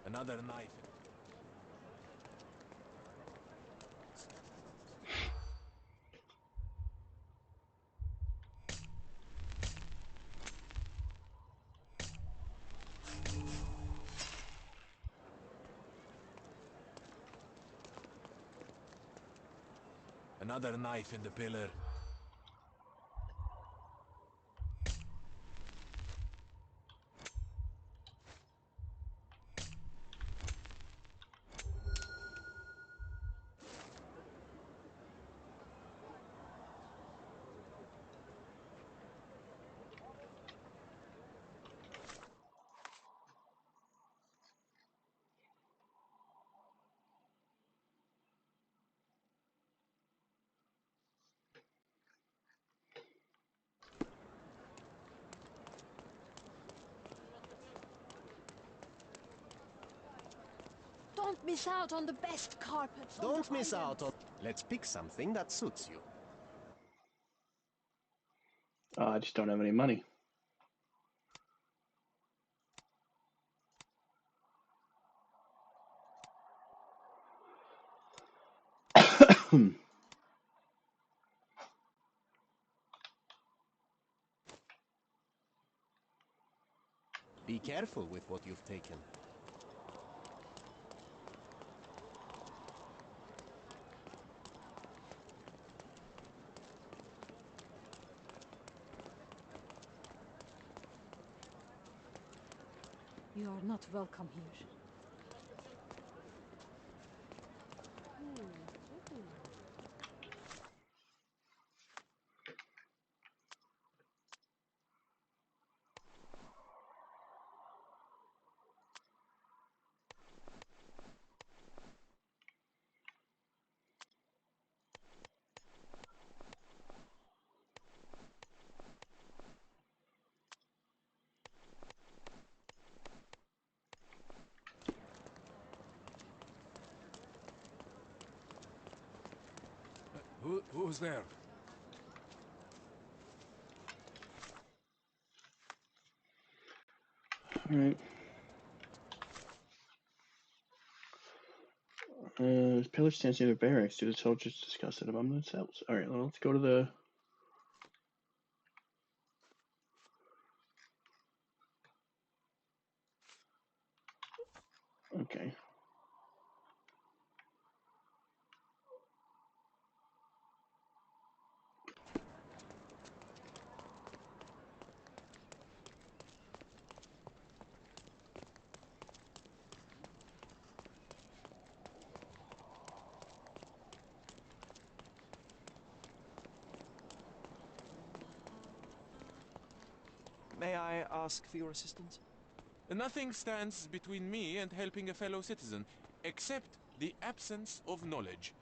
Another knife. Another knife in the pillar. Don't miss out on the best carpets on Don't the miss island. out on... Let's pick something that suits you. I just don't have any money. Be careful with what you've taken. You are not welcome here. Who's there? All right. Pillar stands near the barracks. Do the soldiers discuss it among themselves? All right, well, let's go to the... Okay. May I ask for your assistance? Nothing stands between me and helping a fellow citizen, except the absence of knowledge.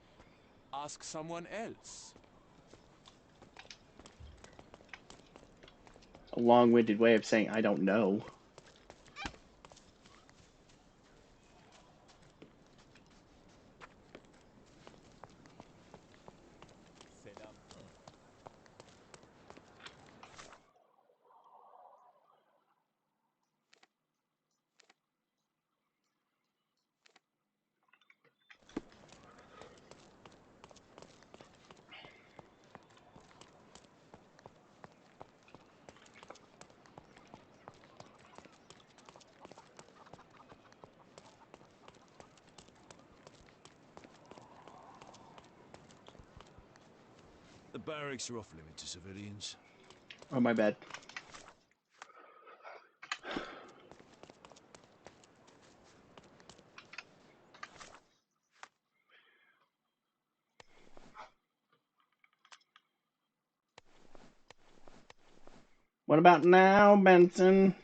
Ask someone else. A long-winded way of saying I don't know. The barracks are off limit to civilians. Oh, my bad. What about now, Benson?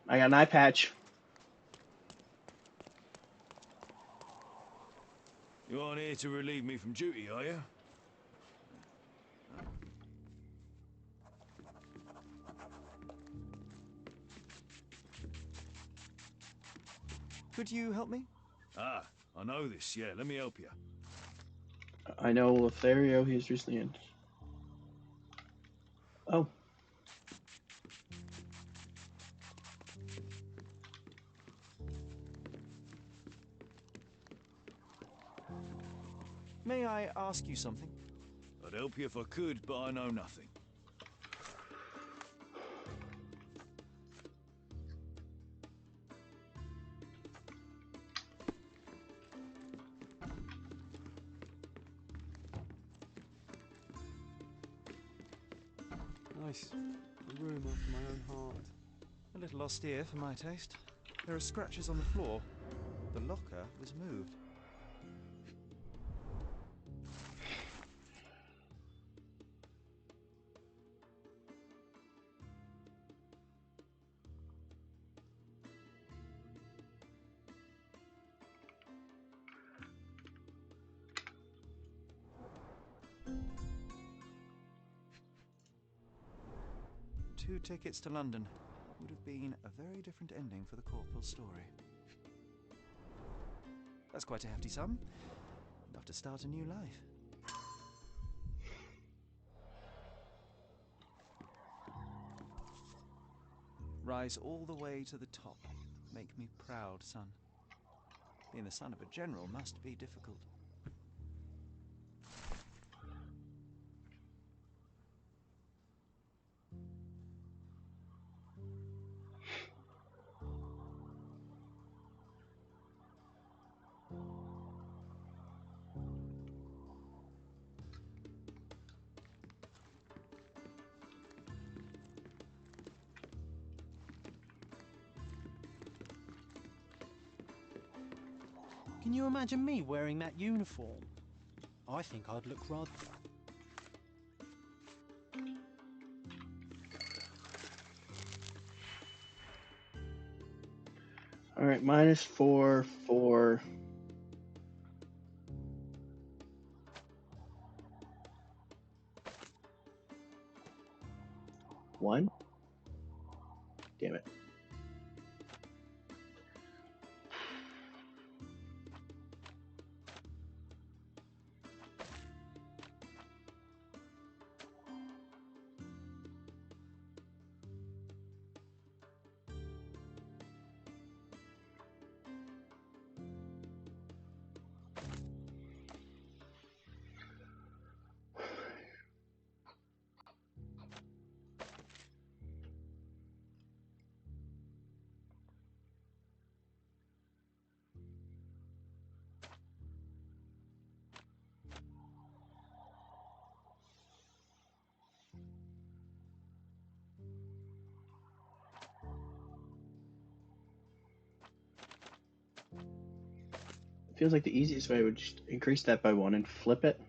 I got an eye patch. You aren't here to relieve me from duty, are you? Could you help me? Ah, I know this. Yeah, let me help you. I know Lothario. He's recently in. Oh. May I ask you something? I'd help you if I could, but I know nothing. Nice. A room after my own heart. A little austere for my taste. There are scratches on the floor. The locker was moved. Two tickets to London. Would have been a very different ending for the corporal's story. That's quite a hefty sum. Enough to start a new life. Rise all the way to the top. Make me proud, son. Being the son of a general must be difficult. Can you imagine me wearing that uniform? I think I'd look rather... All right, -4 for... One? Damn it. Feels like the easiest way would just increase that by 1 and flip it.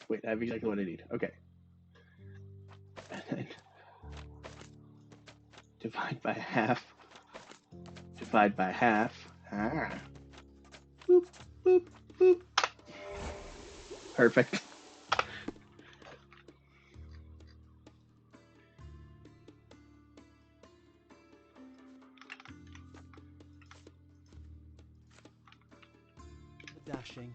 Wait, I have exactly what I need. Okay. And then divide by half. Divide by half. Ah. Boop, boop, boop. Perfect. Dashing.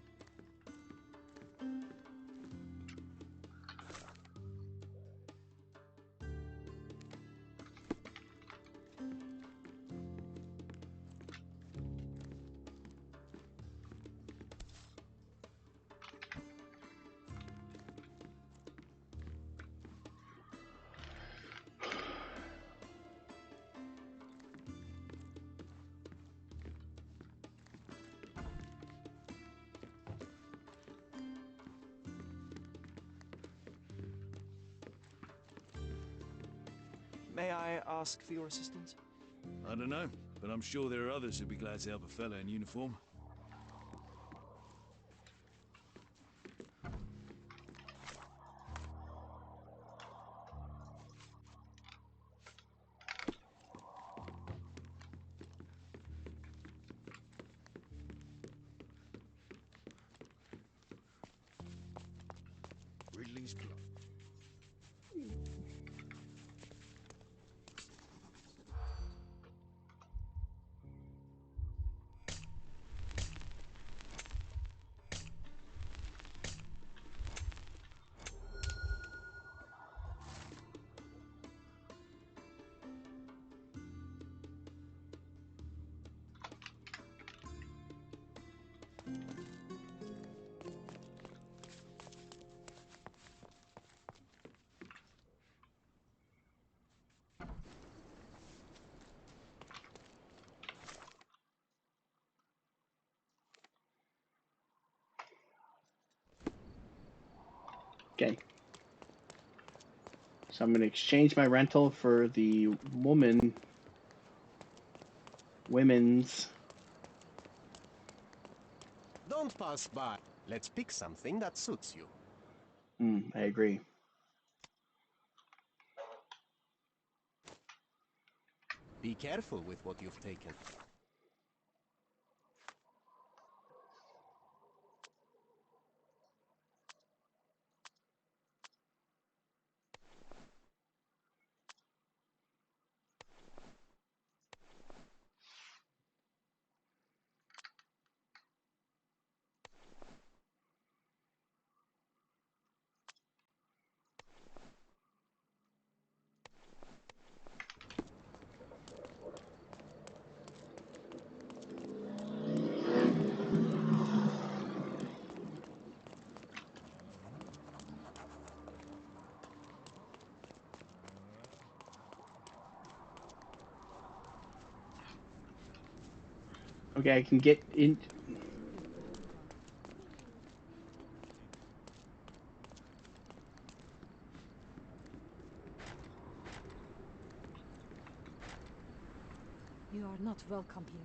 May I ask for your assistance? I don't know, but I'm sure there are others who'd be glad to help a fella in uniform. Ridley's plot. Okay. So I'm going to exchange my rental for the women's. Don't pass by. Let's pick something that suits you. I agree. Be careful with what you've taken. Okay, I can get in. You are not welcome here.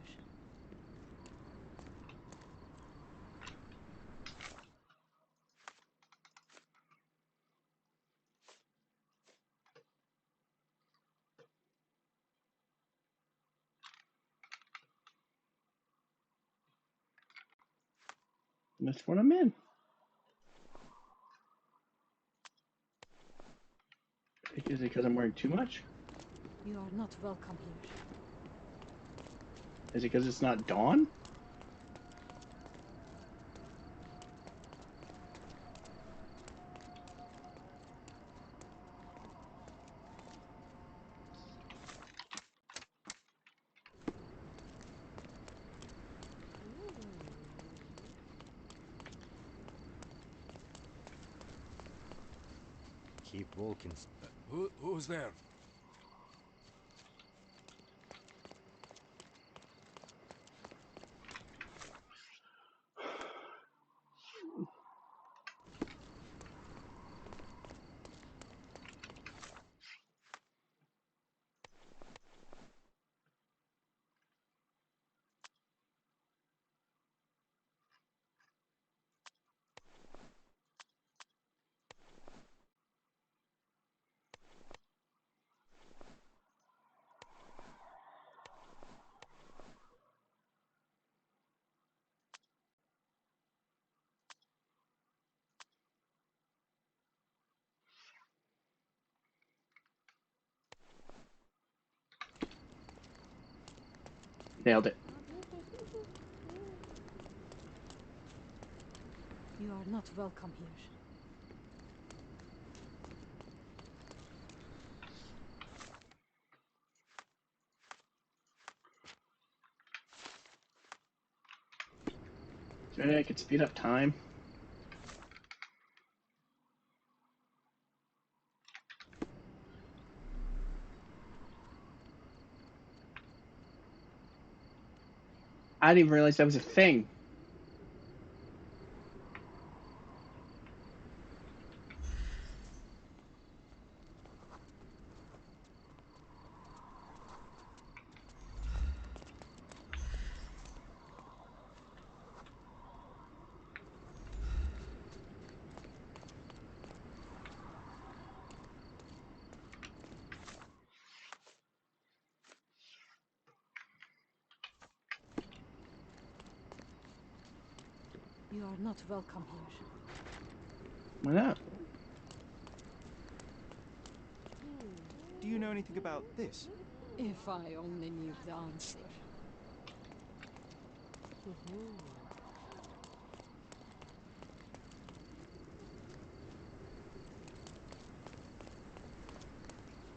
That's what I'm in. Is it because I'm wearing too much? You are not welcome here. Is it because it's not dawn? Keep walking. Who's there? Nailed it. You are not welcome here. Is there any way I could speed up time? I didn't even realize that was a thing. You are not welcome here. Why not? Do you know anything about this? If I only knew the answer.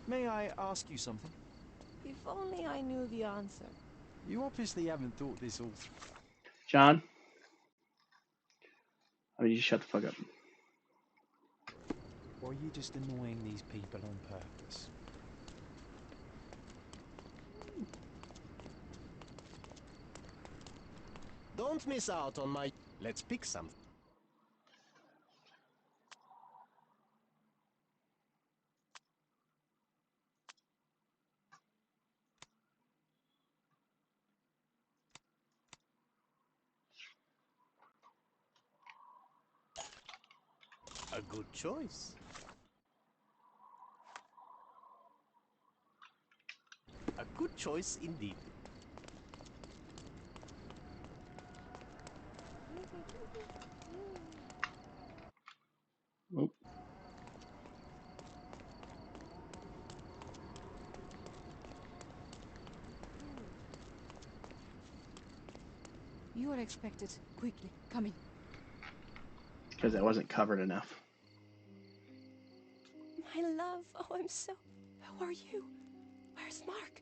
May I ask you something? If only I knew the answer. You obviously haven't thought this all through. John? I mean, you shut the fuck up. Or are you just annoying these people on purpose? Don't miss out on my... Let's pick something. A good choice. A good choice indeed. Nope. You are expected. Quickly, coming. Because I wasn't covered enough. My love, oh, I'm so... Who are you? Where's Mark?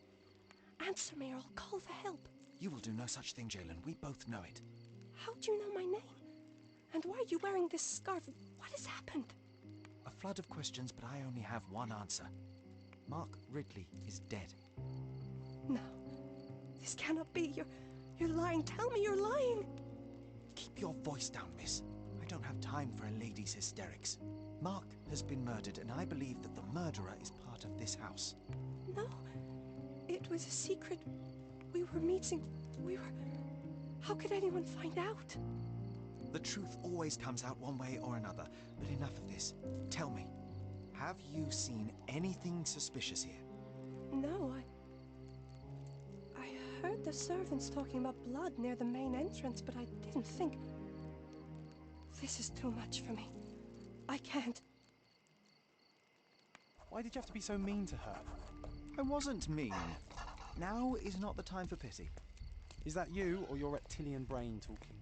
Answer me or I'll call for help. You will do no such thing, Jalen. We both know it. How do you know my name? And why are you wearing this scarf? What has happened? A flood of questions, but I only have one answer. Mark Ridley is dead. No, this cannot be. You're lying. Tell me you're lying. Keep your voice down, miss. I don't have time for a lady's hysterics. Mark has been murdered, and I believe that the murderer is part of this house. No, it was a secret. We were meeting. How could anyone find out? The truth always comes out one way or another, but enough of this. Tell me, have you seen anything suspicious here? No, I heard the servants talking about blood near the main entrance, but I didn't think... This is too much for me. I can't. Why did you have to be so mean to her? I wasn't mean. Now is not the time for pity. Is that you or your reptilian brain talking?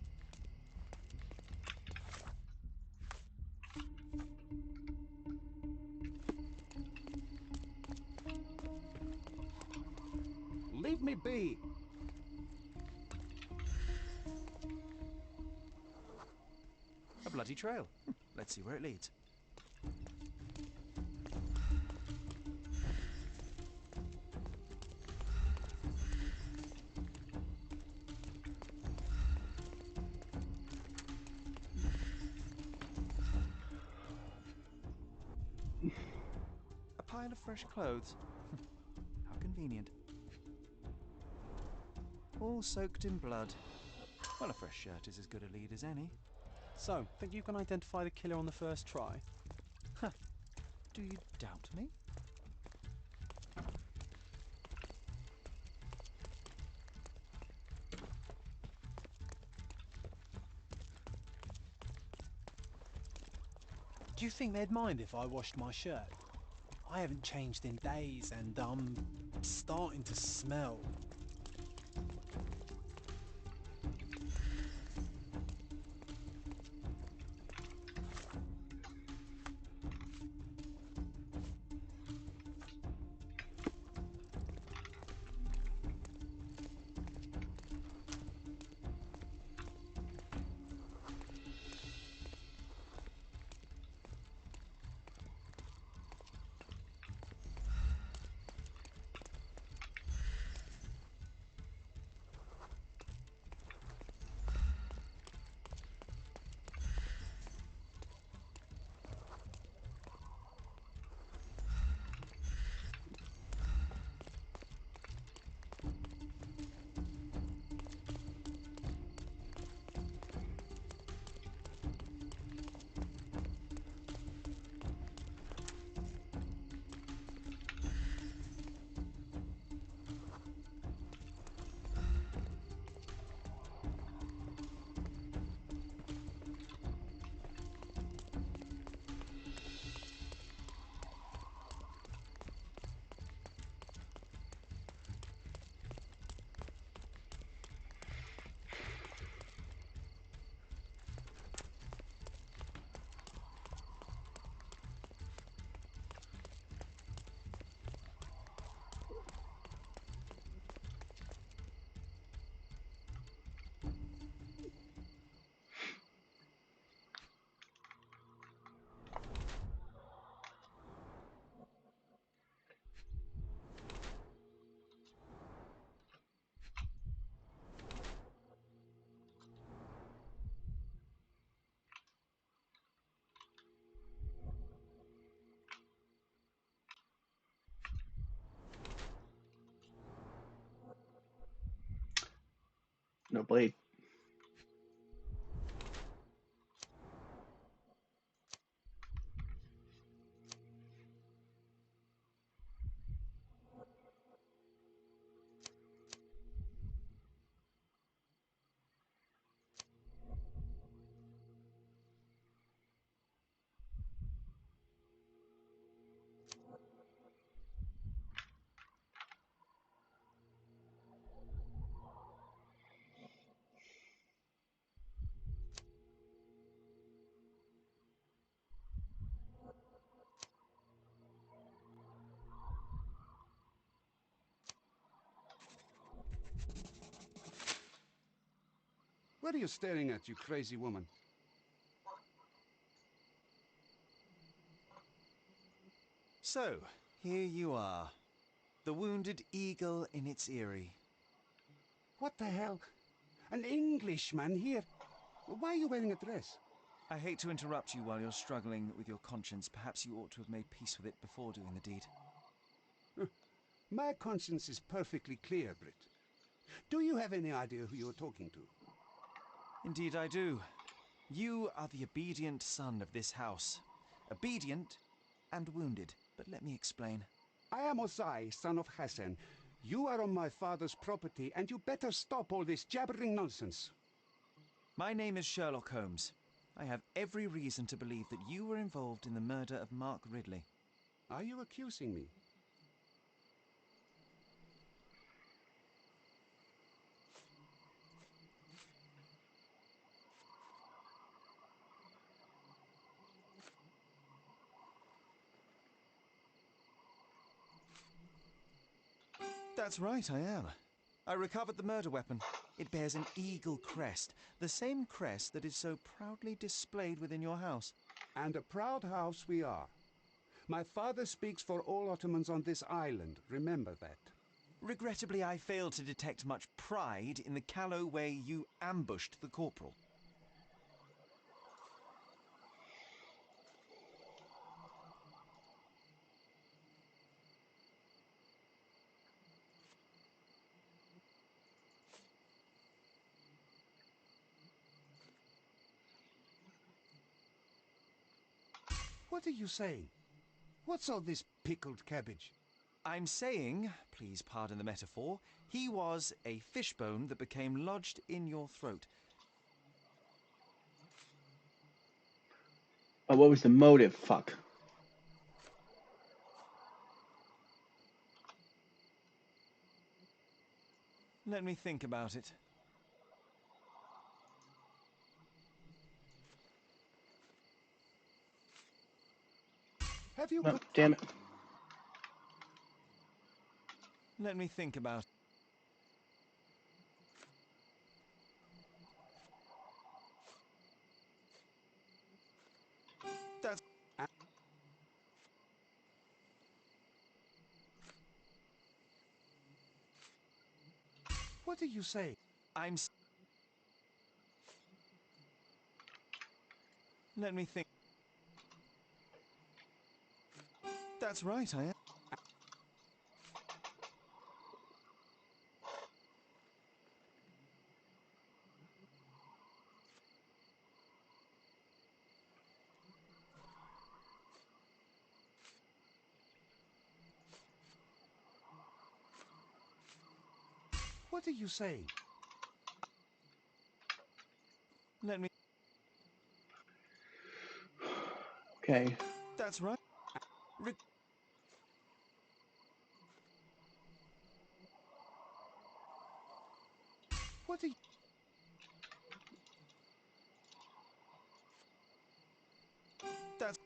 Leave me be. A bloody trail. Let's see where it leads. A pile of fresh clothes. How convenient. All soaked in blood. Well, a fresh shirt is as good a lead as any. So, think you can identify the killer on the first try? Huh. Do you doubt me? Do you think they'd mind if I washed my shirt? I haven't changed in days and I'm starting to smell. blade. What are you staring at, you crazy woman? So, here you are. The wounded eagle in its eyrie. What the hell? An Englishman here? Why are you wearing a dress? I hate to interrupt you while you're struggling with your conscience. Perhaps you ought to have made peace with it before doing the deed. My conscience is perfectly clear, Britt. Do you have any idea who you're talking to? Indeed I do. You are the obedient son of this house. Obedient and wounded. But let me explain. I am Osai, son of Hassan. You are on my father's property, and you better stop all this jabbering nonsense. My name is Sherlock Holmes. I have every reason to believe that you were involved in the murder of Mark Ridley. Are you accusing me? That's right, I am. I recovered the murder weapon. It bears an eagle crest, the same crest that is so proudly displayed within your house. And a proud house we are. My father speaks for all Ottomans on this island, remember that. Regrettably, I failed to detect much pride in the callow way you ambushed the corporal. What are you saying? What's all this pickled cabbage? I'm saying, please pardon the metaphor, he was a fishbone that became lodged in your throat. Oh, what was the motive? Fuck. Let me think about it. Have you Oh, damn it. Let me think about it. That's... What are you saying? Let me think. That's right, I am. What are you saying? Let me... Okay. That's right. What are you... That's...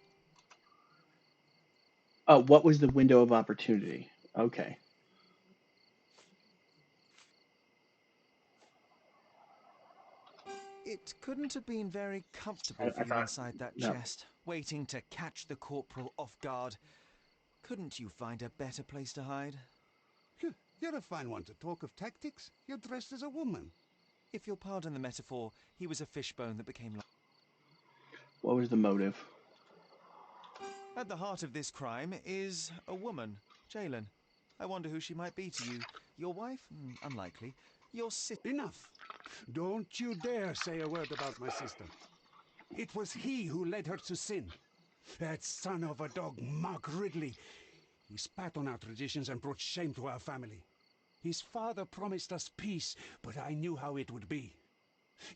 Oh, what was the window of opportunity? Okay. It couldn't have been very comfortable for I you thought... inside that No. chest, waiting to catch the corporal off guard. Couldn't you find a better place to hide? You're a fine one to talk of tactics. You're dressed as a woman. If you'll pardon the metaphor, he was a fishbone that became... What was the motive? At the heart of this crime is a woman, Jalen. I wonder who she might be to you. Your wife? Unlikely. Your sister? Enough. Don't you dare say a word about my sister. It was he who led her to sin. That son of a dog, Mark Ridley. He spat on our traditions and brought shame to our family. His father promised us peace, but I knew how it would be.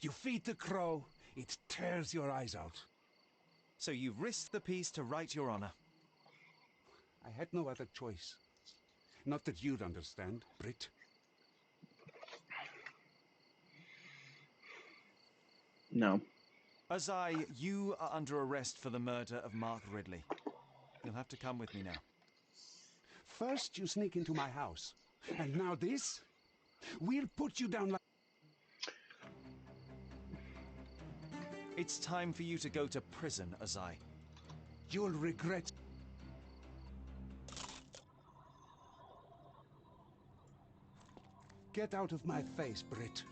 You feed the crow, it tears your eyes out. So you've risked the peace to right your honor? I had no other choice. Not that you'd understand, Brit. No. Azai, you are under arrest for the murder of Mark Ridley. You'll have to come with me now. First you sneak into my house, and now this? We'll put you down like... It's time for you to go to prison, Azai. You'll regret... Get out of my face, Brit.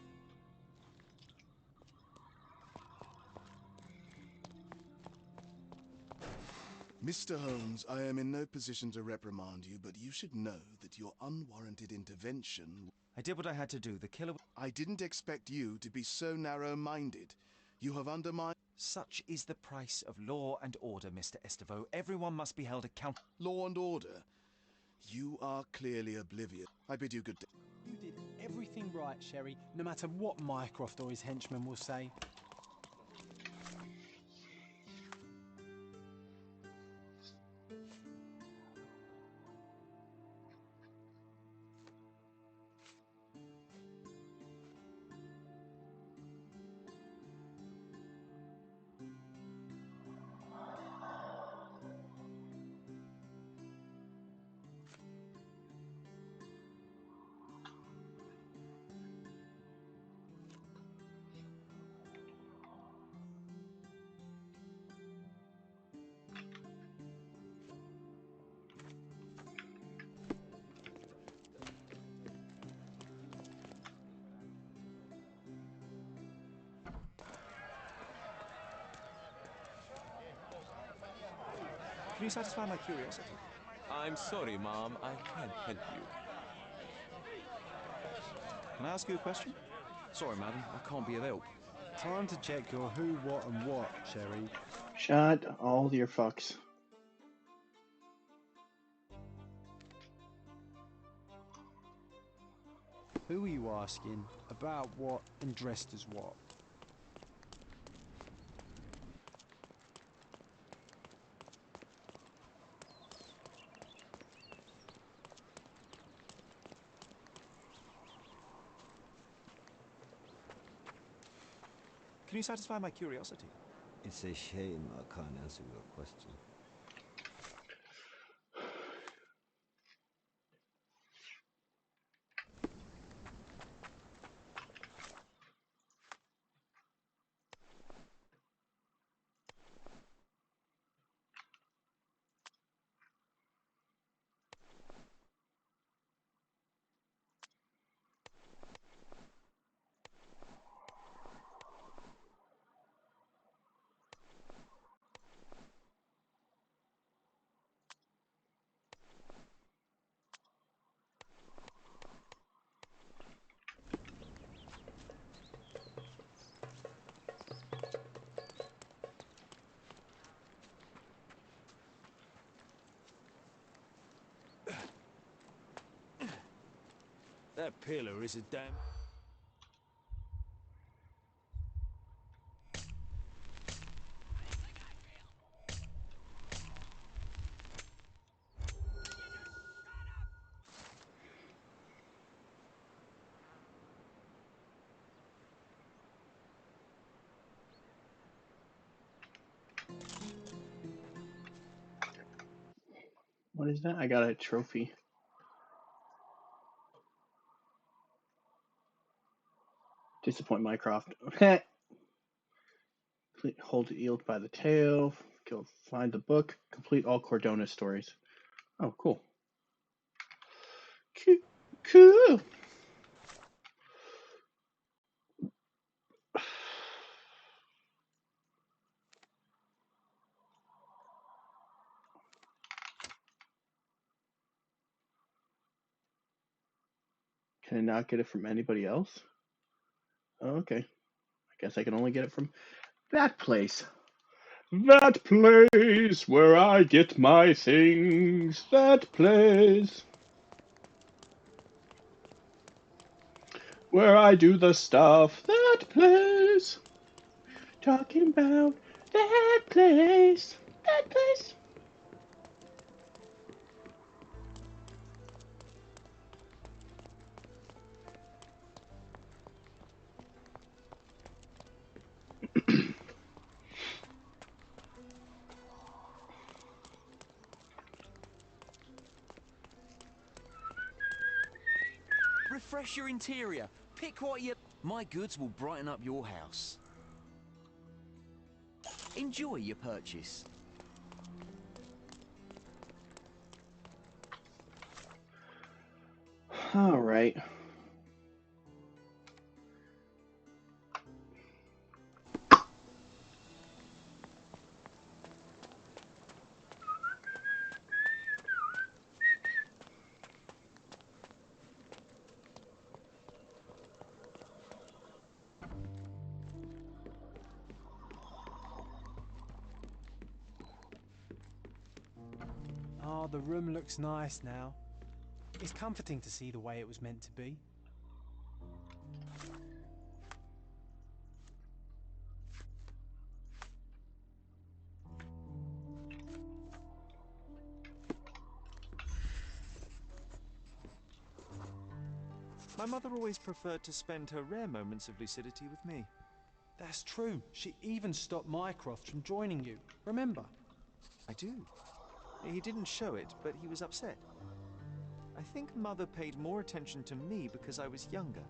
Mr. Holmes, I am in no position to reprimand you, but you should know that your unwarranted intervention... I did what I had to do. The killer... I didn't expect you to be so narrow-minded. You have undermined... Such is the price of law and order, Mr. Estevaux. Everyone must be held accountable. Law and order? You are clearly oblivious. I bid you good day. You did everything right, Sherry, no matter what Mycroft or his henchmen will say. Can you satisfy my curiosity? I'm sorry, Mom. I can't help you. Can I ask you a question? Sorry, madam. I can't be of help. Time to check your who, what, and what, Sherry. Shut all your fucks. Who are you asking? About what and dressed as what? Can you satisfy my curiosity? It's a shame I can't answer your question. That pillar is a damn... What is that? I got a trophy. Disappoint Mycroft. Hold yield by the tail. Go find the book. Complete all Cordona stories. Oh, cool. Cool. Can I not get it from anybody else? Okay. I guess I can only get it from that place. That place where I get my things. That place where I do the stuff. That place. Talking about that place. That place. Refresh your interior. Pick what you... My goods will brighten up your house. Enjoy your purchase. All right. Oh, the room looks nice now. It's comforting to see the way it was meant to be. My mother always preferred to spend her rare moments of lucidity with me. That's true. She even stopped Mycroft from joining you. Remember? I do. He didn't show it, but he was upset. I think Mother paid more attention to me because I was younger.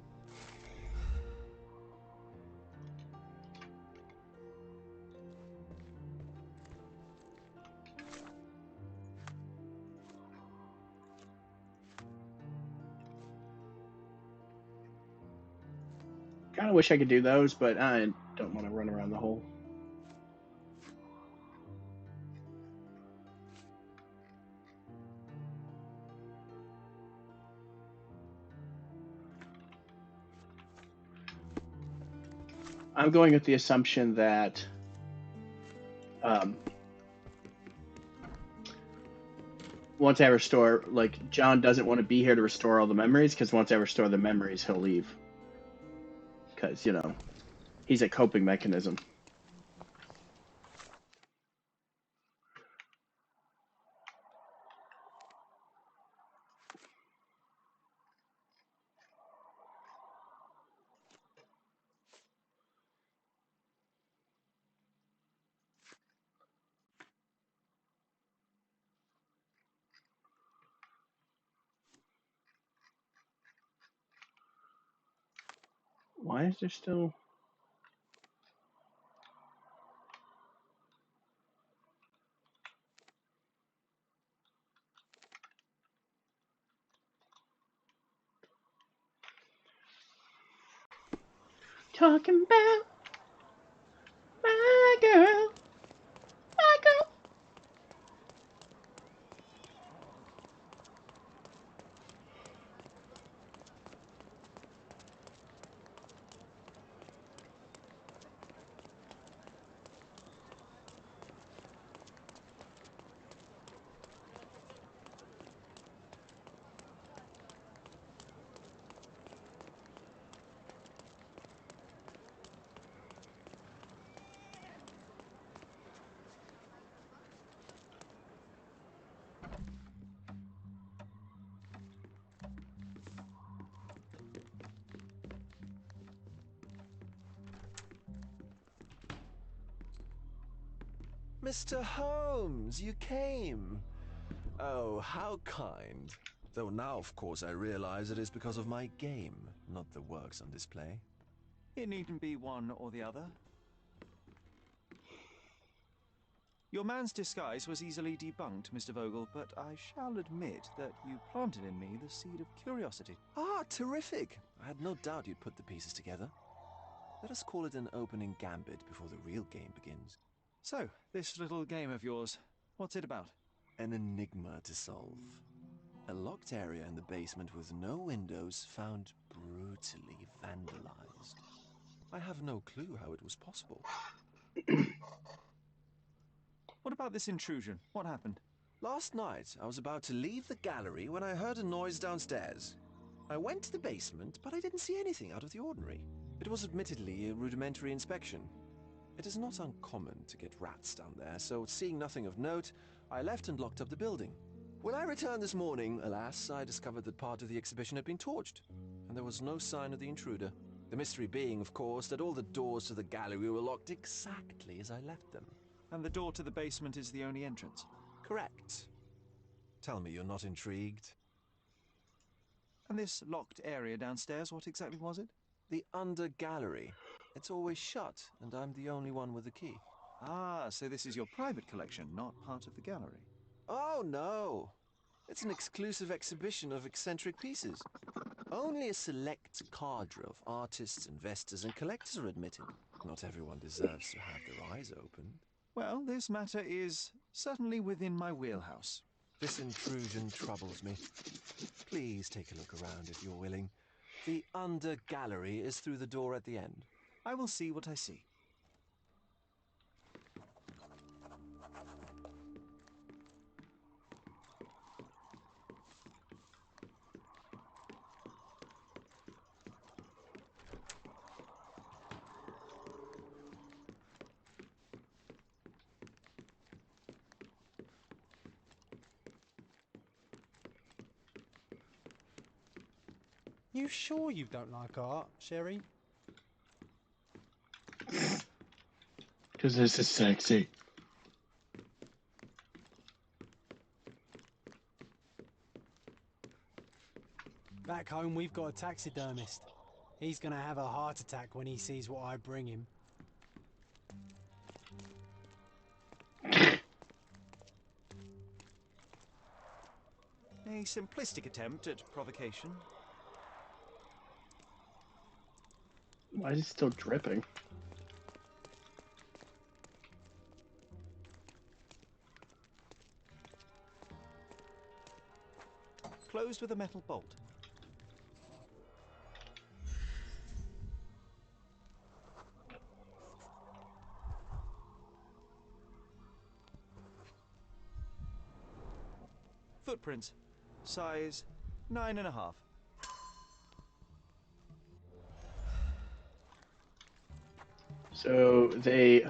Kind of wish I could do those, but I don't want to run around the hole. I'm going with the assumption that once I restore, like, John doesn't want to be here to restore all the memories, because once I restore the memories, he'll leave. Because, you know, he's a coping mechanism. Why is there still... Talking about my girl, my girl. Mr. Holmes, you came. Oh, how kind. Though now, of course, I realize it is because of my game, not the works on display. It needn't be one or the other. Your man's disguise was easily debunked, Mr. Vogel, but I shall admit that you planted in me the seed of curiosity. Ah, terrific! I had no doubt you'd put the pieces together. Let us call it an opening gambit before the real game begins. So, this little game of yours, what's it about? An enigma to solve. A locked area in the basement with no windows found brutally vandalized. I have no clue how it was possible. What about this intrusion? What happened? Last night, I was about to leave the gallery when I heard a noise downstairs. I went to the basement, but I didn't see anything out of the ordinary. It was admittedly a rudimentary inspection. It is not uncommon to get rats down there, so seeing nothing of note, I left and locked up the building. When I returned this morning, alas, I discovered that part of the exhibition had been torched, and there was no sign of the intruder. The mystery being, of course, that all the doors to the gallery were locked exactly as I left them. And the door to the basement is the only entrance? Correct. Tell me you're not intrigued. And this locked area downstairs, what exactly was it? The under gallery. It's always shut, and I'm the only one with the key. Ah, so this is your private collection, not part of the gallery. Oh, no. It's an exclusive exhibition of eccentric pieces. Only a select cadre of artists, investors, and collectors are admitted. Not everyone deserves to have their eyes opened. Well, this matter is certainly within my wheelhouse. This intrusion troubles me. Please take a look around if you're willing. The under gallery is through the door at the end. I will see what I see. You sure you don't like art, Sherry? Because this is sexy. Back home, we've got a taxidermist. He's gonna have a heart attack when he sees what I bring him. A simplistic attempt at provocation. Why is it still dripping? Closed with a metal bolt. Footprints. Size 9.5. So they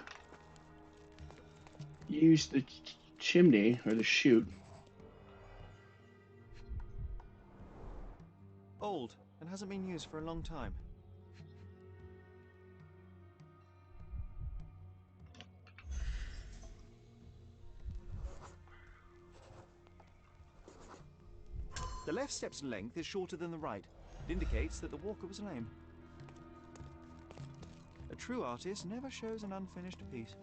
use the chimney or the chute. Old and hasn't been used for a long time. The left step's length is shorter than the right. It indicates that the walker was lame. A true artist never shows an unfinished piece.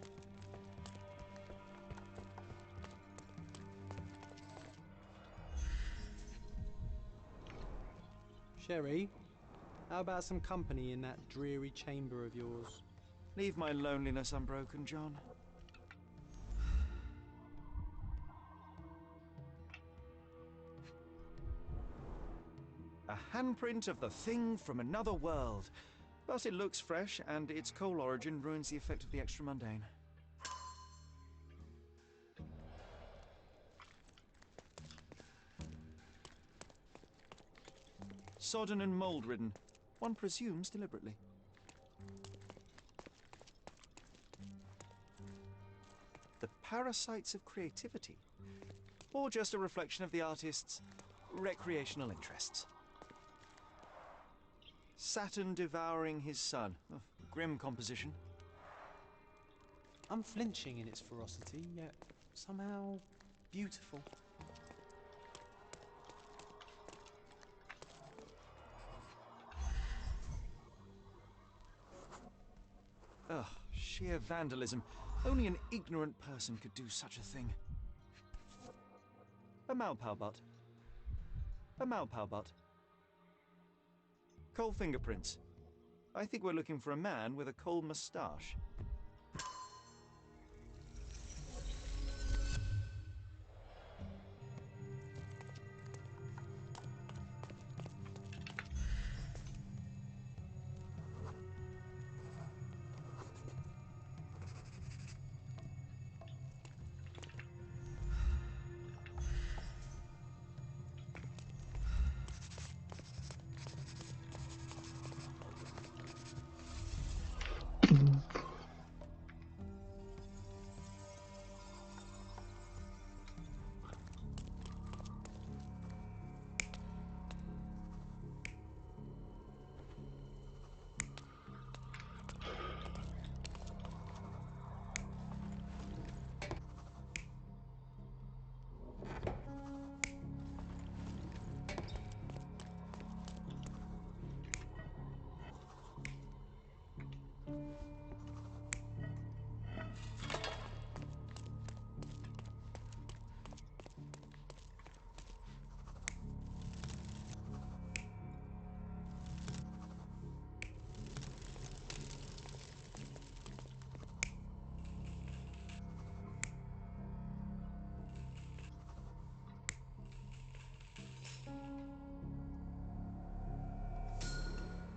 Sherry, how about some company in that dreary chamber of yours? Leave my loneliness unbroken, John. A handprint of the thing from another world. But it looks fresh, and its coal origin ruins the effect of the extra mundane. Sodden and mold-ridden. One presumes deliberately. The parasites of creativity. Or just a reflection of the artist's recreational interests. Saturn devouring his son. Oh, grim composition. Unflinching in its ferocity, yet somehow beautiful. Ugh, sheer vandalism. Only an ignorant person could do such a thing. A Malpau butt. A Malpau butt. Coal fingerprints. I think we're looking for a man with a coal moustache.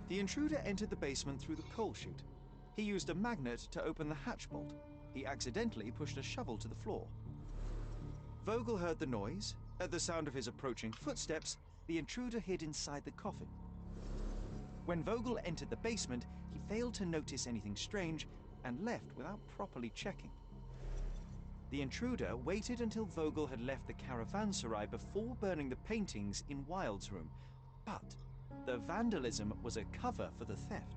The intruder entered the basement through the coal chute. He used a magnet to open the hatch bolt. He accidentally pushed a shovel to the floor. Vogel heard the noise. At the sound of his approaching footsteps, the intruder hid inside the coffin. When Vogel entered the basement, he failed to notice anything strange and left without properly checking. The intruder waited until Vogel had left the caravanserai before burning the paintings in Wilde's room. But the vandalism was a cover for the theft.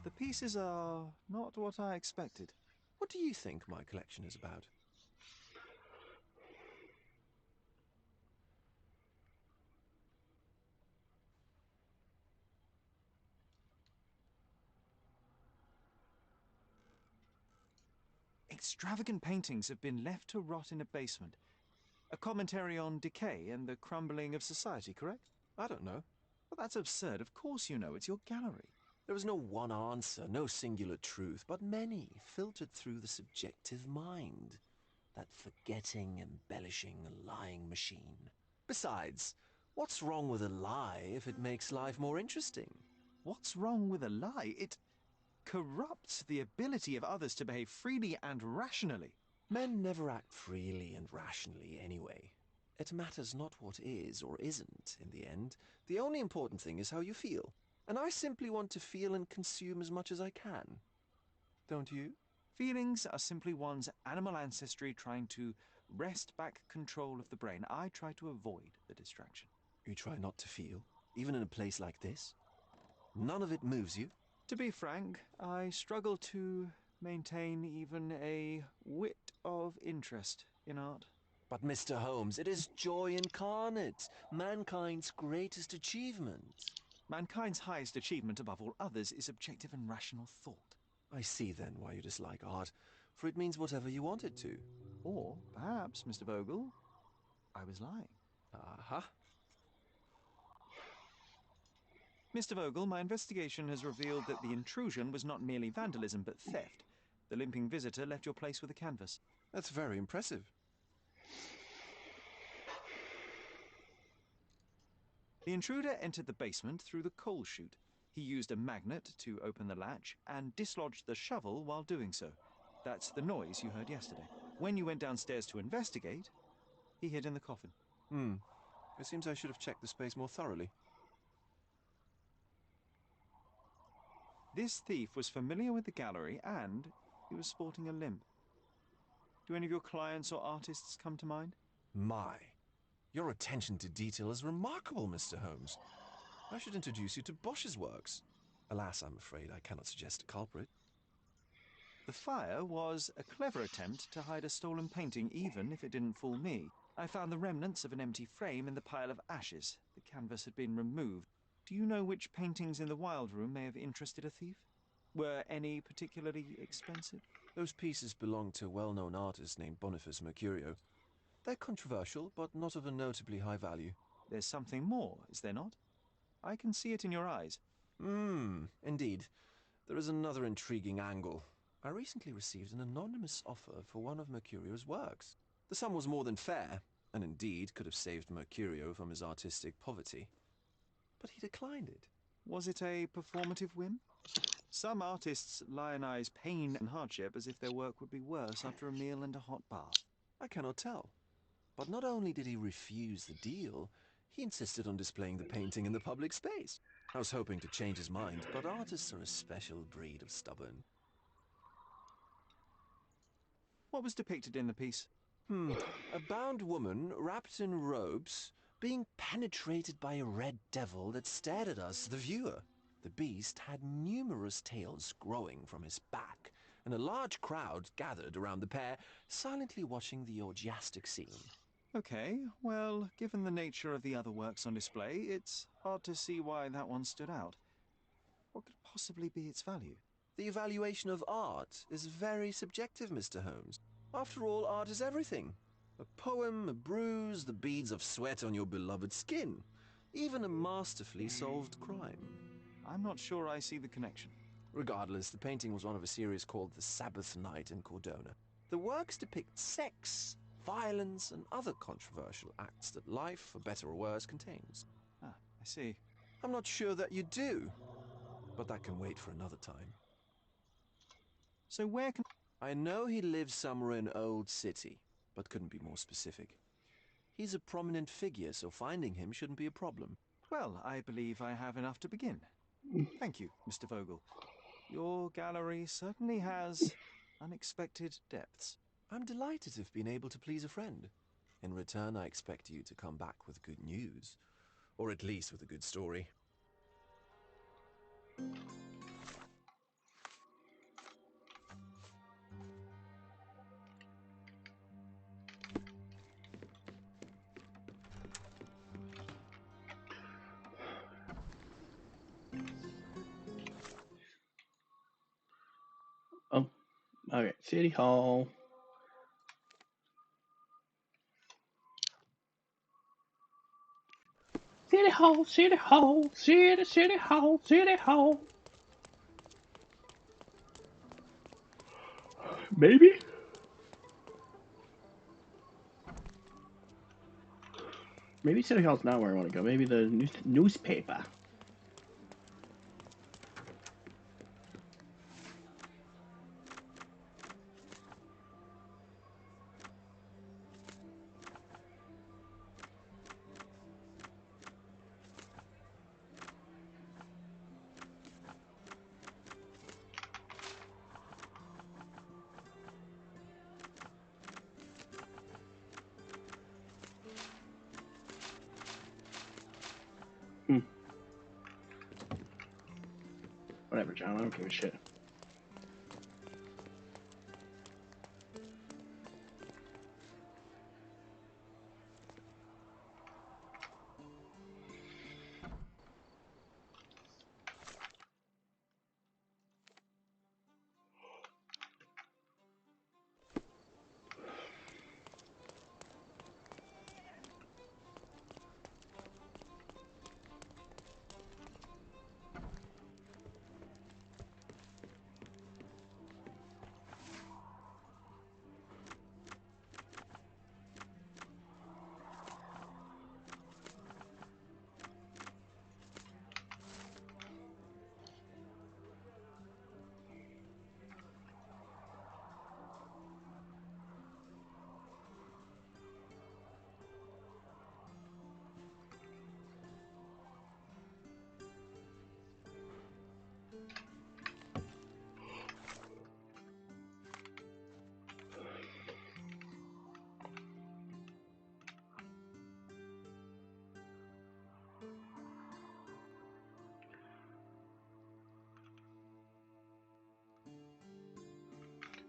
The pieces are not what I expected. What do you think my collection is about? Extravagant paintings have been left to rot in a basement. A commentary on decay and the crumbling of society, correct? I don't know. Well, that's absurd. Of course you know. It's your gallery. There is no one answer, no singular truth, but many, filtered through the subjective mind. That forgetting, embellishing, lying machine. Besides, what's wrong with a lie if it makes life more interesting? What's wrong with a lie? It corrupts the ability of others to behave freely and rationally. Men never act freely and rationally anyway. It matters not what is or isn't in the end. The only important thing is how you feel. And I simply want to feel and consume as much as I can. Don't you? Feelings are simply one's animal ancestry trying to wrest back control of the brain. I try to avoid the distraction. You try not to feel, even in a place like this? None of it moves you? To be frank, I struggle to maintain even a whit of interest in art. But Mr. Holmes, it is joy incarnate, mankind's greatest achievement. Mankind's highest achievement above all others is objective and rational thought. I see then why you dislike art, for it means whatever you want it to. Or perhaps, Mr. Vogel, I was lying. Aha. Mr. Vogel, my investigation has revealed that the intrusion was not merely vandalism, but theft. The limping visitor left your place with a canvas. That's very impressive. The intruder entered the basement through the coal chute. He used a magnet to open the latch and dislodged the shovel while doing so. That's the noise you heard yesterday. When you went downstairs to investigate, he hid in the coffin. It seems I should have checked the space more thoroughly. This thief was familiar with the gallery and he was sporting a limp. Do any of your clients or artists come to mind? My, your attention to detail is remarkable, Mr. Holmes. I should introduce you to Bosch's works. Alas, I'm afraid I cannot suggest a culprit. The fire was a clever attempt to hide a stolen painting, even if it didn't fool me. I found the remnants of an empty frame in the pile of ashes. The canvas had been removed. Do you know which paintings in the Wild Room may have interested a thief? Were any particularly expensive? Those pieces belong to a well-known artist named Boniface Mercurio. They're controversial, but not of a notably high value. There's something more, is there not? I can see it in your eyes. Indeed. There is another intriguing angle. I recently received an anonymous offer for one of Mercurio's works. The sum was more than fair, and indeed could have saved Mercurio from his artistic poverty. But he declined it. Was it a performative whim? Some artists lionize pain and hardship as if their work would be worse after a meal and a hot bath. I cannot tell. But not only did he refuse the deal, he insisted on displaying the painting in the public space. I was hoping to change his mind, but artists are a special breed of stubborn. What was depicted in the piece? A bound woman, wrapped in robes, being penetrated by a red devil that stared at us, the viewer. The beast had numerous tails growing from his back, and a large crowd gathered around the pair, silently watching the orgiastic scene. Okay, well, given the nature of the other works on display, it's hard to see why that one stood out. What could possibly be its value? The evaluation of art is very subjective, Mr. Holmes. After all, art is everything. A poem, a bruise, the beads of sweat on your beloved skin. Even a masterfully solved crime. I'm not sure I see the connection. Regardless, the painting was one of a series called The Sabbath Night in Cordona. The works depict sex, violence, and other controversial acts that life, for better or worse, contains. Ah, I see. I'm not sure that you do, but that can wait for another time. So where can... I know he lives somewhere in Old City, but couldn't be more specific. He's a prominent figure, so finding him shouldn't be a problem. Well, I believe I have enough to begin. Thank you, Mr. Vogel. Your gallery certainly has unexpected depths. I'm delighted to have been able to please a friend. In return, I expect you to come back with good news. Or at least with a good story. Oh, okay. City Hall. City Hall, City Hall, City Hall, City Hall. Maybe? Maybe City Hall's not where I want to go. Maybe the newspaper. Whatever, John. I don't give a shit.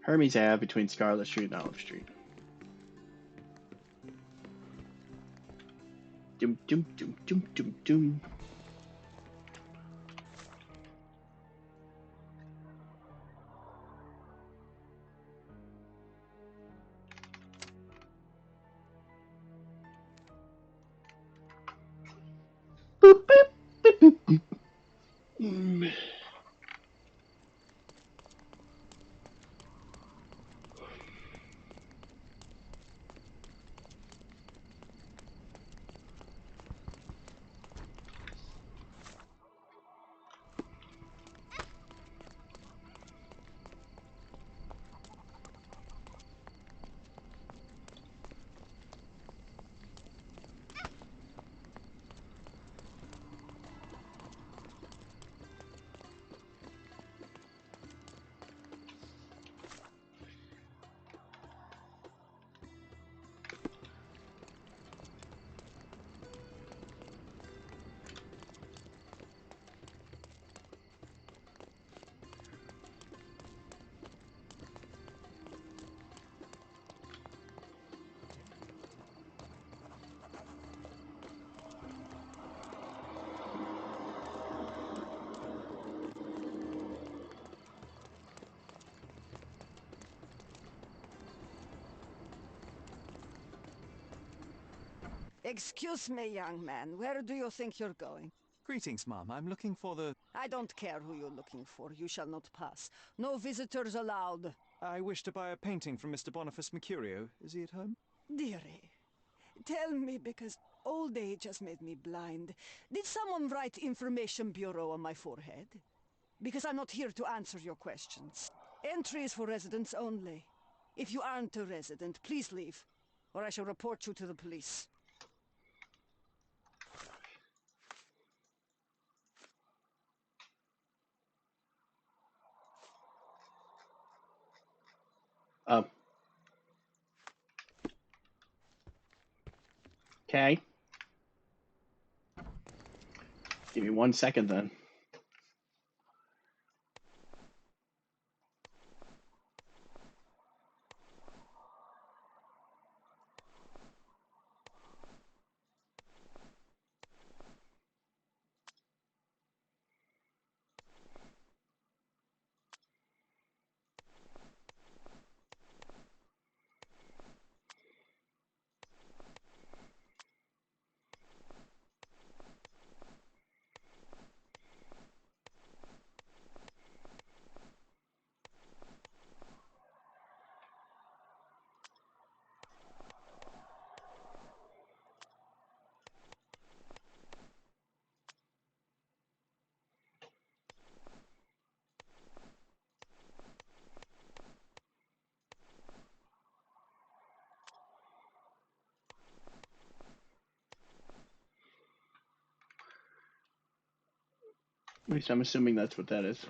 Hermes Ave between Scarlet Street and Olive Street. Doom, doom, doom, doom, doom, doom. Boop, boop, boop, boop, boop. Excuse me, young man. Where do you think you're going? Greetings, Mum. I'm looking for the... I don't care who you're looking for. You shall not pass. No visitors allowed. I wish to buy a painting from Mr. Boniface Mercurio. Is he at home? Dearie, tell me, because old age has made me blind. Did someone write Information Bureau on my forehead? Because I'm not here to answer your questions. Entry is for residents only. If you aren't a resident, please leave, or I shall report you to the police. Oh. Okay. Give me 1 second then. At least I'm assuming that's what that is.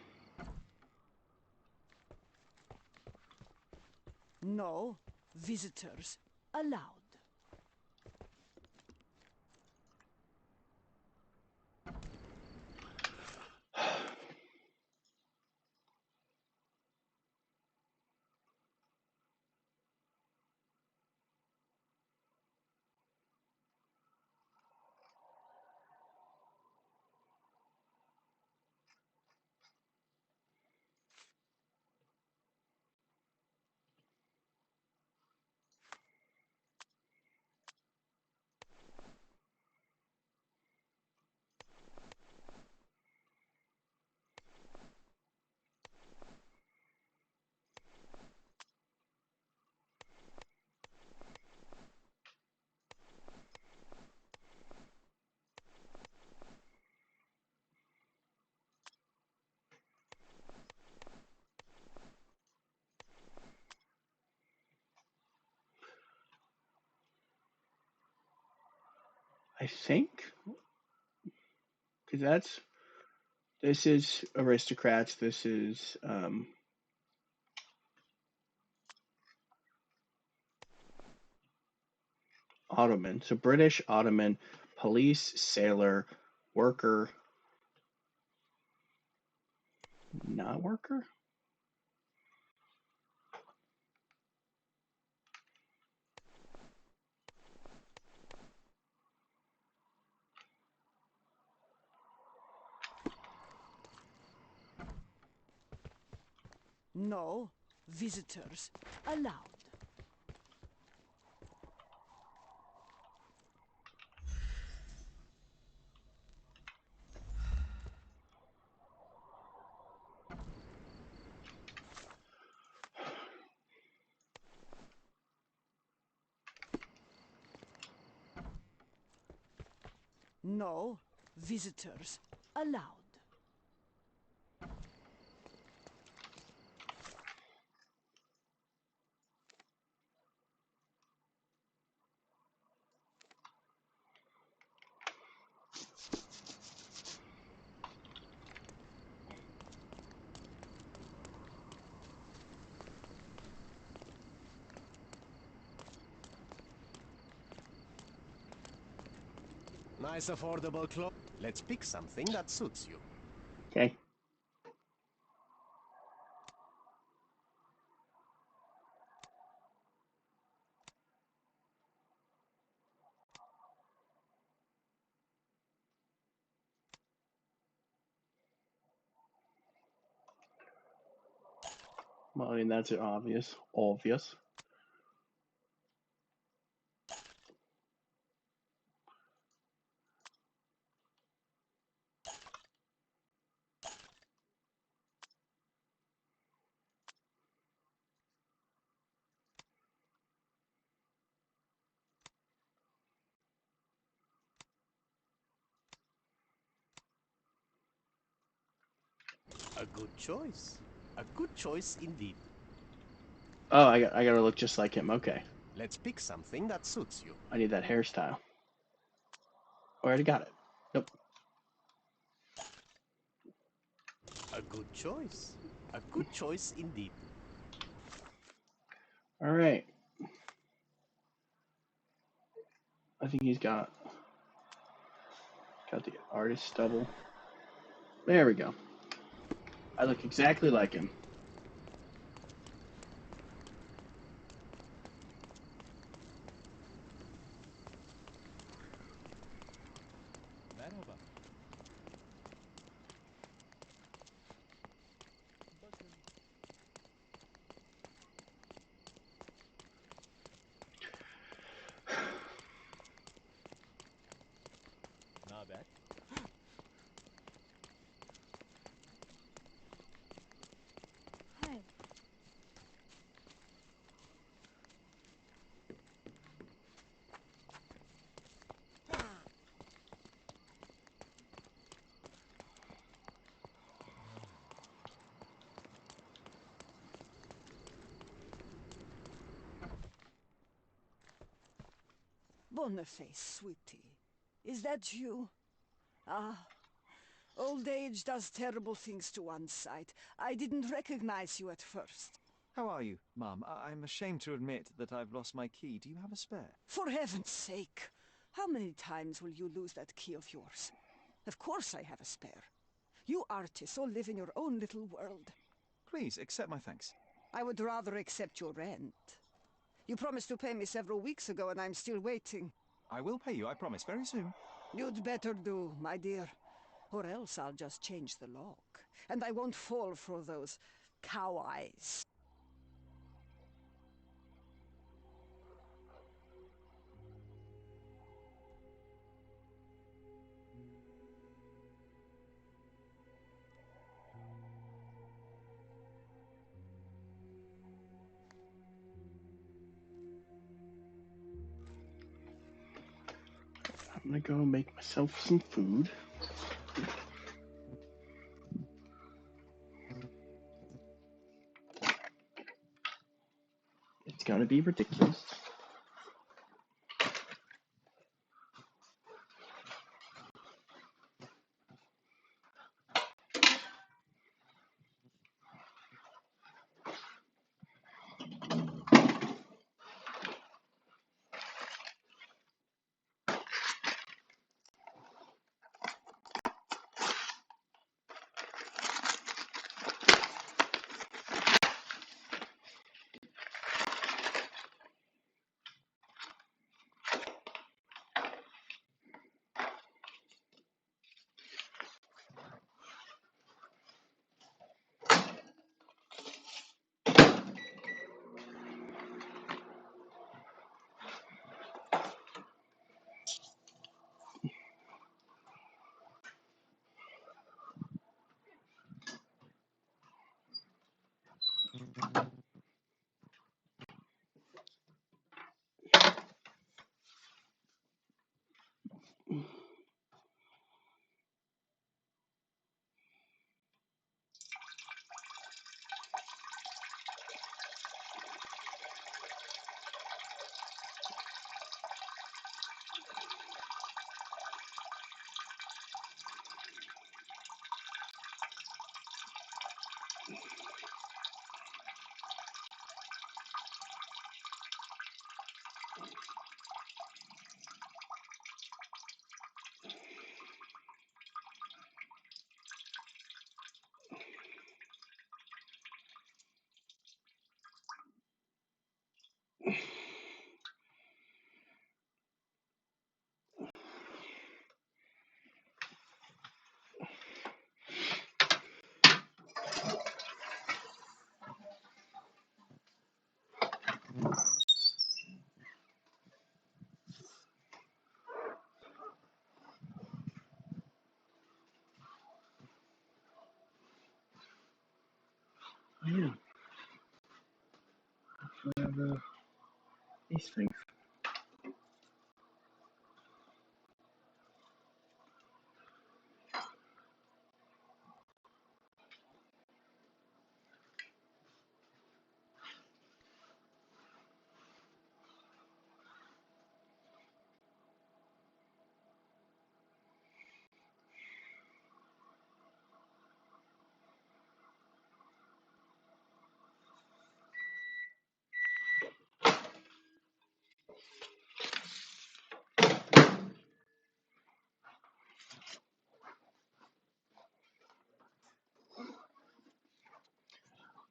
No visitors allowed. I think, because this is aristocrats. This is Ottoman. So British, Ottoman, police, sailor, worker, not worker. No visitors allowed. No visitors allowed. Nice affordable clothes. Let's pick something that suits you. Okay. Well, I mean, that's obvious. Obvious. A good choice. A good choice indeed. Oh, I gotta look just like him. Okay. Let's pick something that suits you. I need that hairstyle. Oh, I already got it. Nope. A good choice. A good choice indeed. All right. I think he's got the artist double. There we go. I look exactly like him. Merhaba. Naber? Hi. Boniface, sweetie. Is that you? Ah, old age does terrible things to one's sight. I didn't recognize you at first. How are you, Mum? I'm ashamed to admit that I've lost my key. Do you have a spare? For heaven's sake! How many times will you lose that key of yours? Of course I have a spare. You artists all live in your own little world. Please, accept my thanks. I would rather accept your rent. You promised to pay me several weeks ago and I'm still waiting. I will pay you, I promise, very soon. You'd better do, my dear. Or else I'll just change the lock. And I won't fall for those cow eyes. I'm gonna go make myself some food. It's gonna be ridiculous. Yeah. These things.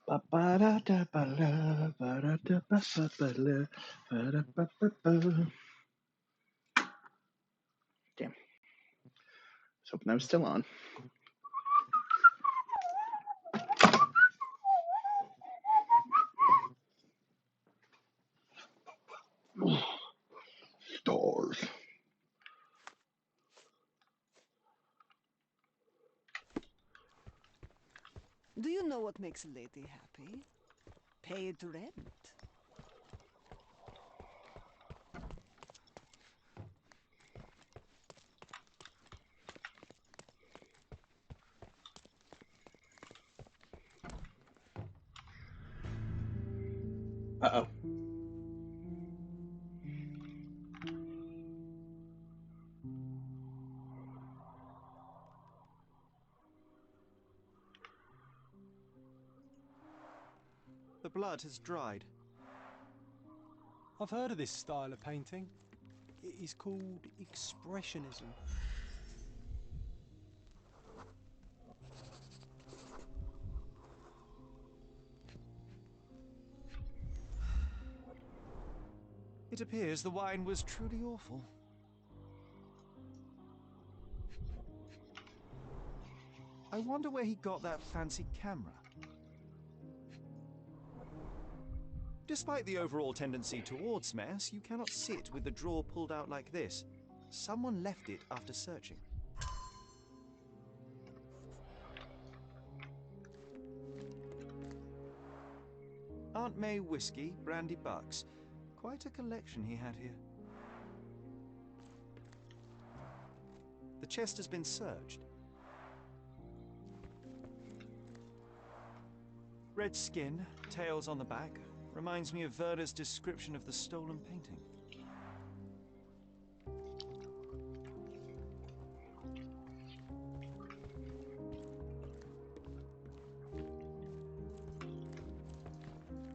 Ba-ba-da-da-ba-la, ba-da-da-ba-ba-ba-la, ba-da-ba-ba-ba. Damn. I was hoping I was still on. Stars. Do you know what makes a lady happy? Paid rent. Uh-oh. The blood has dried. I've heard of this style of painting. It is called expressionism. It appears the wine was truly awful. I wonder where he got that fancy camera. Despite the overall tendency towards mess, you cannot sit with the drawer pulled out like this. Someone left it after searching. Aunt May whiskey, brandy bucks. Quite a collection he had here. The chest has been searched. Red skin, tails on the back. Reminds me of Werner's description of the stolen painting.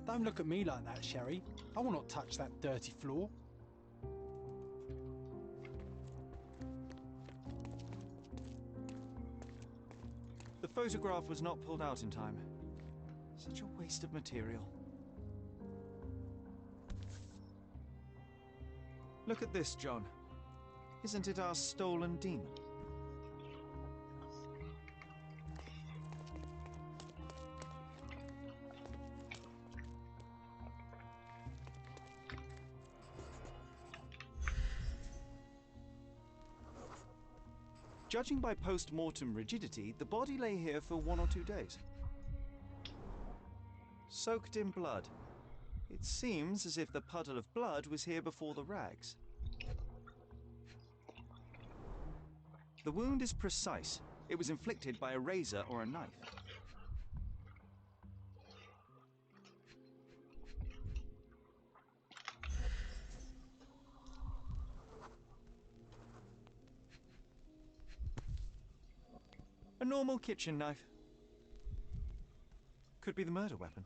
Don't look at me like that, Sherry. I will not touch that dirty floor. The photograph was not pulled out in time. Such a waste of material. Look at this, John. Isn't it our stolen demon? Judging by post-mortem rigidity, the body lay here for 1 or 2 days. Soaked in blood. It seems as if the puddle of blood was here before the rags. The wound is precise. It was inflicted by a razor or a knife. A normal kitchen knife. Could be the murder weapon.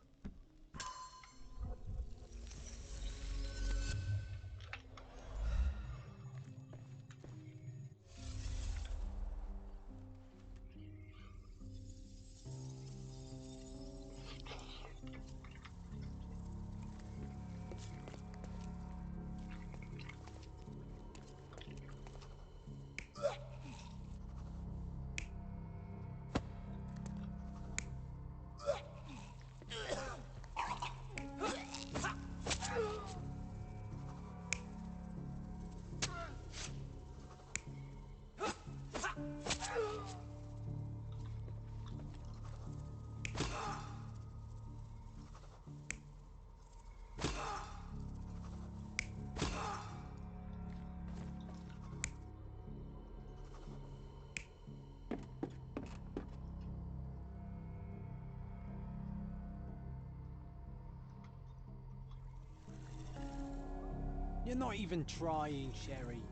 You're not even trying, Sherry.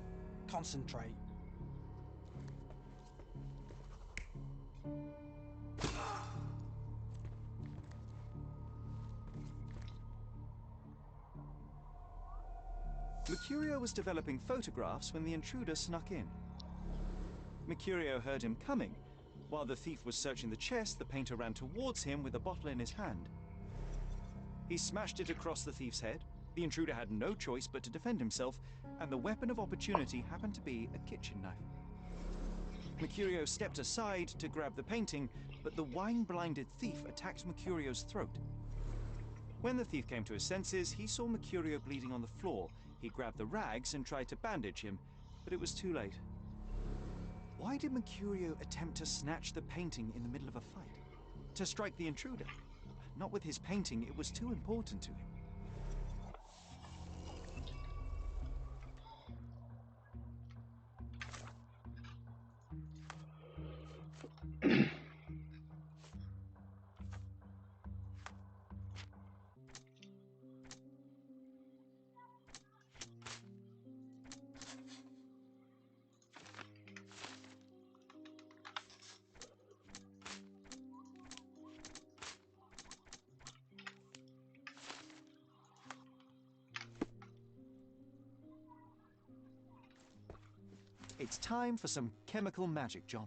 Concentrate. Mercurio was developing photographs when the intruder snuck in. Mercurio heard him coming. While the thief was searching the chest, the painter ran towards him with a bottle in his hand. He smashed it across the thief's head. The intruder had no choice but to defend himself, and the weapon of opportunity happened to be a kitchen knife. Mercurio stepped aside to grab the painting, but the wine-blinded thief attacked Mercurio's throat. When the thief came to his senses, he saw Mercurio bleeding on the floor. He grabbed the rags and tried to bandage him, but it was too late. Why did Mercurio attempt to snatch the painting in the middle of a fight? To strike the intruder? Not with his painting, it was too important to him. It's time for some chemical magic, John.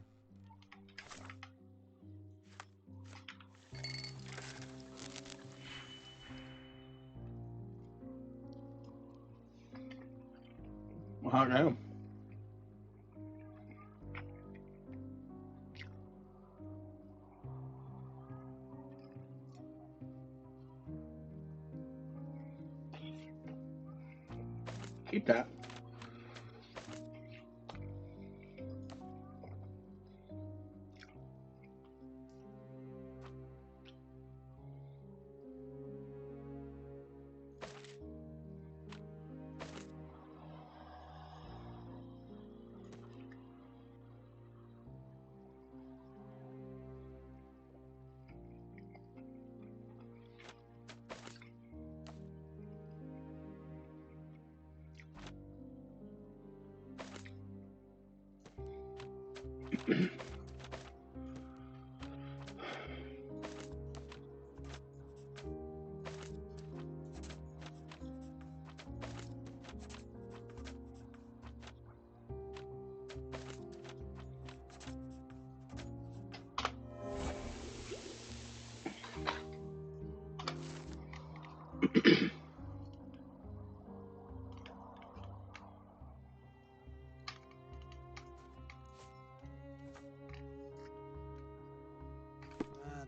I don't know. Keep that.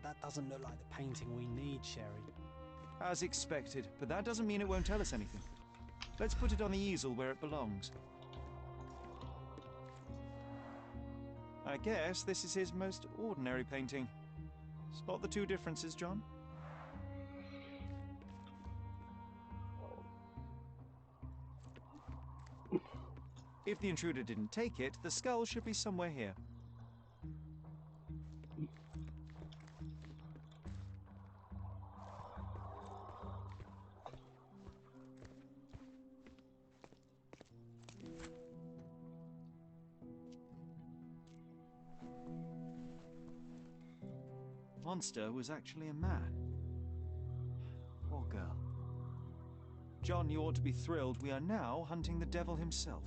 That doesn't look like the painting we need, Sherry. As expected, but that doesn't mean it won't tell us anything. Let's put it on the easel where it belongs. I guess this is his most ordinary painting. Spot the two differences, John? If the intruder didn't take it, the skull should be somewhere here. The monster was actually a man. Poor girl. John, you ought to be thrilled. We are now hunting the devil himself.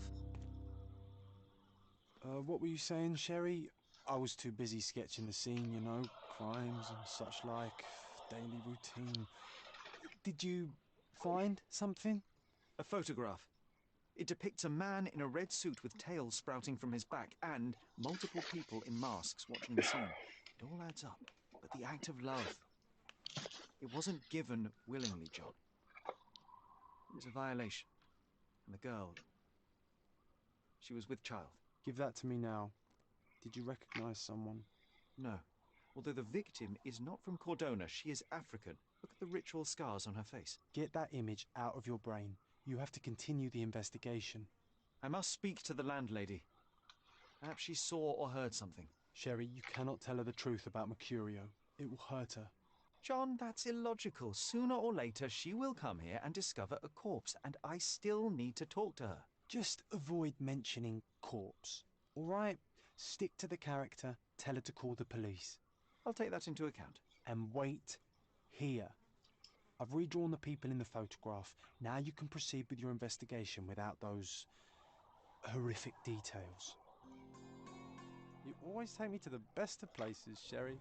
What were you saying, Sherry? I was too busy sketching the scene, you know, crimes and such like, daily routine. Did you find something? A photograph. It depicts a man in a red suit with tails sprouting from his back and multiple people in masks watching the scene. It all adds up. But the act of love, it wasn't given willingly, John. It was a violation. And the girl, she was with child. Give that to me now. Did you recognize someone? No. Although the victim is not from Cordona, she is African. Look at the ritual scars on her face. Get that image out of your brain. You have to continue the investigation. I must speak to the landlady. Perhaps she saw or heard something. Sherry, you cannot tell her the truth about Mercurio. It will hurt her. John, that's illogical. Sooner or later, she will come here and discover a corpse, and I still need to talk to her. Just avoid mentioning corpse, all right? Stick to the character, tell her to call the police. I'll take that into account. And wait here. I've redrawn the people in the photograph. Now you can proceed with your investigation without those horrific details. You always take me to the best of places, Sherry.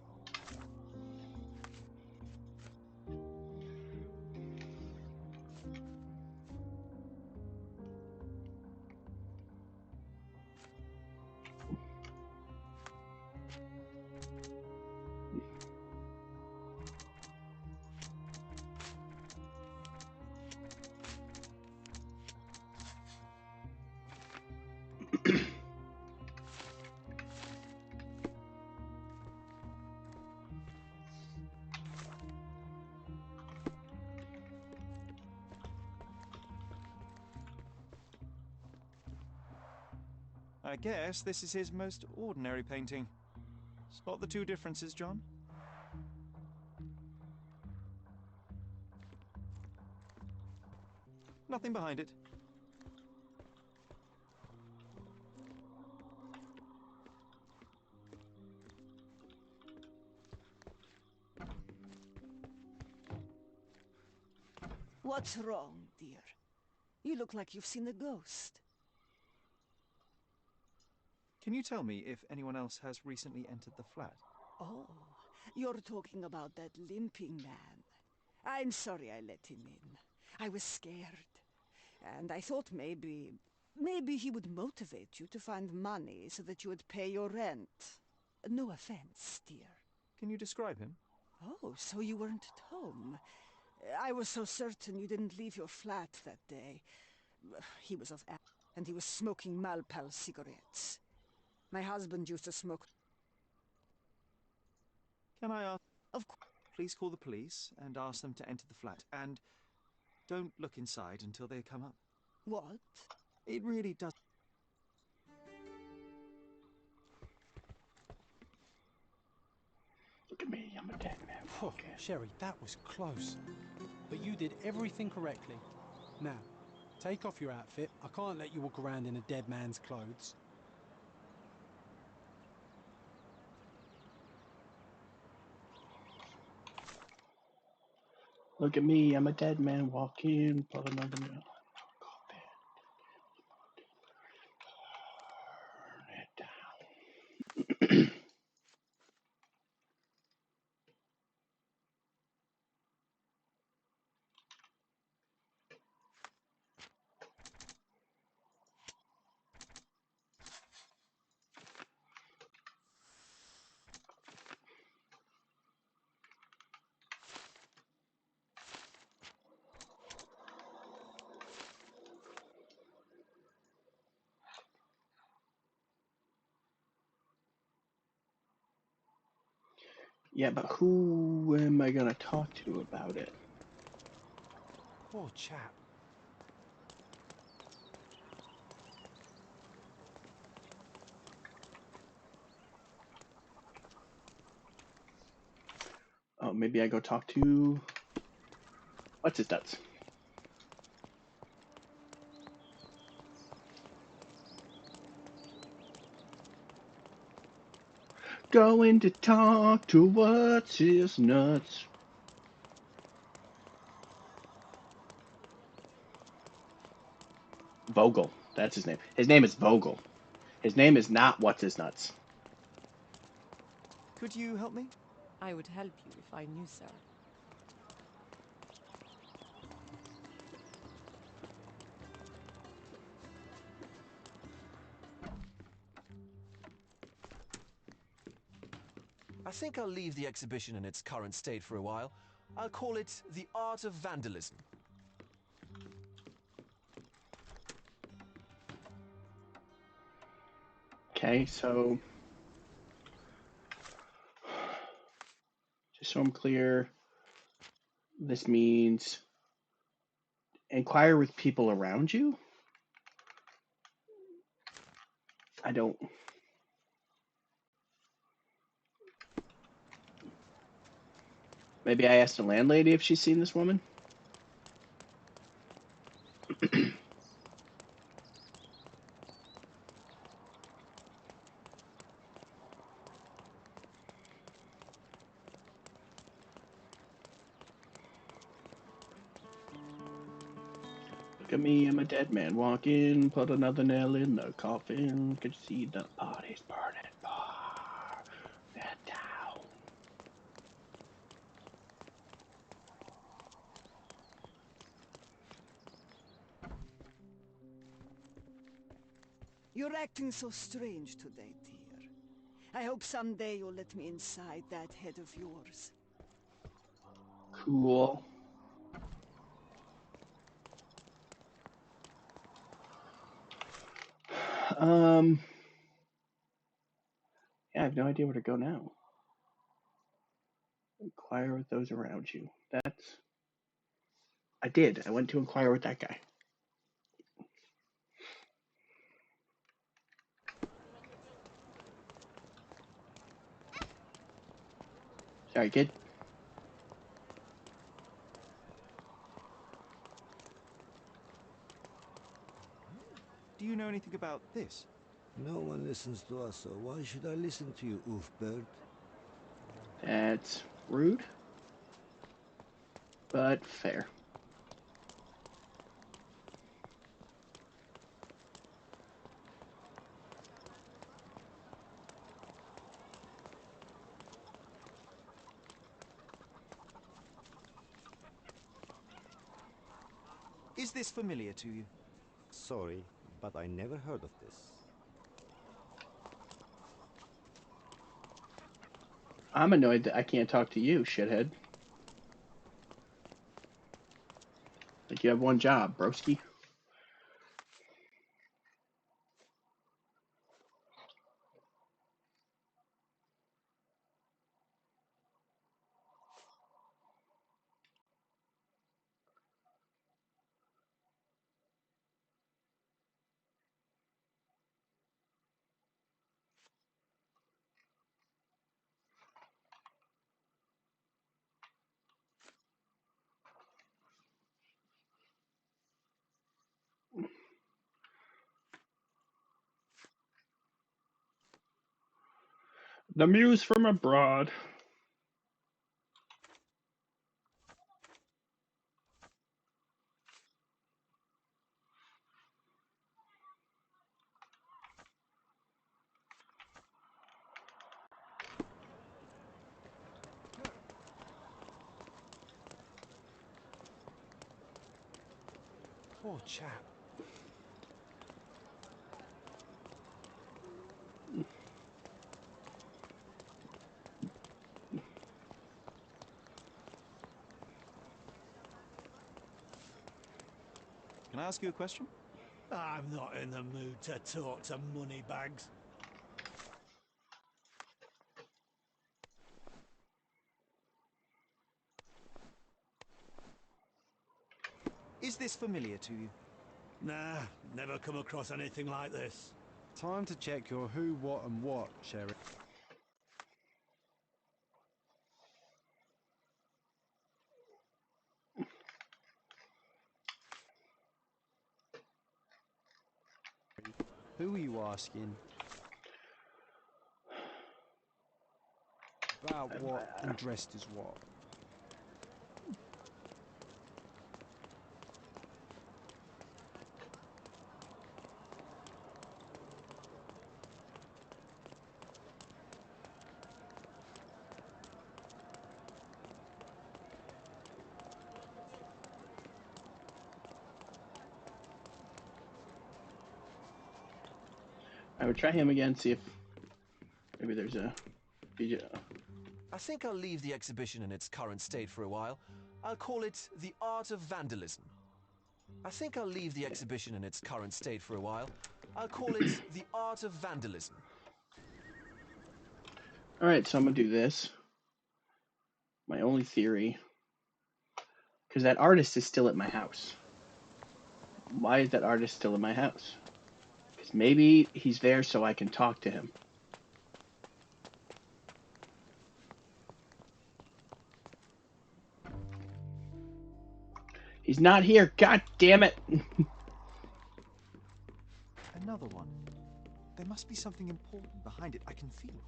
I guess this is his most ordinary painting. Spot the two differences, John? Nothing behind it. What's wrong, dear? You look like you've seen a ghost. Can you tell me if anyone else has recently entered the flat? Oh, you're talking about that limping man. I'm sorry I let him in. I was scared. And I thought maybe he would motivate you to find money so that you would pay your rent. No offense, dear. Can you describe him? Oh, so you weren't at home. I was so certain you didn't leave your flat that day. He was of age, and he was smoking Malpal cigarettes. My husband used to smoke. Can I ask? Of course. Please call the police and ask them to enter the flat. And don't look inside until they come up. What? It really does. Look at me, I'm a dead man. Oh, Sherry, that was close. But you did everything correctly. Now, take off your outfit. I can't let you walk around in a dead man's clothes. Look at me, I'm a dead man walking. Put another nail. Yeah, but who am I gonna talk to about it? Poor chap. Oh, maybe I go talk to... What's his nuts? Going to talk to what's his nuts. Vogel, that's his name. His name is Vogel. His name is not what's his nuts. Could you help me? I would help you if I knew, sir. I think I'll leave the exhibition in its current state for a while. I'll call it The Art of Vandalism. Okay, so just so I'm clear, this means inquire with people around you? I don't... Maybe I asked the landlady if she's seen this woman? Look at me, I'm a dead man walking, put another nail in the coffin, could see the party's burning bar. That down. You're acting so strange today, dear. I hope someday you'll let me inside that head of yours. Cool. Yeah, I have no idea where to go now. Inquire with those around you. That's... I did. I went to inquire with that guy. All right, kid. Do you know anything about this? No one listens to us, so why should I listen to you, Oofbird? That's rude, but fair. Is this familiar to you? Sorry, but I never heard of this. I'm annoyed that I can't talk to you, shithead. Like you have one job, broski. The muse from abroad. Poor chap. Can I ask you a question? I'm not in the mood to talk to moneybags. Is this familiar to you? Nah, never come across anything like this. Time to check your who, what, and what, Sherry. Who are you asking? About what and dressed as what? I would try him again, see if maybe there's a video. I think I'll leave the exhibition in its current state for a while. I'll call it The Art of Vandalism. I think I'll leave the exhibition in its current state for a while. I'll call it The Art of Vandalism. All right, so I'm gonna do this. My only theory, because that artist is still at my house. Why is that artist still in my house? Because maybe he's there so I can talk to him. He's not here. God damn it. Another one. There must be something important behind it. I can feel it.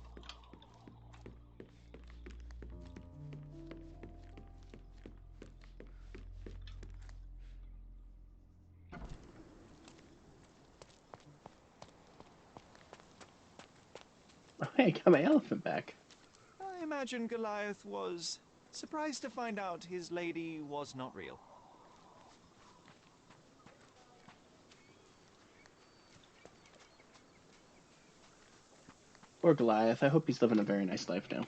Oh, hey, I got my elephant back. I imagine Goliath was surprised to find out his lady was not real. Poor Goliath. I hope he's living a very nice life now.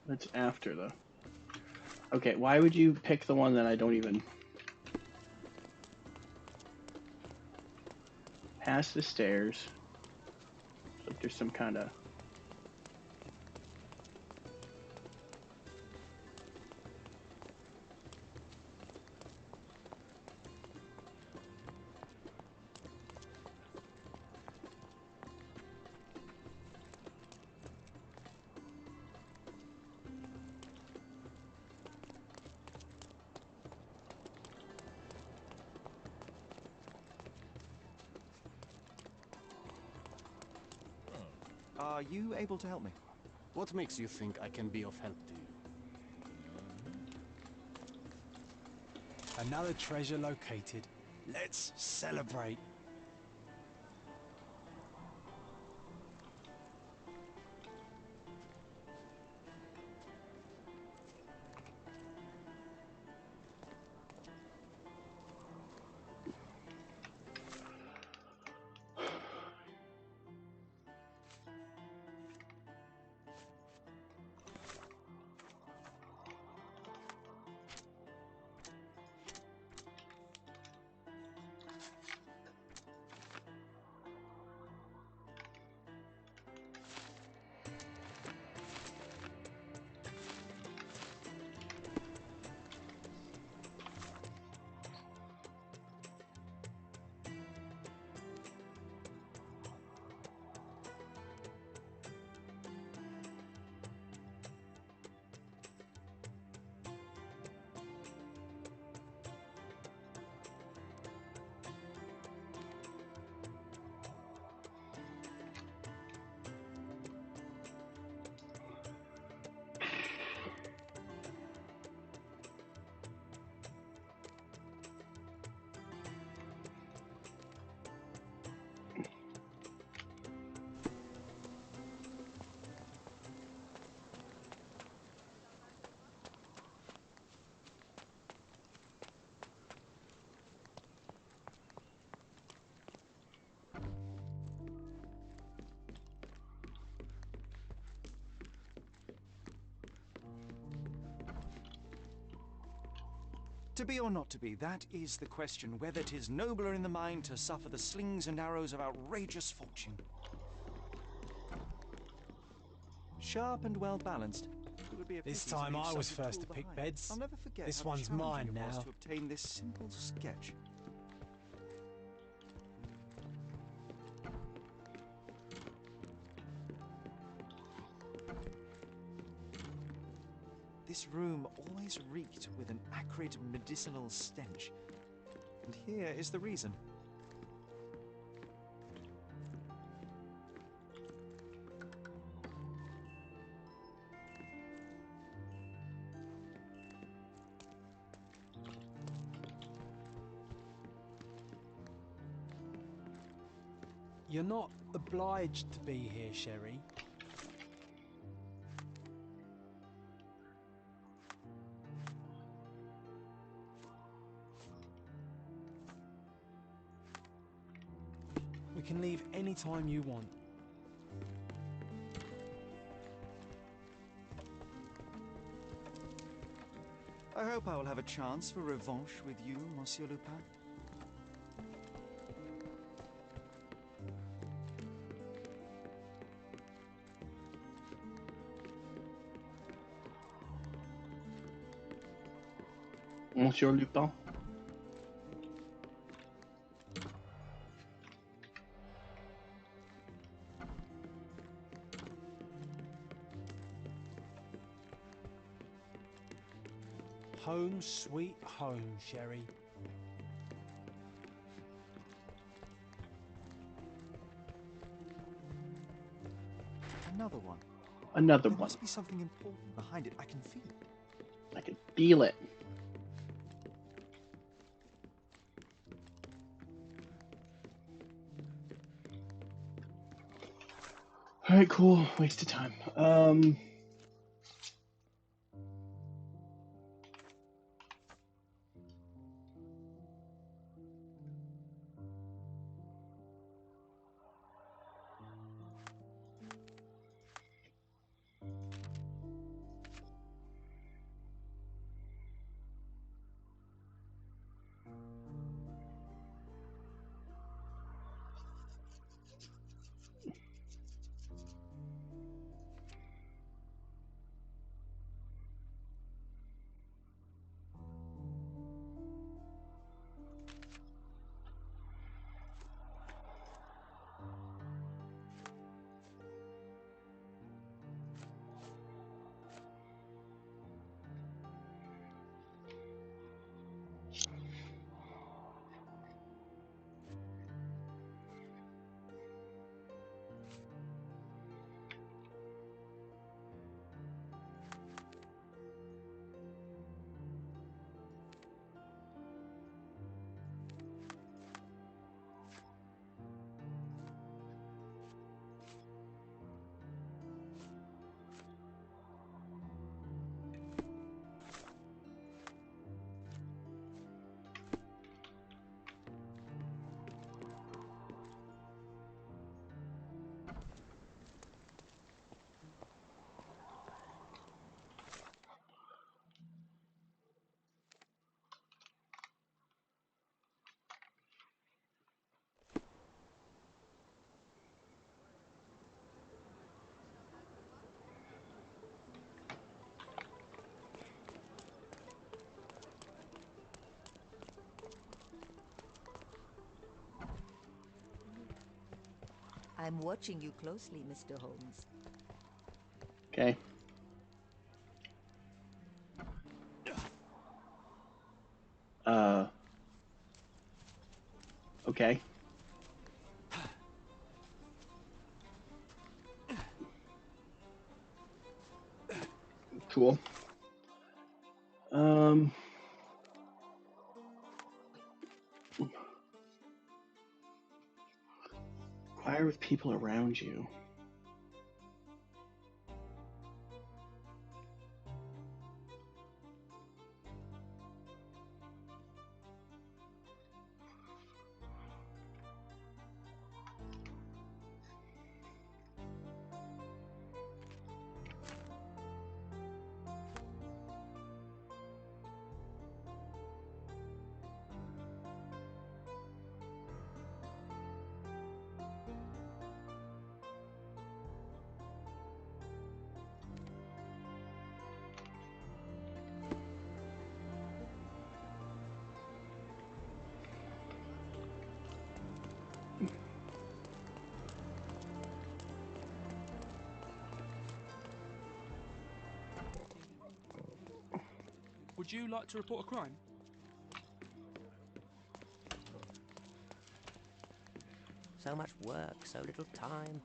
That's after the... Okay, why would you pick the one that I don't even... Past the stairs. So there's some kind of... Are you able to help me? What makes you think I can be of help to you? Another treasure located. Let's celebrate. To be or not to be, that is the question, whether 'tis nobler in the mind to suffer the slings and arrows of outrageous fortune. Sharp and well balanced. It would be a This pity to time leave I was such a first tool to pick behind. beds. I'll never forget This how one's challenging mine it was now. to obtain this simple sketch. This room always reeked with an acrid medicinal stench. And here is the reason. You're not obliged to be here, Sherry. We can leave any time you want. I hope I will have a chance for revanche with you, Monsieur Lupin. Monsieur Lupin. Home sweet home, Sherry. Another one. Another There one. must be something important behind it. I can feel it. I can feel it. All right, cool. Waste of time. I'm watching you closely, Mr. Holmes. Okay. Okay. Cool. Inquire with people around you. Would you like to report a crime? So much work, so little time.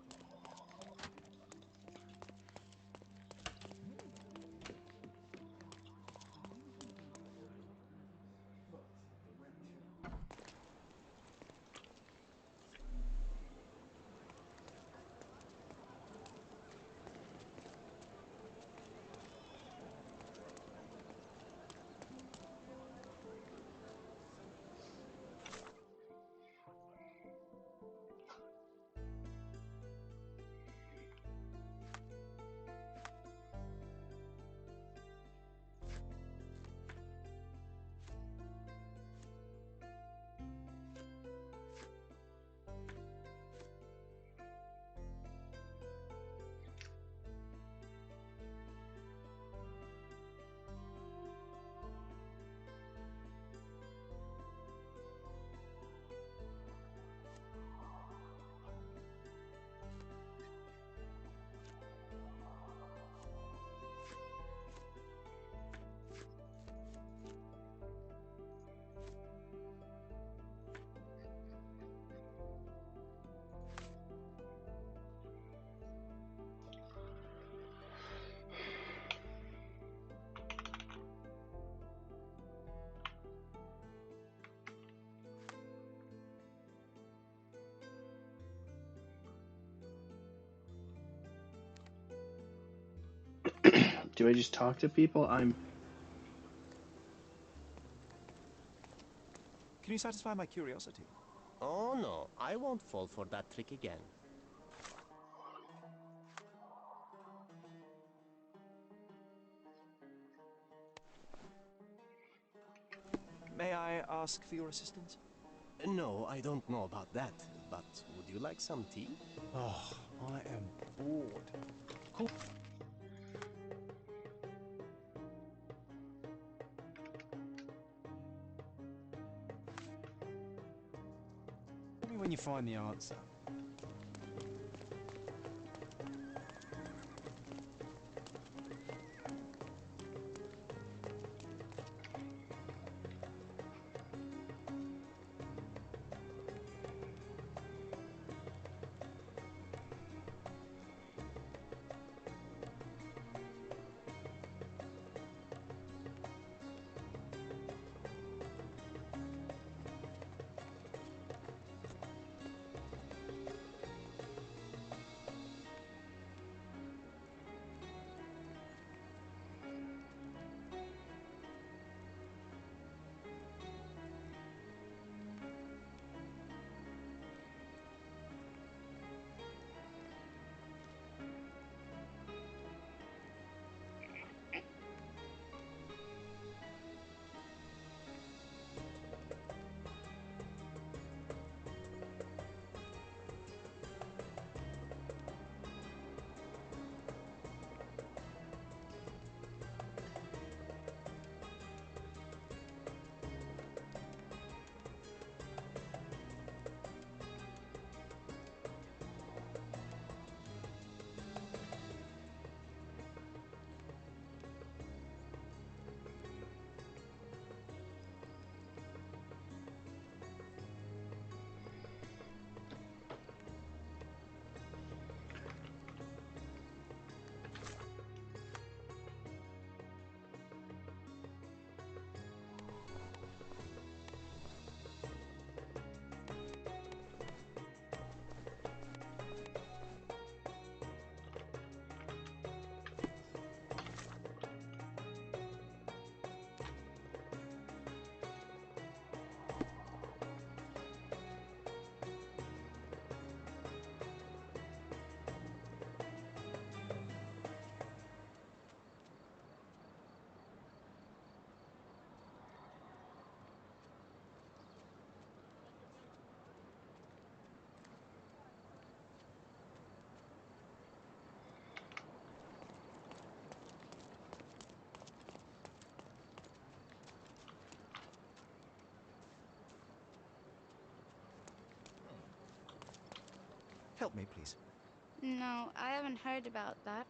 Do I just talk to people? Can you satisfy my curiosity? Oh no, I won't fall for that trick again. May I ask for your assistance? No, I don't know about that, but would you like some tea? Oh, I am bored. Call me when you find the answer. Help me, please. No, I haven't heard about that.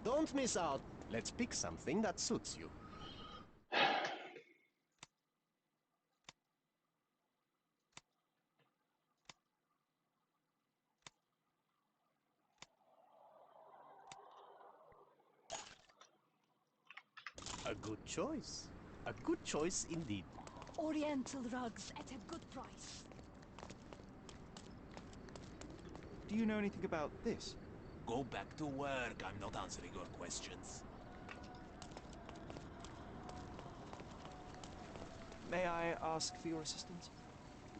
Don't miss out. Let's pick something that suits you. A good choice. A good choice indeed. Oriental rugs at a good price. Do you know anything about this? Go back to work. I'm not answering your questions. May I ask for your assistance?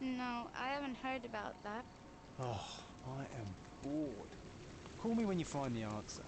No, I haven't heard about that. Oh, I am bored. Call me when you find the answer.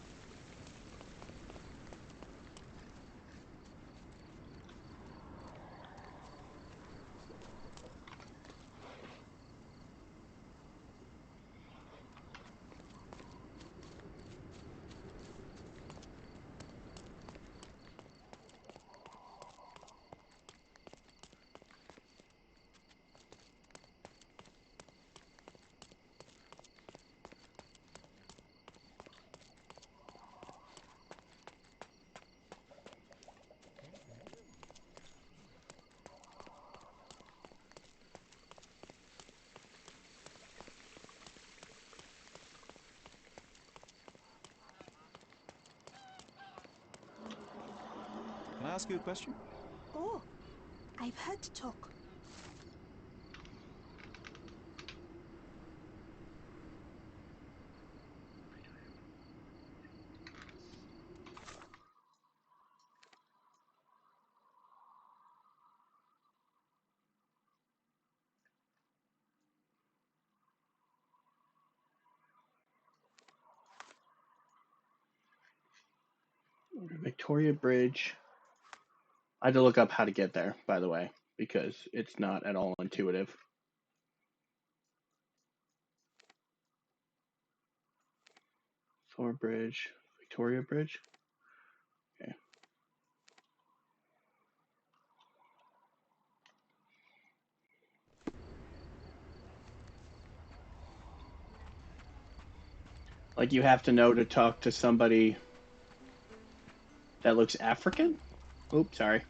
Can I ask you a question? Oh, I've heard talk. Victoria Bridge. I had to look up how to get there, by the way, because it's not at all intuitive. Thor Bridge, Victoria Bridge. Okay. Like you have to know to talk to somebody that looks African? Oops, sorry.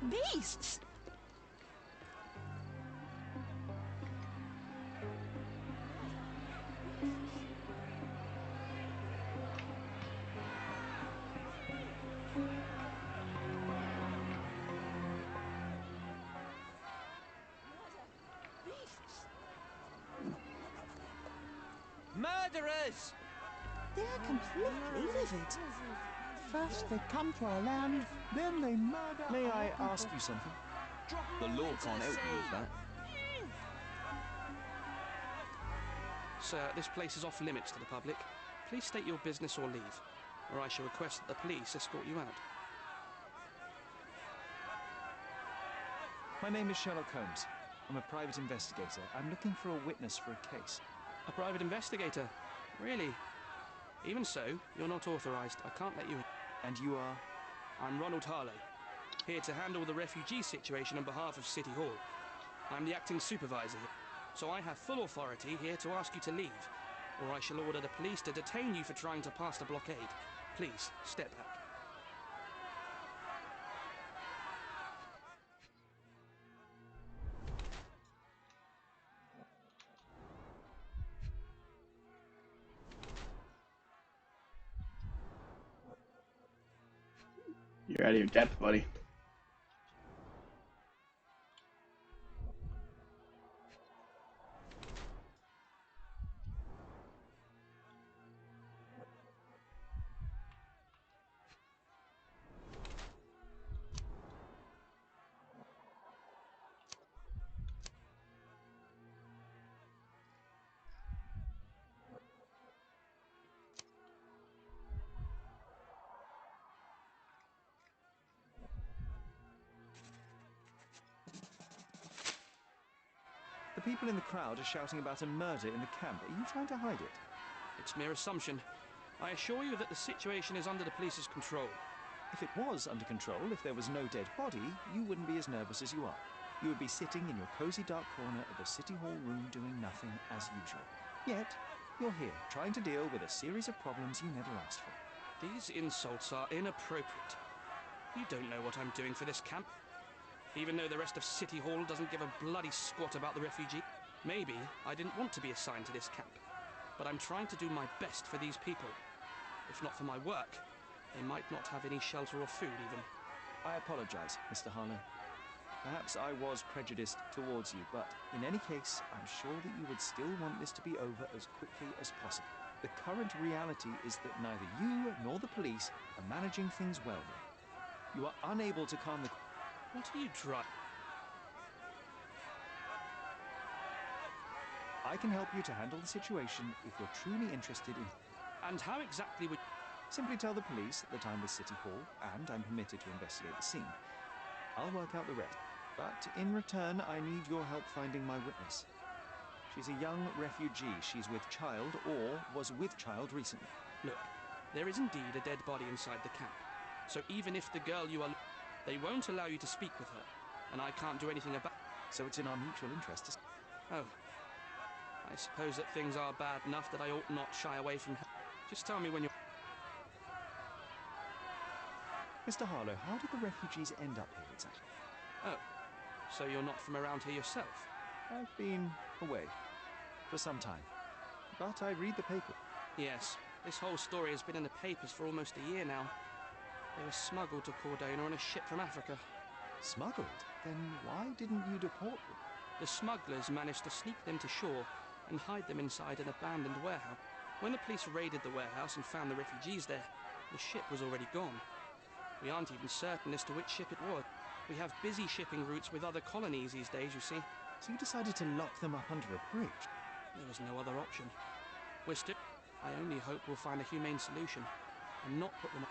Beasts! Murderers! They're completely livid. First they come to our land, then they murder. May I our ask people. you something? The law can't help you with that. Sir, this place is off limits to the public. Please state your business or leave, or I shall request that the police escort you out. My name is Sherlock Holmes. I'm a private investigator. I'm looking for a witness for a case. A private investigator? Really? Even so, you're not authorized. I can't let you in. And you are? I'm Ronald Harlow, here to handle the refugee situation on behalf of City Hall. I'm the acting supervisor here, so I have full authority here to ask you to leave, or I shall order the police to detain you for trying to pass the blockade. Please, step back. You're out of your depth, buddy. people in the crowd are shouting about a murder in the camp. Are you trying to hide it? It's mere assumption. I assure you that the situation is under the police's control. If it was under control, if there was no dead body, you wouldn't be as nervous as you are. You would be sitting in your cosy dark corner of the City Hall room doing nothing as usual. Yet, you're here, trying to deal with a series of problems you never asked for. These insults are inappropriate. You don't know what I'm doing for this camp. Even though the rest of City Hall doesn't give a bloody squat about the refugee. Maybe I didn't want to be assigned to this camp, but I'm trying to do my best for these people. If not for my work, they might not have any shelter or food even. I apologize, Mr. Harlow. Perhaps I was prejudiced towards you, but in any case, I'm sure that you would still want this to be over as quickly as possible. The current reality is that neither you nor the police are managing things well here. You are unable to calm the... What are you driving? I can help you to handle the situation if you're truly interested in... And how exactly would... Simply tell the police that I'm with City Hall and I'm permitted to investigate the scene. I'll work out the rest. But in return, I need your help finding my witness. She's a young refugee. She's with child or was with child recently. Look, there is indeed a dead body inside the camp. So even if the girl you are... They won't allow you to speak with her, and I can't do anything about... So it's in our mutual interest. Oh. I suppose that things are bad enough that I ought not shy away from her. Just tell me when you're... Mr. Harlow, how did the refugees end up here exactly? Oh, so you're not from around here yourself? I've been away for some time, but I read the paper. Yes, this whole story has been in the papers for almost a year now. They were smuggled to Cordona on a ship from Africa. Smuggled? Then why didn't you deport them? The smugglers managed to sneak them to shore and hide them inside an abandoned warehouse. When the police raided the warehouse and found the refugees there, the ship was already gone. We aren't even certain as to which ship it was. We have busy shipping routes with other colonies these days, you see. So you decided to lock them up under a bridge? There was no other option. We're still... I only hope we'll find a humane solution and not put them...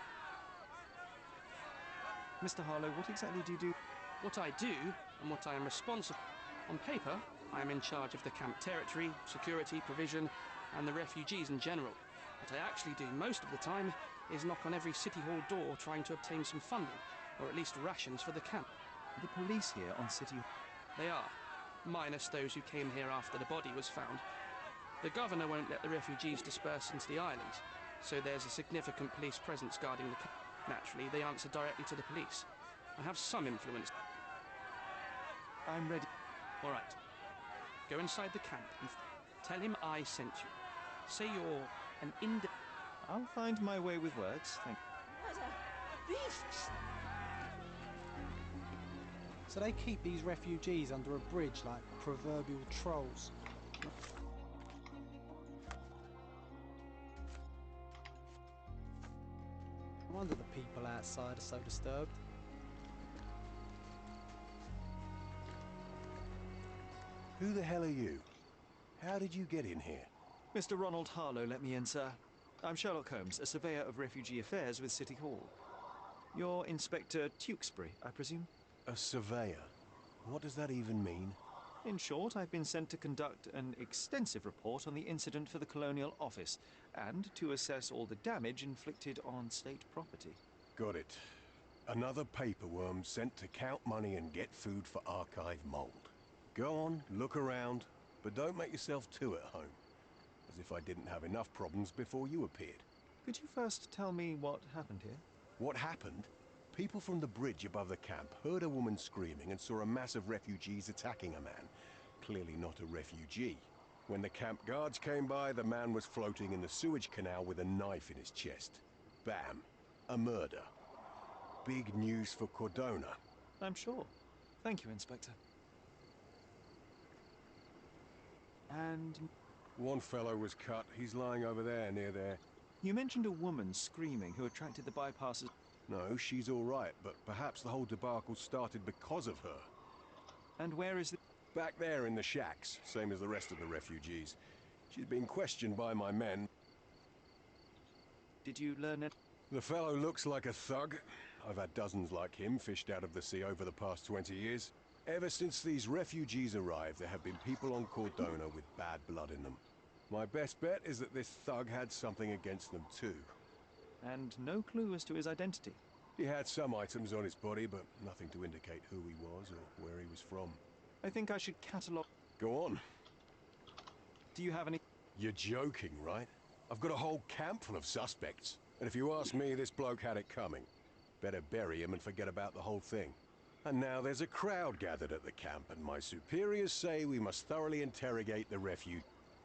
Mr. Harlow, what exactly do you do? What I do, and what I am responsible... On paper, I am in charge of the camp territory, security, provision, and the refugees in general. What I actually do most of the time is knock on every City Hall door trying to obtain some funding, or at least rations for the camp. The police here on City Hall? They are, minus those who came here after the body was found. The governor won't let the refugees disperse into the island, so there's a significant police presence guarding the camp. Naturally, they answer directly to the police. I have some influence. I'm ready. All right. Go inside the camp and tell him I sent you. Say you're an I'll find my way with words, thank you. Murder! Beasts! So they keep these refugees under a bridge like proverbial trolls. No wonder the people outside are so disturbed. Who the hell are you? How did you get in here? Mr. Ronald Harlow let me in, sir. I'm Sherlock Holmes, a surveyor of refugee affairs with City Hall. You're Inspector Tewkesbury, I presume? A surveyor? What does that even mean? In short, I've been sent to conduct an extensive report on the incident for the Colonial Office and to assess all the damage inflicted on state property. Got it. Another paperworm sent to count money and get food for archive mold. Go on, look around, but don't make yourself too at home. As if I didn't have enough problems before you appeared. Could you first tell me what happened here? What happened? People from the bridge above the camp heard a woman screaming and saw a mass of refugees attacking a man. Clearly not a refugee. When the camp guards came by, the man was floating in the sewage canal with a knife in his chest. Bam. A murder. Big news for Cordona. I'm sure. Thank you, Inspector. And... One fellow was cut. He's lying over there, near there. You mentioned a woman screaming who attracted the bypassers. No, she's all right, but perhaps the whole debacle started because of her. And where is the... Back there in the shacks, same as the rest of the refugees. She's been questioned by my men. Did you learn it? The fellow looks like a thug. I've had dozens like him fished out of the sea over the past 20 years. Ever since these refugees arrived, there have been people on Cordona with bad blood in them. My best bet is that this thug had something against them too. And no clue as to his identity? He had some items on his body, but nothing to indicate who he was or where he was from. I think I should catalogue... Go on. Do you have any... You're joking, right? I've got a whole camp full of suspects. And if you ask me, this bloke had it coming. Better bury him and forget about the whole thing. And now there's a crowd gathered at the camp, and my superiors say we must thoroughly interrogate the refugee.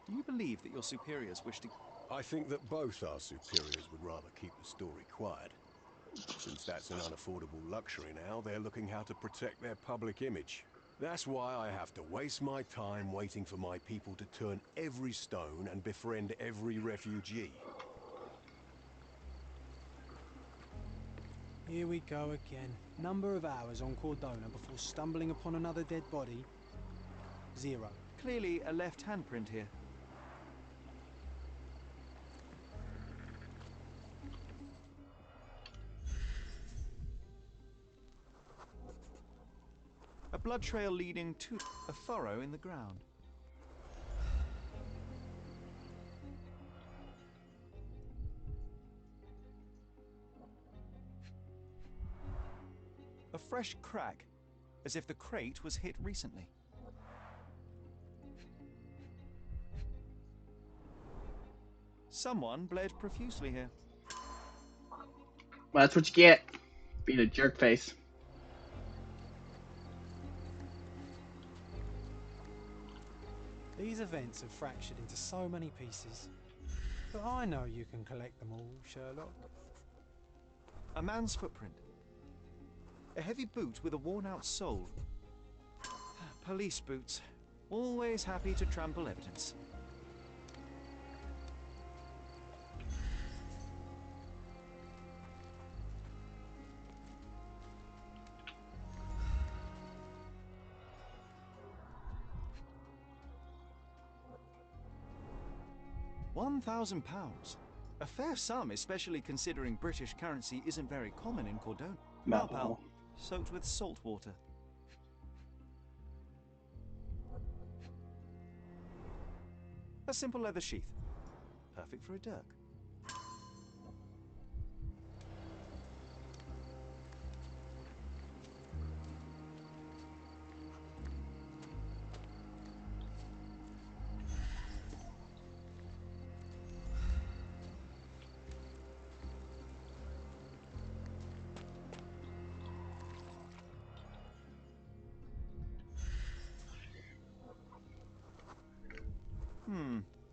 Do you believe that your superiors wish to... I think that both our superiors would rather keep the story quiet. Since that's an unaffordable luxury now, they're looking how to protect their public image. That's why I have to waste my time waiting for my people to turn every stone and befriend every refugee. Here we go again. Number of hours on Cordona before stumbling upon another dead body? 0. Clearly a left handprint here. A blood trail leading to a furrow in the ground. A fresh crack, as if the crate was hit recently. Someone bled profusely here. Well, that's what you get, being a jerk face. These events have fractured into so many pieces. But I know you can collect them all, Sherlock. A man's footprint. A heavy boot with a worn-out sole. Police boots. Always happy to trample evidence. £1,000. A fair sum, especially considering British currency isn't very common in Cordona. Malpal, soaked with salt water. A simple leather sheath. Perfect for a dirk.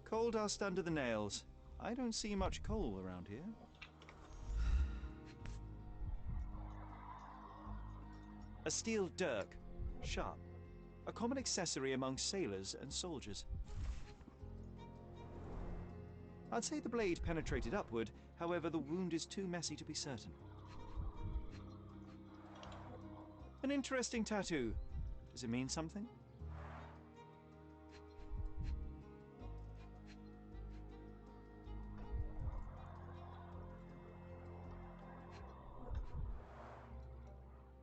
Coal dust under the nails. I don't see much coal around here. A steel dirk. Sharp. A common accessory among sailors and soldiers. I'd say the blade penetrated upward, however the wound is too messy to be certain. An interesting tattoo. Does it mean something?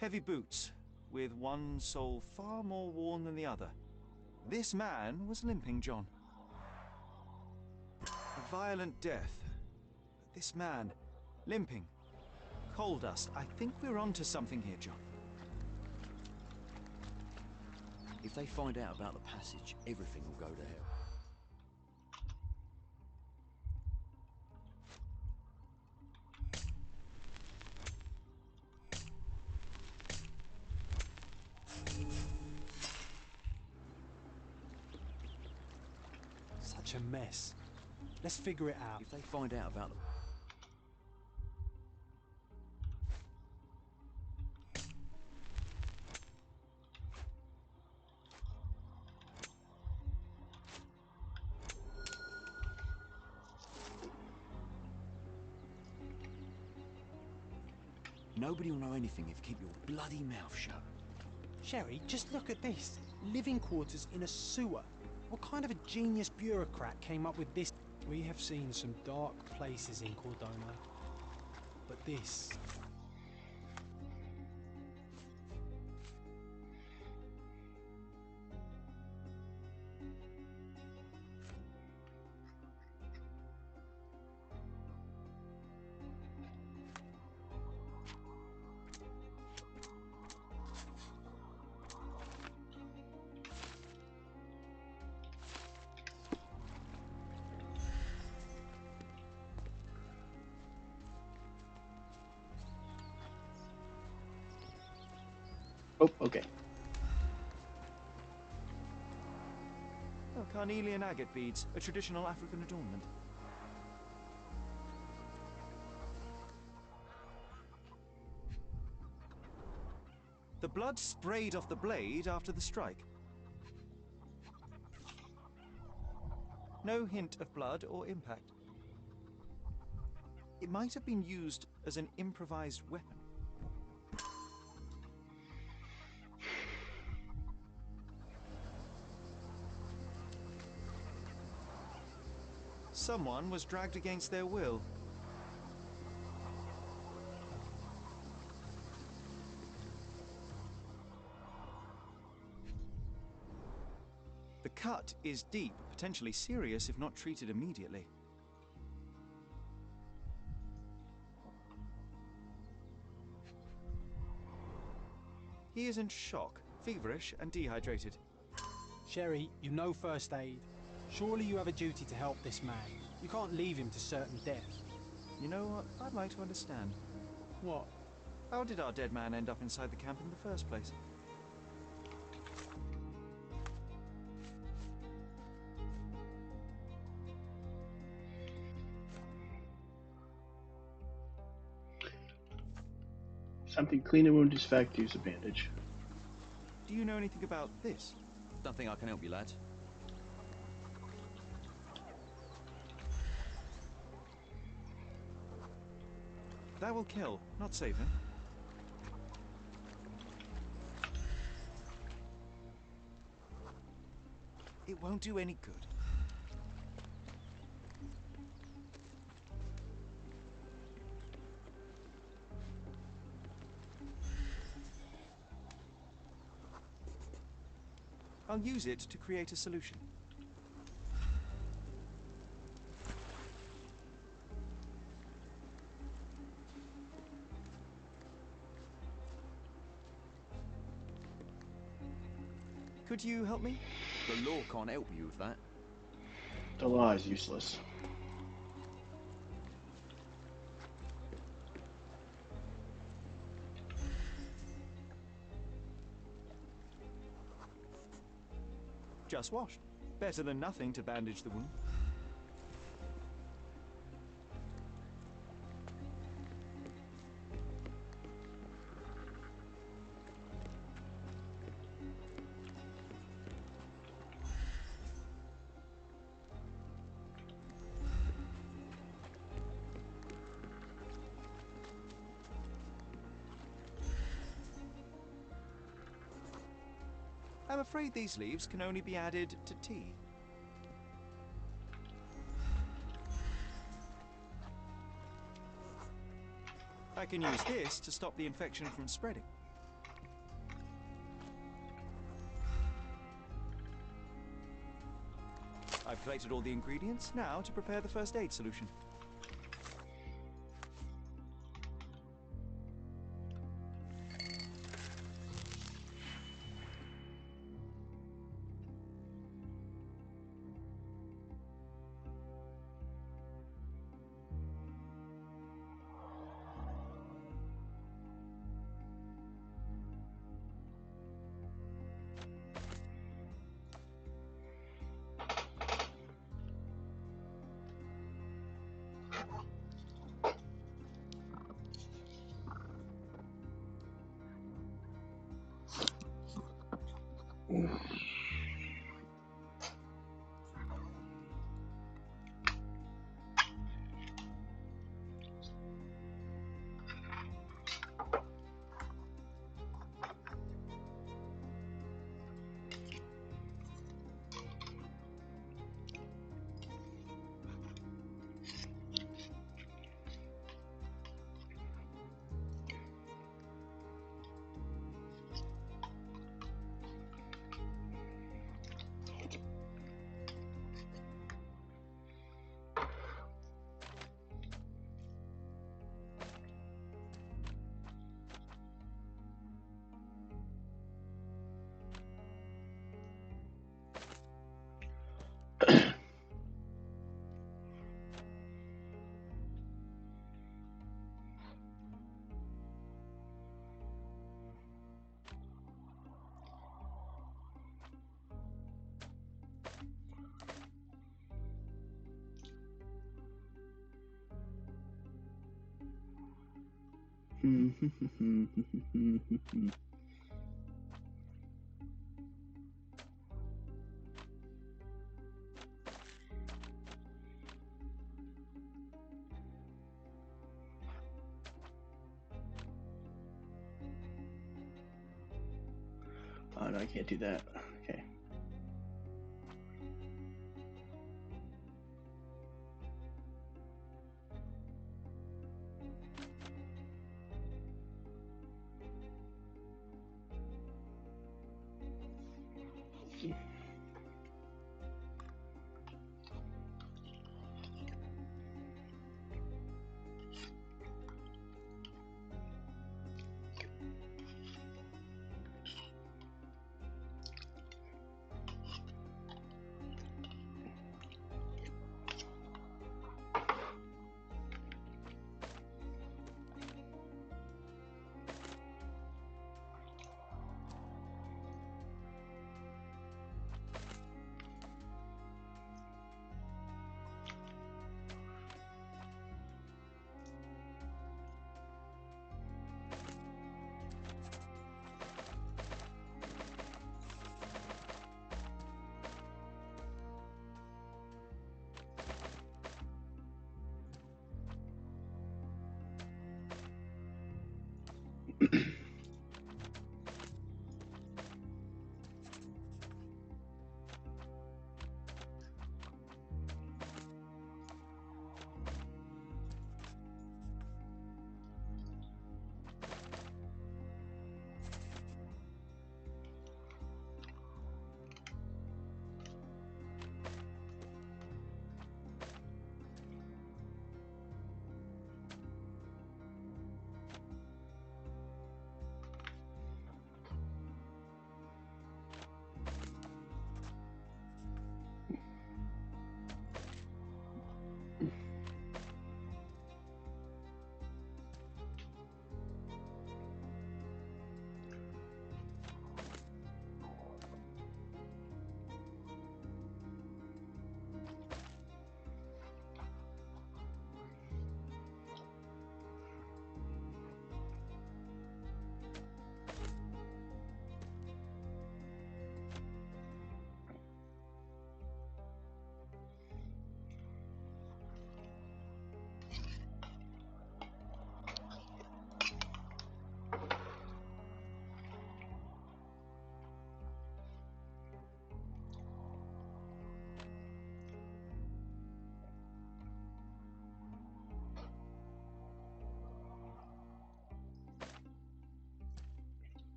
Heavy boots, with one sole far more worn than the other. This man was limping John. A violent death. But this man, limping. Coal dust. I think we're onto something here, John. If they find out about the passage, everything will go to hell. Such a mess. Let's figure it out. If they find out about them. Nobody will know anything if you keep your bloody mouth shut. Sherry, just look at this. Living quarters in a sewer. What kind of a genius bureaucrat came up with this? We have seen some dark places in Cordona, but this... Oh, okay. Oh, carnelian agate beads, a traditional African adornment. The blood sprayed off the blade after the strike. No hint of blood or impact. It might have been used as an improvised weapon. Someone was dragged against their will. The cut is deep, potentially serious if not treated immediately. He is in shock, feverish and dehydrated. Sherry, you know first aid. Surely you have a duty to help this man. You can't leave him to certain death. You know what? I'd like to understand. What? How did our dead man end up inside the camp in the first place? Something clean a wound is fact, use a bandage. Do you know anything about this? Nothing I can help you, lad. That will kill, not save him. It won't do any good. I'll use it to create a solution. Could you help me? The law can't help you with that. The law is useless. Just washed. Better than nothing to bandage the wound. I'm afraid these leaves can only be added to tea. I can use this to stop the infection from spreading. I've collected all the ingredients, now to prepare the first aid solution. Oh no, I can't do that. Okay.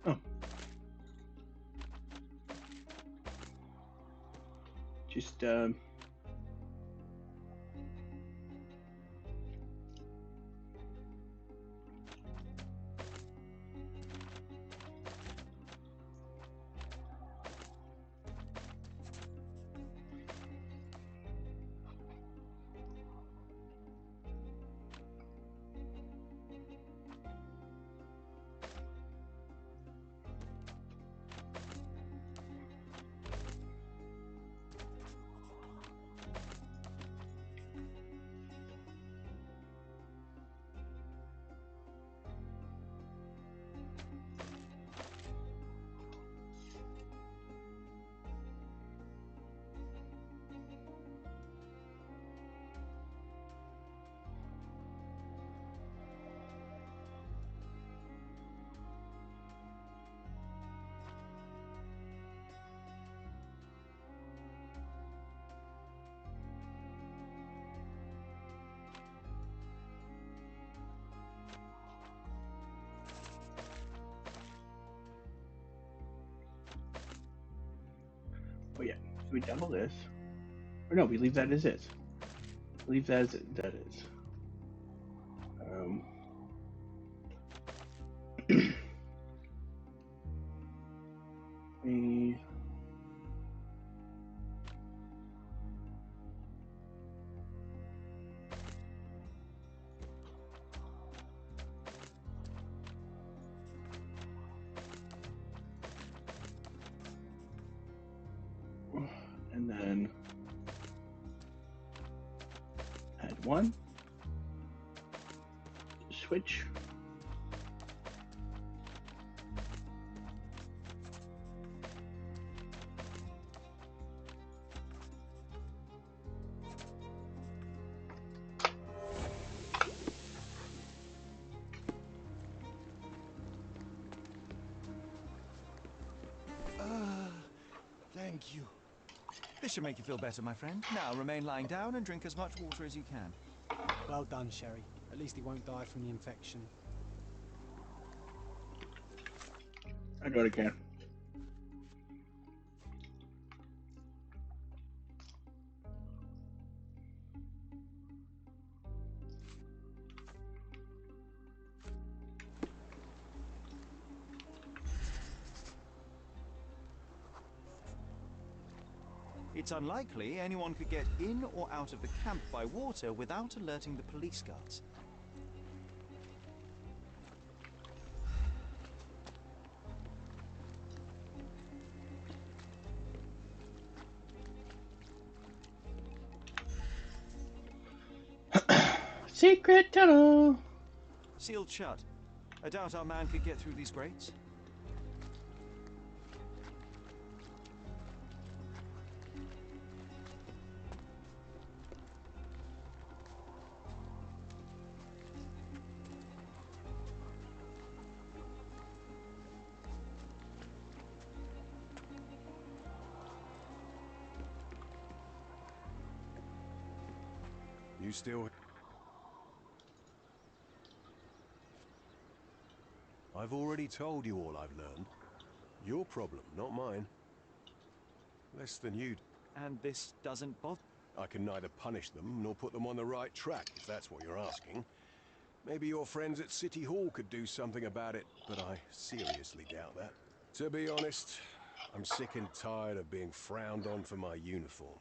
Oh. Just oh yeah. So we double this. Or no, we leave that as is. Leave that as that is. We one. Switch. Thank you. This should make you feel better, my friend. Now remain lying down and drink as much water as you can. Well done, Sherry. At least he won't die from the infection. I do it again. It's unlikely anyone could get in or out of the camp by water without alerting the police guards. Secret tunnel. Sealed shut. I doubt our man could get through these grates. You still... I've already told you all I've learned. Your problem, not mine. Less than you. And this doesn't bother... I can neither punish them nor put them on the right track, if that's what you're asking. Maybe your friends at City Hall could do something about it, but I seriously doubt that. To be honest, I'm sick and tired of being frowned on for my uniform.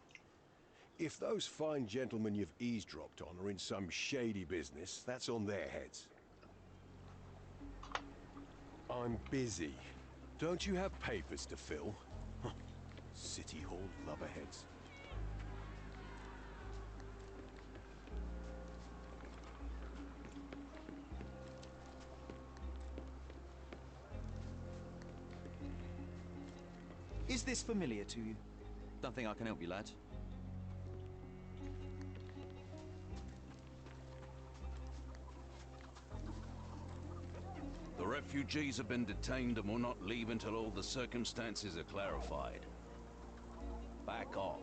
If those fine gentlemen you've eavesdropped on are in some shady business, that's on their heads. I'm busy. Don't you have papers to fill? City Hall lubberheads. Is this familiar to you? Don't think I can help you, lad. The refugees have been detained and will not leave until all the circumstances are clarified. Back off.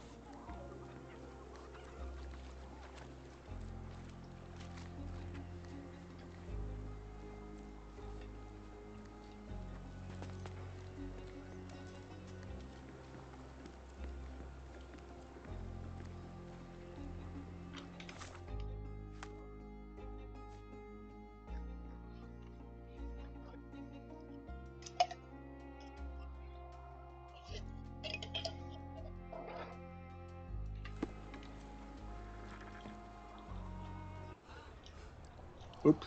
Oops.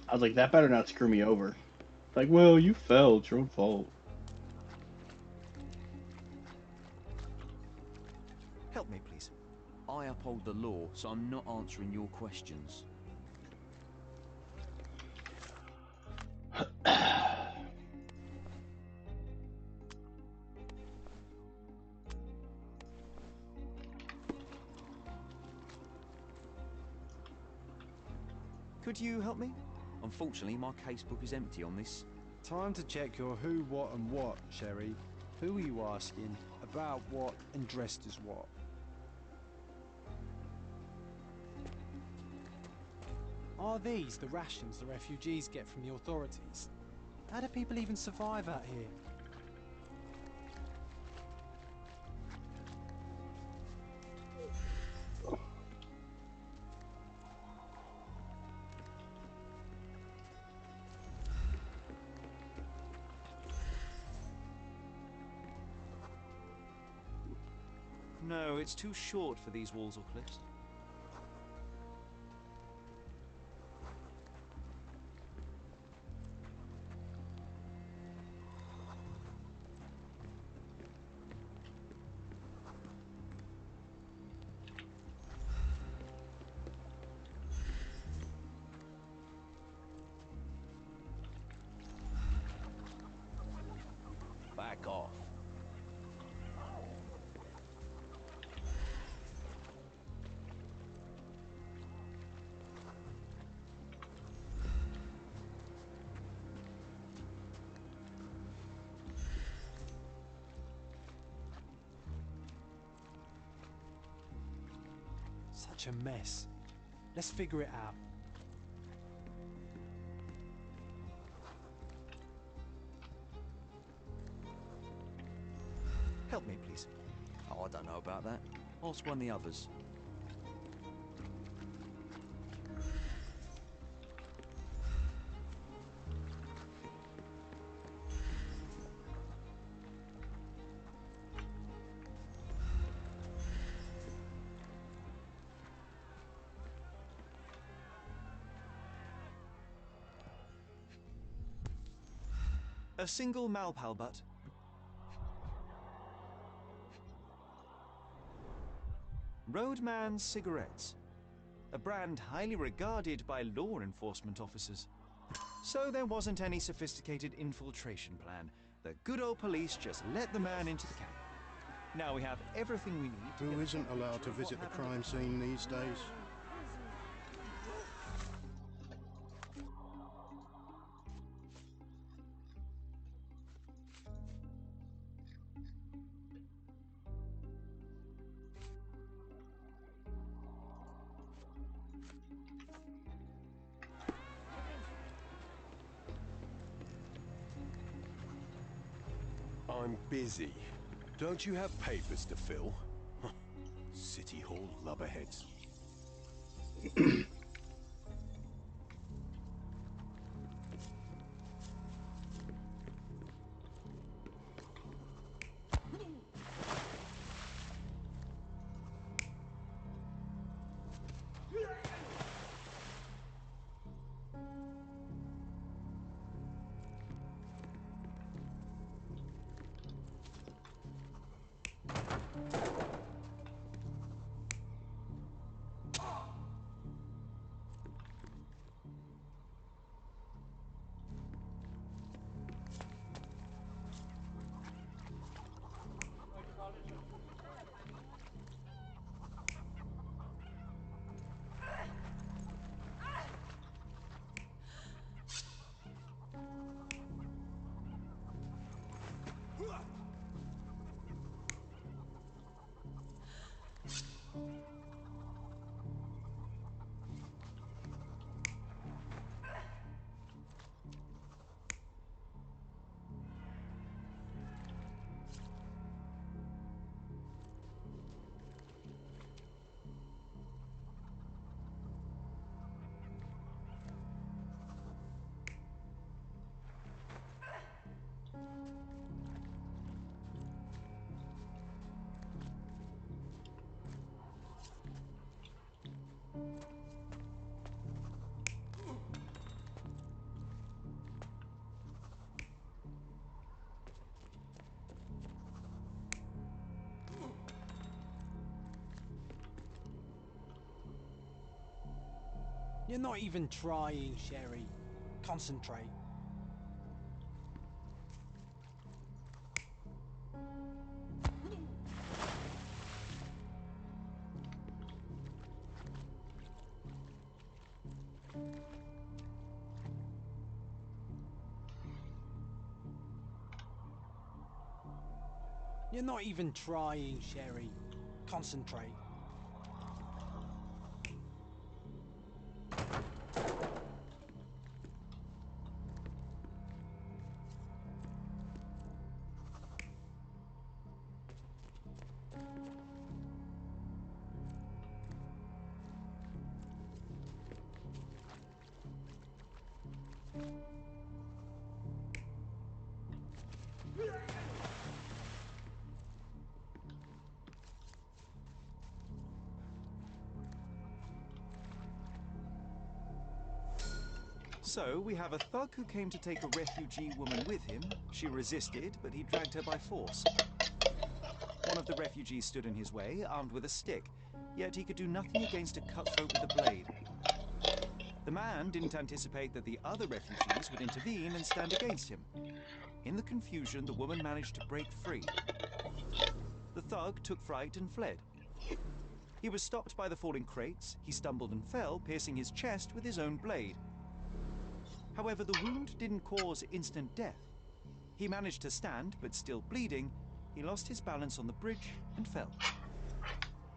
I was like, that better not screw me over. Like, well, you fell. It's your own fault. Help me, please. I uphold the law, so I'm not answering your questions. Could you help me? Unfortunately, my casebook is empty on this. Time to check your who, what and what, Sherry. Who are you asking? About what and dressed as what? Are these the rations the refugees get from the authorities? How do people even survive out here? No, it's too short for these walls or cliffs. Back off. Such a mess. Let's figure it out. Help me, please. Oh, I don't know about that. Ask one of the others. A single Malpal butt. Roadman cigarettes. A brand highly regarded by law enforcement officers. So there wasn't any sophisticated infiltration plan. The good old police just let the man into the camp. Now we have everything we need to Who isn't allowed to visit the crime scene these days? I'm busy. Don't you have papers to fill? City Hall lubberheads. You're not even trying, Sherry. Concentrate. You're not even trying, Sherry. Concentrate. So, we have a thug who came to take a refugee woman with him. She resisted, but he dragged her by force. One of the refugees stood in his way, armed with a stick, yet he could do nothing against a cutthroat with a blade. The man didn't anticipate that the other refugees would intervene and stand against him. In the confusion, the woman managed to break free. The thug took fright and fled. He was stopped by the falling crates. He stumbled and fell, piercing his chest with his own blade. However, the wound didn't cause instant death. He managed to stand, but still bleeding, he lost his balance on the bridge and fell.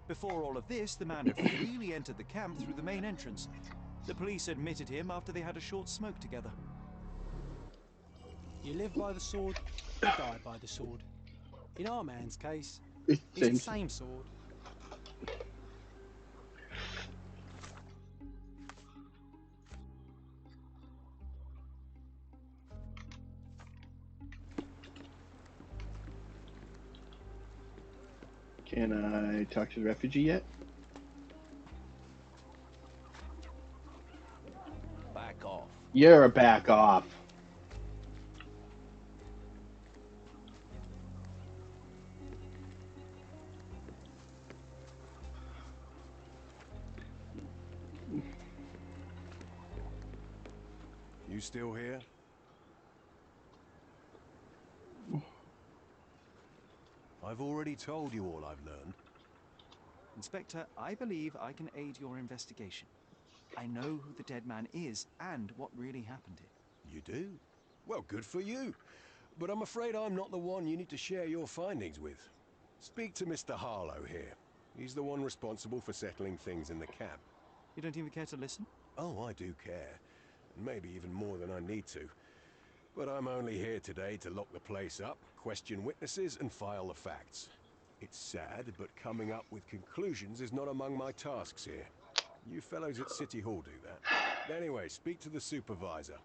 Before all of this, the man had freely entered the camp through the main entrance. The police admitted him after they had a short smoke together. You live by the sword, you die by the sword. In our man's case, It's it's the same sword. Can I talk to the refugee yet? Back off. You're a back off. You still here? I've already told you all I've learned. Inspector, I believe I can aid your investigation. I know who the dead man is and what really happened here. You do? Well, good for you. But I'm afraid I'm not the one you need to share your findings with. Speak to Mr. Harlow here. He's the one responsible for settling things in the camp. You don't even care to listen? Oh, I do care. And maybe even more than I need to. But I'm only here today to lock the place up, question witnesses, and file the facts. It's sad, but coming up with conclusions is not among my tasks here. You fellows at City Hall do that. Anyway, speak to the supervisor.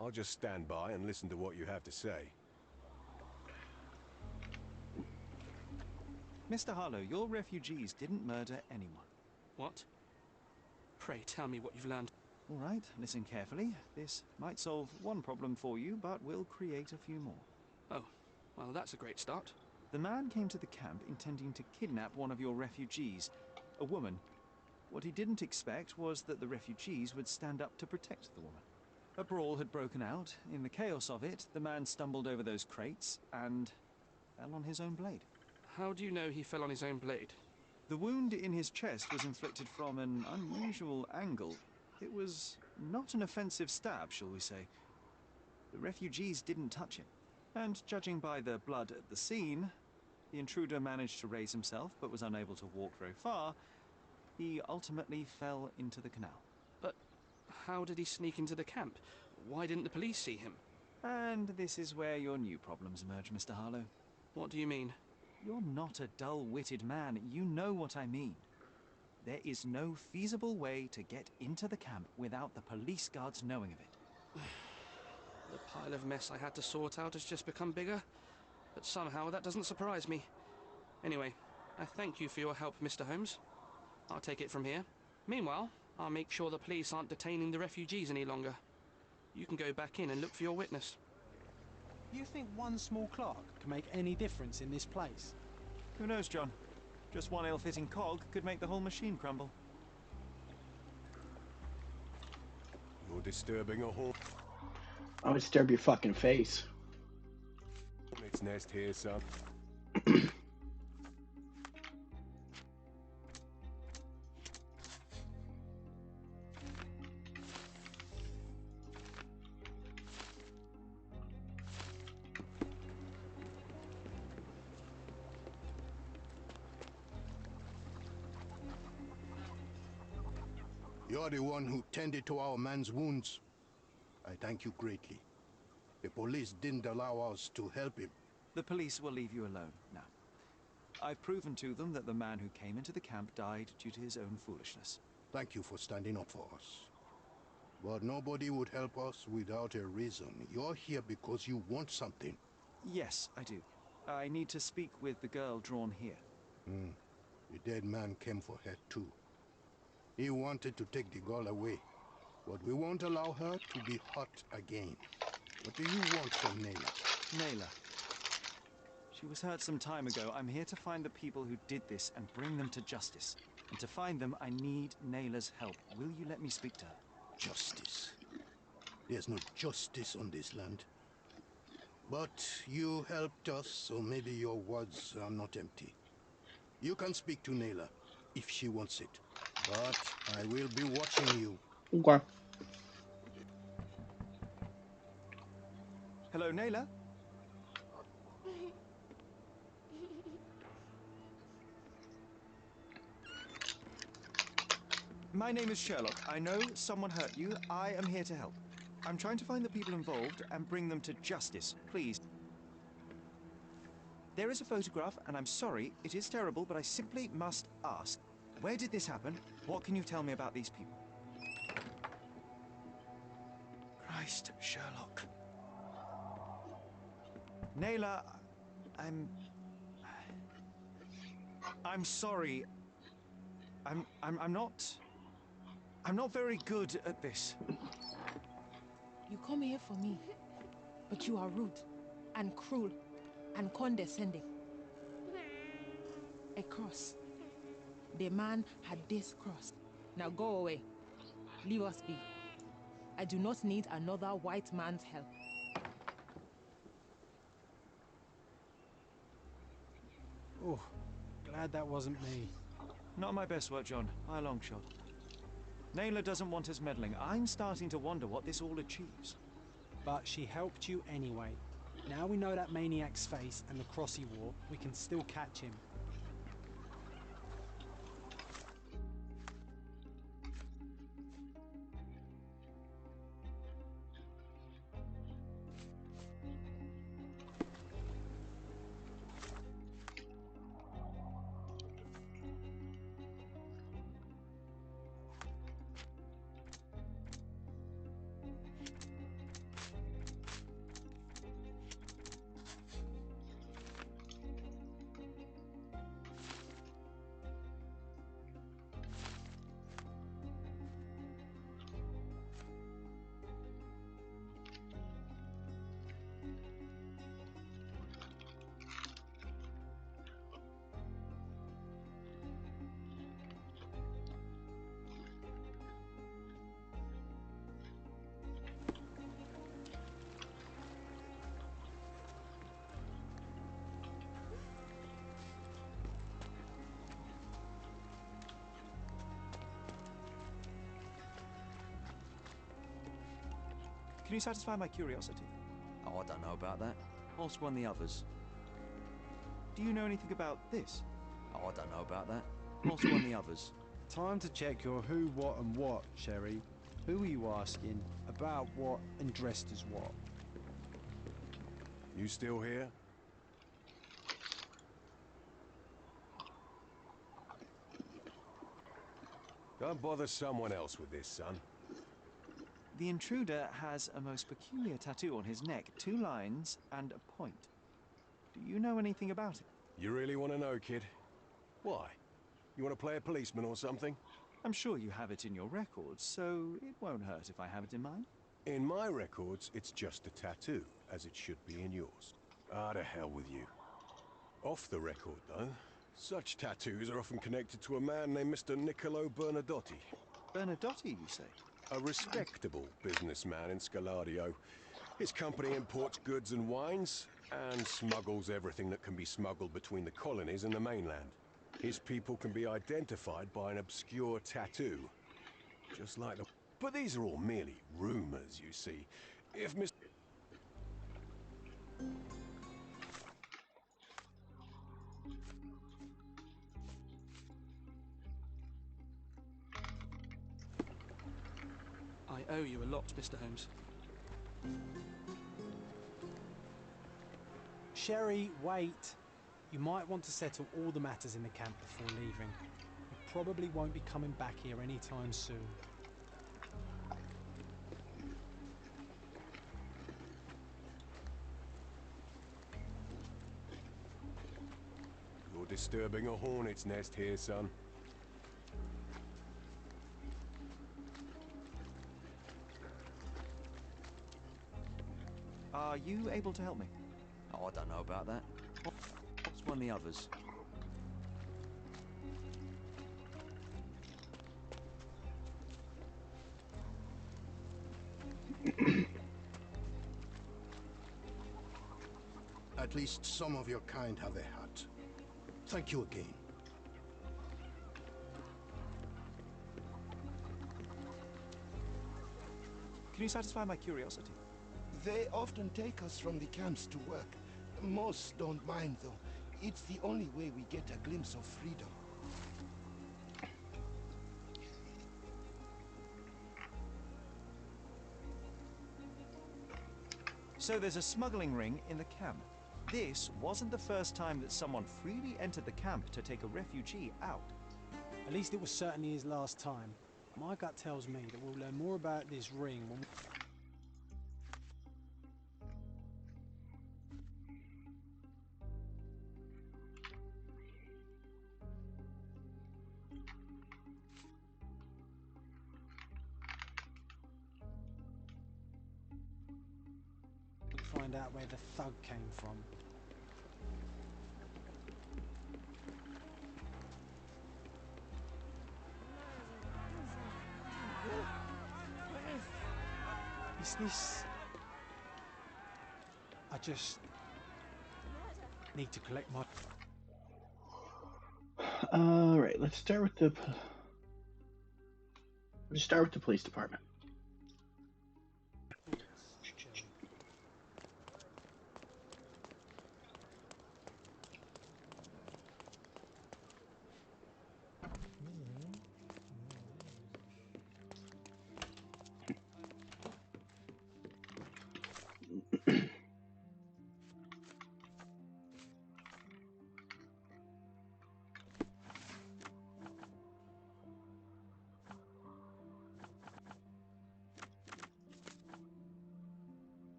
I'll just stand by and listen to what you have to say. Mr. Harlow, your refugees didn't murder anyone. What? Pray tell me what you've learned. All right, listen carefully. This might solve one problem for you, but will create a few more. Oh, well, that's a great start. The man came to the camp intending to kidnap one of your refugees, a woman. What he didn't expect was that the refugees would stand up to protect the woman. A brawl had broken out. In the chaos of it, the man stumbled over those crates and fell on his own blade. How do you know he fell on his own blade? The wound in his chest was inflicted from an unusual angle. It was not an offensive stab, shall we say. The refugees didn't touch him. And judging by the blood at the scene, the intruder managed to raise himself but was unable to walk very far. He ultimately fell into the canal. But how did he sneak into the camp? Why didn't the police see him? And this is where your new problems emerge, Mr. Harlow. What do you mean? You're not a dull-witted man. You know what I mean. There is no feasible way to get into the camp without the police guards knowing of it. The pile of mess I had to sort out has just become bigger, but somehow that doesn't surprise me. Anyway, I thank you for your help, Mr. Holmes. I'll take it from here. Meanwhile, I'll make sure the police aren't detaining the refugees any longer. You can go back in and look for your witness. You think one small clerk can make any difference in this place? Who knows, John? Just one ill-fitting cog could make the whole machine crumble. You're disturbing a hornet's I'll disturb your fucking face. nest here, son. You're the one who tended to our man's wounds. I thank you greatly. The police didn't allow us to help him. The police will leave you alone now. I've proven to them that the man who came into the camp died due to his own foolishness. Thank you for standing up for us. But nobody would help us without a reason. You're here because you want something. Yes, I do. I need to speak with the girl drawn here. The dead man came for her too. He wanted to take the girl away, but we won't allow her to be hurt again. What do you want from Nayla? Nayla. She was hurt some time ago. I'm here to find the people who did this and bring them to justice. And to find them, I need Nayla's help. Will you let me speak to her? Justice. There's no justice on this land. But you helped us, so maybe your words are not empty. You can speak to Nayla, if she wants it. But I will be watching you. Okay. Hello, Nayla? My name is Sherlock. I know someone hurt you. I am here to help. I'm trying to find the people involved and bring them to justice. Please. There is a photograph, and I'm sorry, it is terrible, but I simply must ask. Where did this happen? What can you tell me about these people? Christ, Sherlock. Nayla, I'm sorry. I'm not very good at this. You come here for me, but you are rude and cruel and condescending. A cross. The man had this cross. Now go away. Leave us be. I do not need another white man's help. Oh, glad that wasn't me. Not my best work, John, by a long shot. Nayla doesn't want us meddling. I'm starting to wonder what this all achieves. But she helped you anyway. Now we know that maniac's face and the cross he wore, we can still catch him. Can you satisfy my curiosity? Oh, I don't know about that. Ask one of the others. Do you know anything about this? Oh, I don't know about that. Ask one of the others. Time to check your who, what and what, Sherry. Who are you asking? About what and dressed as what? You still here? Go and bother someone else with this, son. The intruder has a most peculiar tattoo on his neck, 2 lines and a point. Do you know anything about it? You really want to know, kid? Why? You want to play a policeman or something? I'm sure you have it in your records, so it won't hurt if I have it in mine. In my records, it's just a tattoo, as it should be in yours. Ah, to hell with you. Off the record, though, such tattoos are often connected to a man named Mr. Niccolo Bernadotti. Bernadotti, you say? A respectable businessman in Scaladio. His company imports goods and wines, and smuggles everything that can be smuggled between the colonies and the mainland. His people can be identified by an obscure tattoo. Just like the... But these are all merely rumors, you see. If Mr... I owe you a lot, Mr. Holmes. Sherry, wait. You might want to settle all the matters in the camp before leaving. You probably won't be coming back here anytime soon. disturbing a hornet's nest here, son. Are you able to help me? Oh, I don't know about that. What's one of the others? At least some of your kind have a hat. Thank you again. Can you satisfy my curiosity? They often take us from the camps to work. Most don't mind, though. It's the only way we get a glimpse of freedom. So there's a smuggling ring in the camp. This wasn't the first time that someone freely entered the camp to take a refugee out. At least it was certainly his last time. My gut tells me that we'll learn more about this ring when we find out where the thug came from. Is this... I just need to collect my... All right, let's start with the police department.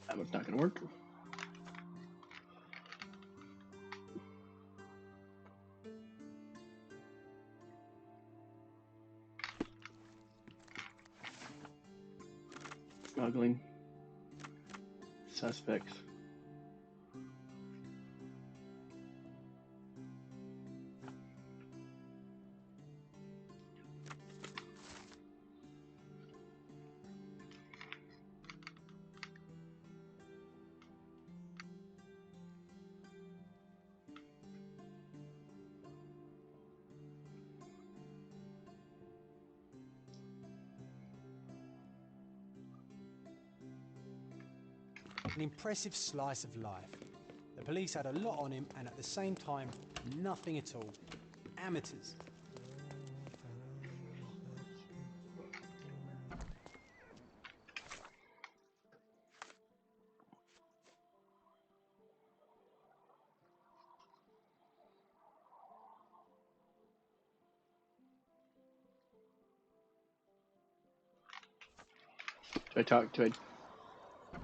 That one's not going to work. Smuggling. Suspects. An impressive slice of life. The police had a lot on him and at the same time, nothing at all. Amateurs.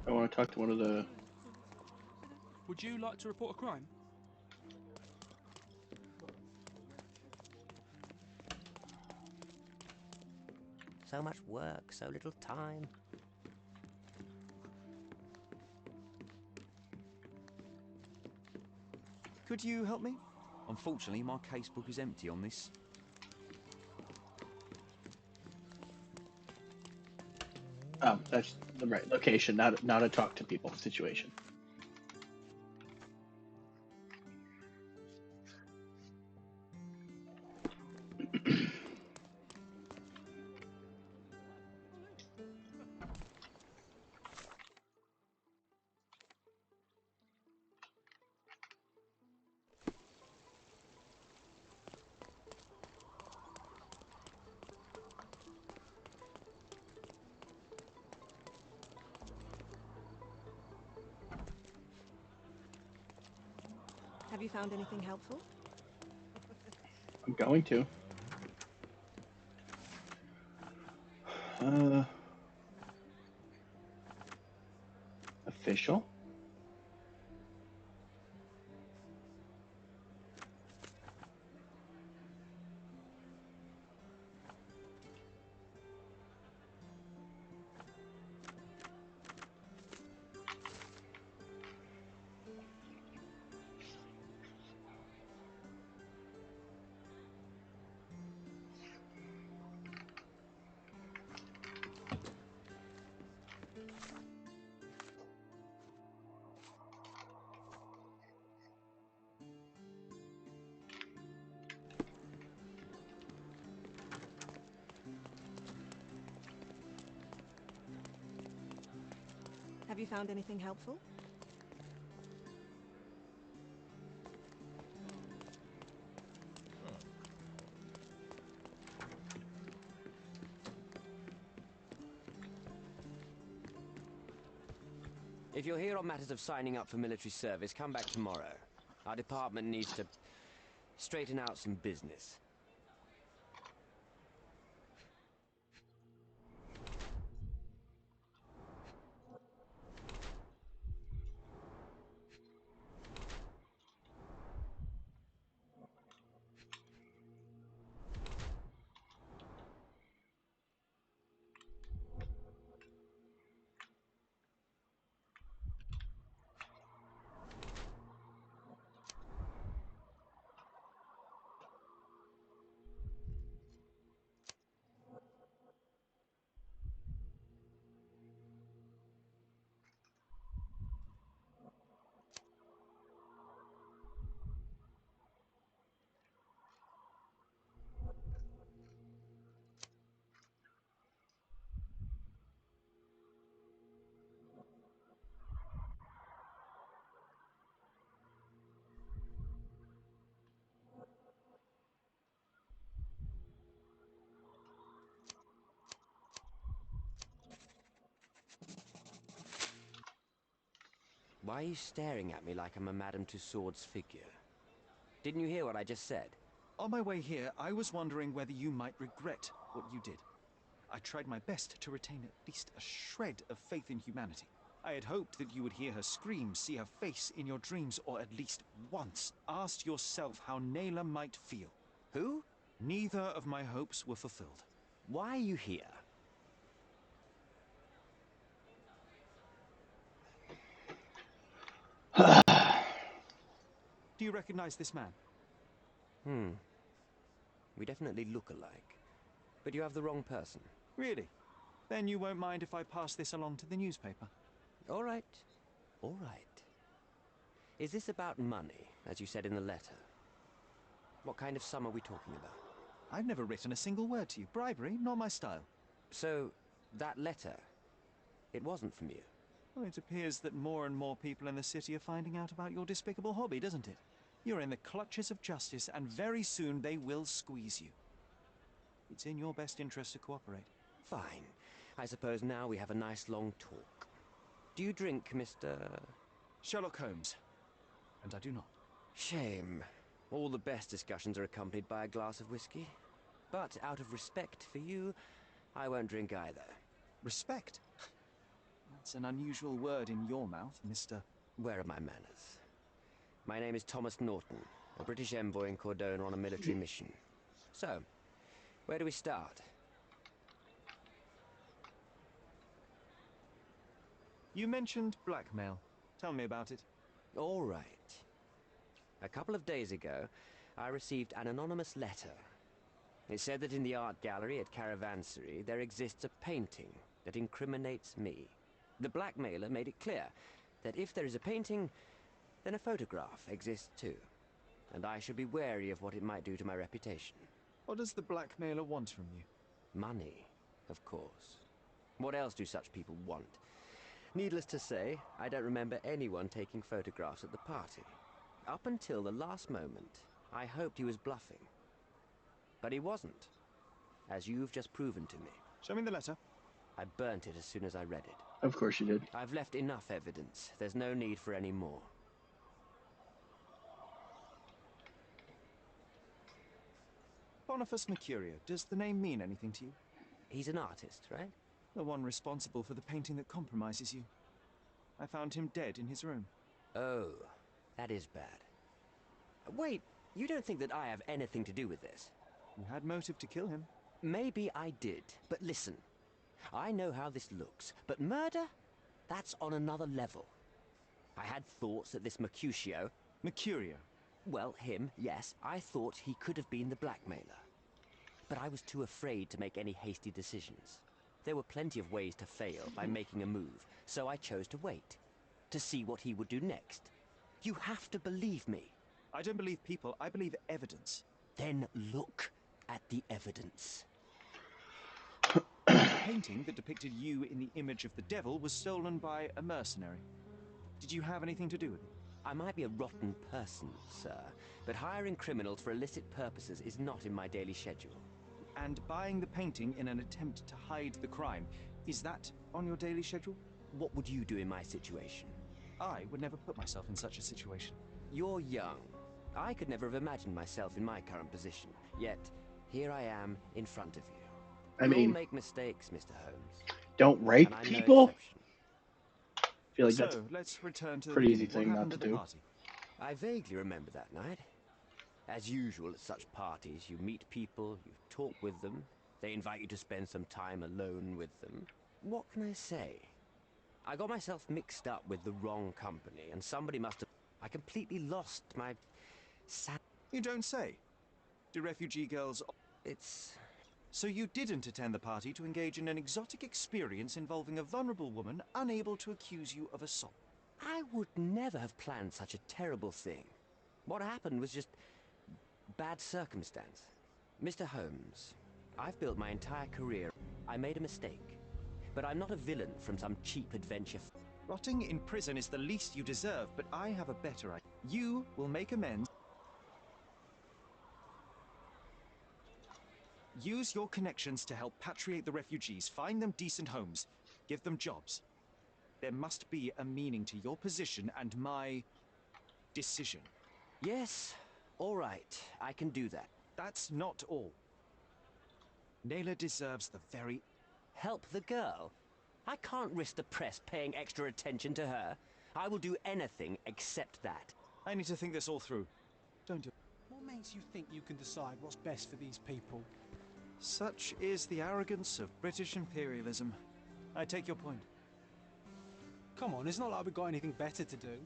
I want to talk to one of the... Would you like to report a crime? So much work, so little time. Could you help me? Unfortunately, my casebook is empty on this. Oh, that's the right location, not a talk to people situation. Have you found anything helpful? going to. Official. Have you found anything helpful? If you're here on matters of signing up for military service, come back tomorrow. Our department needs to straighten out some business. Why are you staring at me like I'm a Madame Tussauds figure? Didn't you hear what I just said? On my way here, I was wondering whether you might regret what you did. I tried my best to retain at least a shred of faith in humanity. I had hoped that you would hear her scream, see her face in your dreams, or at least once ask yourself how Naylor might feel. Who? Neither of my hopes were fulfilled. Why are you here? Do you recognize this man? We definitely look alike. But you have the wrong person. Really? Then you won't mind if I pass this along to the newspaper? All right. All right. Is this about money, as you said in the letter? What kind of sum are we talking about? I've never written a single word to you. Bribery, not my style. So, that letter, it wasn't from you? Well, it appears that more and more people in the city are finding out about your despicable hobby, doesn't it? You're in the clutches of justice, and very soon they will squeeze you. It's in your best interest to cooperate. Fine. I suppose now we have a nice long talk. Do you drink, Mr. Sherlock Holmes? And I do not. Shame. All the best discussions are accompanied by a glass of whiskey. But out of respect for you, I won't drink either. Respect? That's an unusual word in your mouth, Mr. Where are my manners? My name is Thomas Norton, a British envoy in Cordona on a military mission. So, where do we start? You mentioned blackmail. Tell me about it. All right. A couple of days ago, I received an anonymous letter. It said that in the art gallery at Caravansary there exists a painting that incriminates me. The blackmailer made it clear that if there is a painting, then a photograph exists too. And I should be wary of what it might do to my reputation. What does the blackmailer want from you? Money, of course. What else do such people want? Needless to say, I don't remember anyone taking photographs at the party. Up until the last moment, I hoped he was bluffing. But he wasn't, as you've just proven to me. Show me the letter. I burnt it as soon as I read it. Of course you did. I've left enough evidence. There's no need for any more. Boniface Mercurio, does the name mean anything to you? He's an artist, right? The one responsible for the painting that compromises you. I found him dead in his room. Oh, that is bad. Wait, you don't think that I have anything to do with this? You had motive to kill him. Maybe I did, but listen. I know how this looks, but murder? That's on another level. I had thoughts that this Mercutio... Mercurio? Well, him, yes. I thought he could have been the blackmailer. But I was too afraid to make any hasty decisions. There were plenty of ways to fail by making a move, so I chose to wait. To see what he would do next. You have to believe me. I don't believe people, I believe evidence. Then look at the evidence. The painting that depicted you in the image of the devil was stolen by a mercenary. Did you have anything to do with it? I might be a rotten person, sir, but hiring criminals for illicit purposes is not in my daily schedule. And buying the painting in an attempt to hide the crime, is that on your daily schedule? What would you do in my situation? I would never put myself in such a situation. You're young. I could never have imagined myself in my current position, yet here I am in front of you. I mean, we all make mistakes, Mr. Holmes. Don't rape people? I feel like that's let's return to the pretty easy beginning. thing What not to happened at the do. party? I vaguely remember that night. As usual at such parties, you meet people, you talk with them, they invite you to spend some time alone with them. What can I say? I got myself mixed up with the wrong company, and somebody must have... I completely lost my... You don't say. Do refugee girls... It's... So you didn't attend the party to engage in an exotic experience involving a vulnerable woman unable to accuse you of assault? I would never have planned such a terrible thing. What happened was just bad circumstance. Mr. Holmes, I've built my entire career. I made a mistake. But I'm not a villain from some cheap adventure. Rotting in prison is the least you deserve, but I have a better idea. You will make amends. Use your connections to help patriate the refugees, find them decent homes, give them jobs. There must be a meaning to your position and my decision. Yes, all right, I can do that. That's not all. Naylor deserves the very... Help the girl? I can't risk the press paying extra attention to her. I will do anything except that. I need to think this all through. Don't you? What makes you think you can decide what's best for these people? Such is the arrogance of British imperialism. I take your point. Come on, it's not like we've got anything better to do.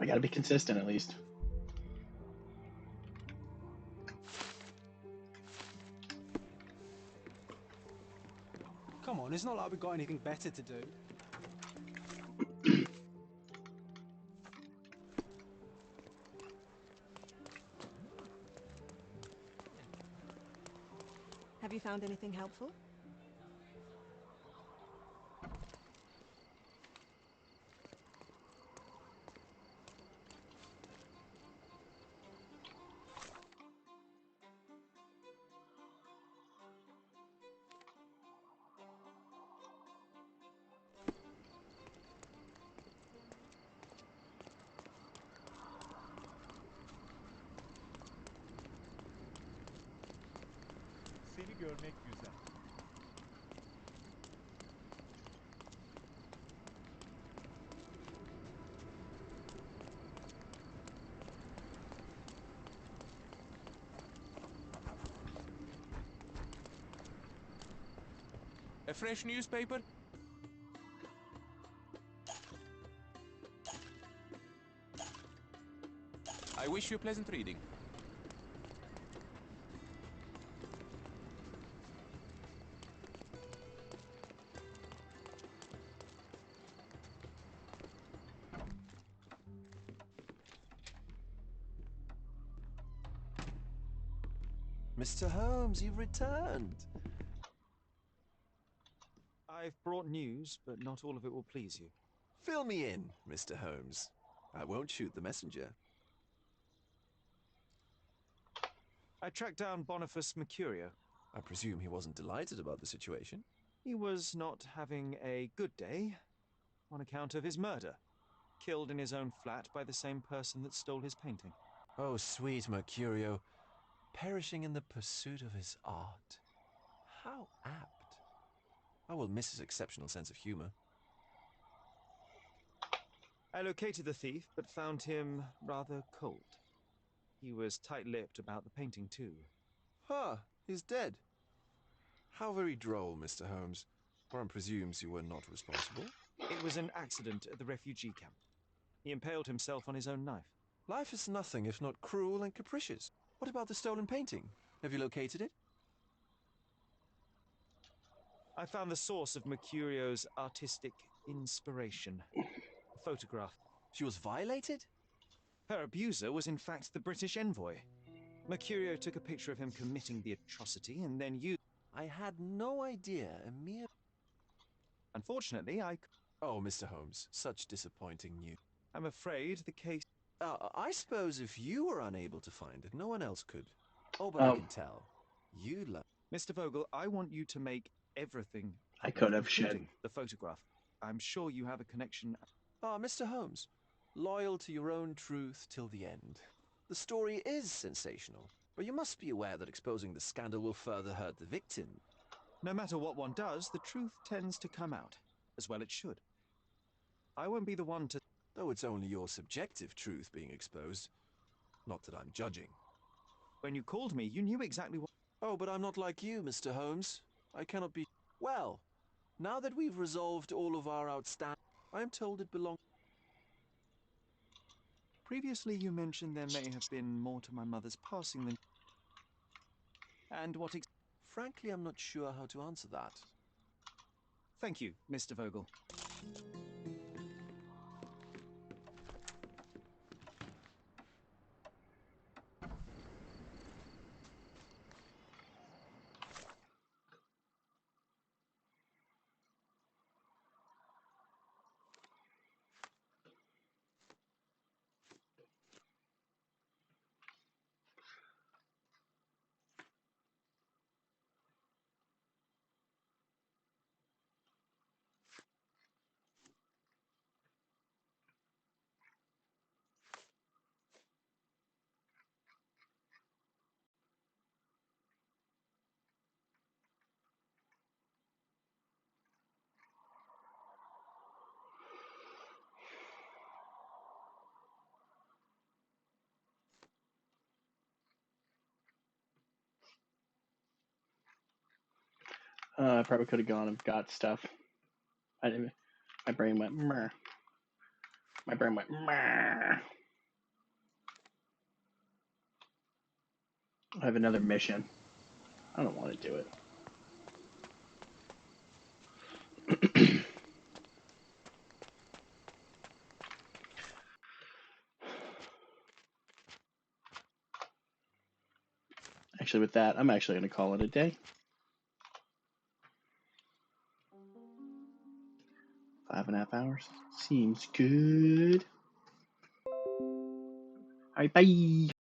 I gotta be consistent at least. Come on, it's not like we've got anything better to do. Have you found anything helpful? görmek güzel. A fresh newspaper? I wish you pleasant reading. Mr. Holmes, you've returned. I've brought news, but not all of it will please you. Fill me in, Mr. Holmes. I won't shoot the messenger. I tracked down Boniface Mercurio. I presume he wasn't delighted about the situation. He was not having a good day on account of his murder. Killed in his own flat by the same person that stole his painting. Oh, sweet Mercurio, perishing in the pursuit of his art. How apt. I will miss his exceptional sense of humor. I located the thief, but found him rather cold. He was tight-lipped about the painting, too. Ah, he's dead. How very droll, Mr. Holmes. One presumes you were not responsible. It was an accident at the refugee camp. He impaled himself on his own knife. Life is nothing if not cruel and capricious. What about the stolen painting? Have you located it? I found the source of Mercurio's artistic inspiration. A photograph. She was violated? Her abuser was in fact the British envoy. Mercurio took a picture of him committing the atrocity and then used... I had no idea. A mere... Unfortunately, Oh, Mr. Holmes, such disappointing news. I'm afraid the case... I suppose if you were unable to find it, no one else could. Oh, but I can tell. You love... Mr. Vogel, I want you to make everything I public, could have shit. including the photograph. I'm sure you have a connection... Ah, Mr. Holmes, loyal to your own truth till the end. The story is sensational, but you must be aware that exposing the scandal will further hurt the victim. No matter what one does, the truth tends to come out, as well it should. I won't be the one to... Though it's only your subjective truth being exposed. Not that I'm judging. When you called me, you knew exactly what... Oh, but I'm not like you, Mr. Holmes. I cannot be... Well, now that we've resolved all of our outstanding... I am told it belongs... Previously, you mentioned there may have been more to my mother's passing than... And what... Frankly, I'm not sure how to answer that. Thank you, Mr. Vogel. I probably could have gone and got stuff. I didn't. My brain went. Meh. My brain went. Meh. I have another mission. I don't want to do it. Actually, with that, I'm actually going to call it a day. 5.5 hours. Seems good. All right, bye.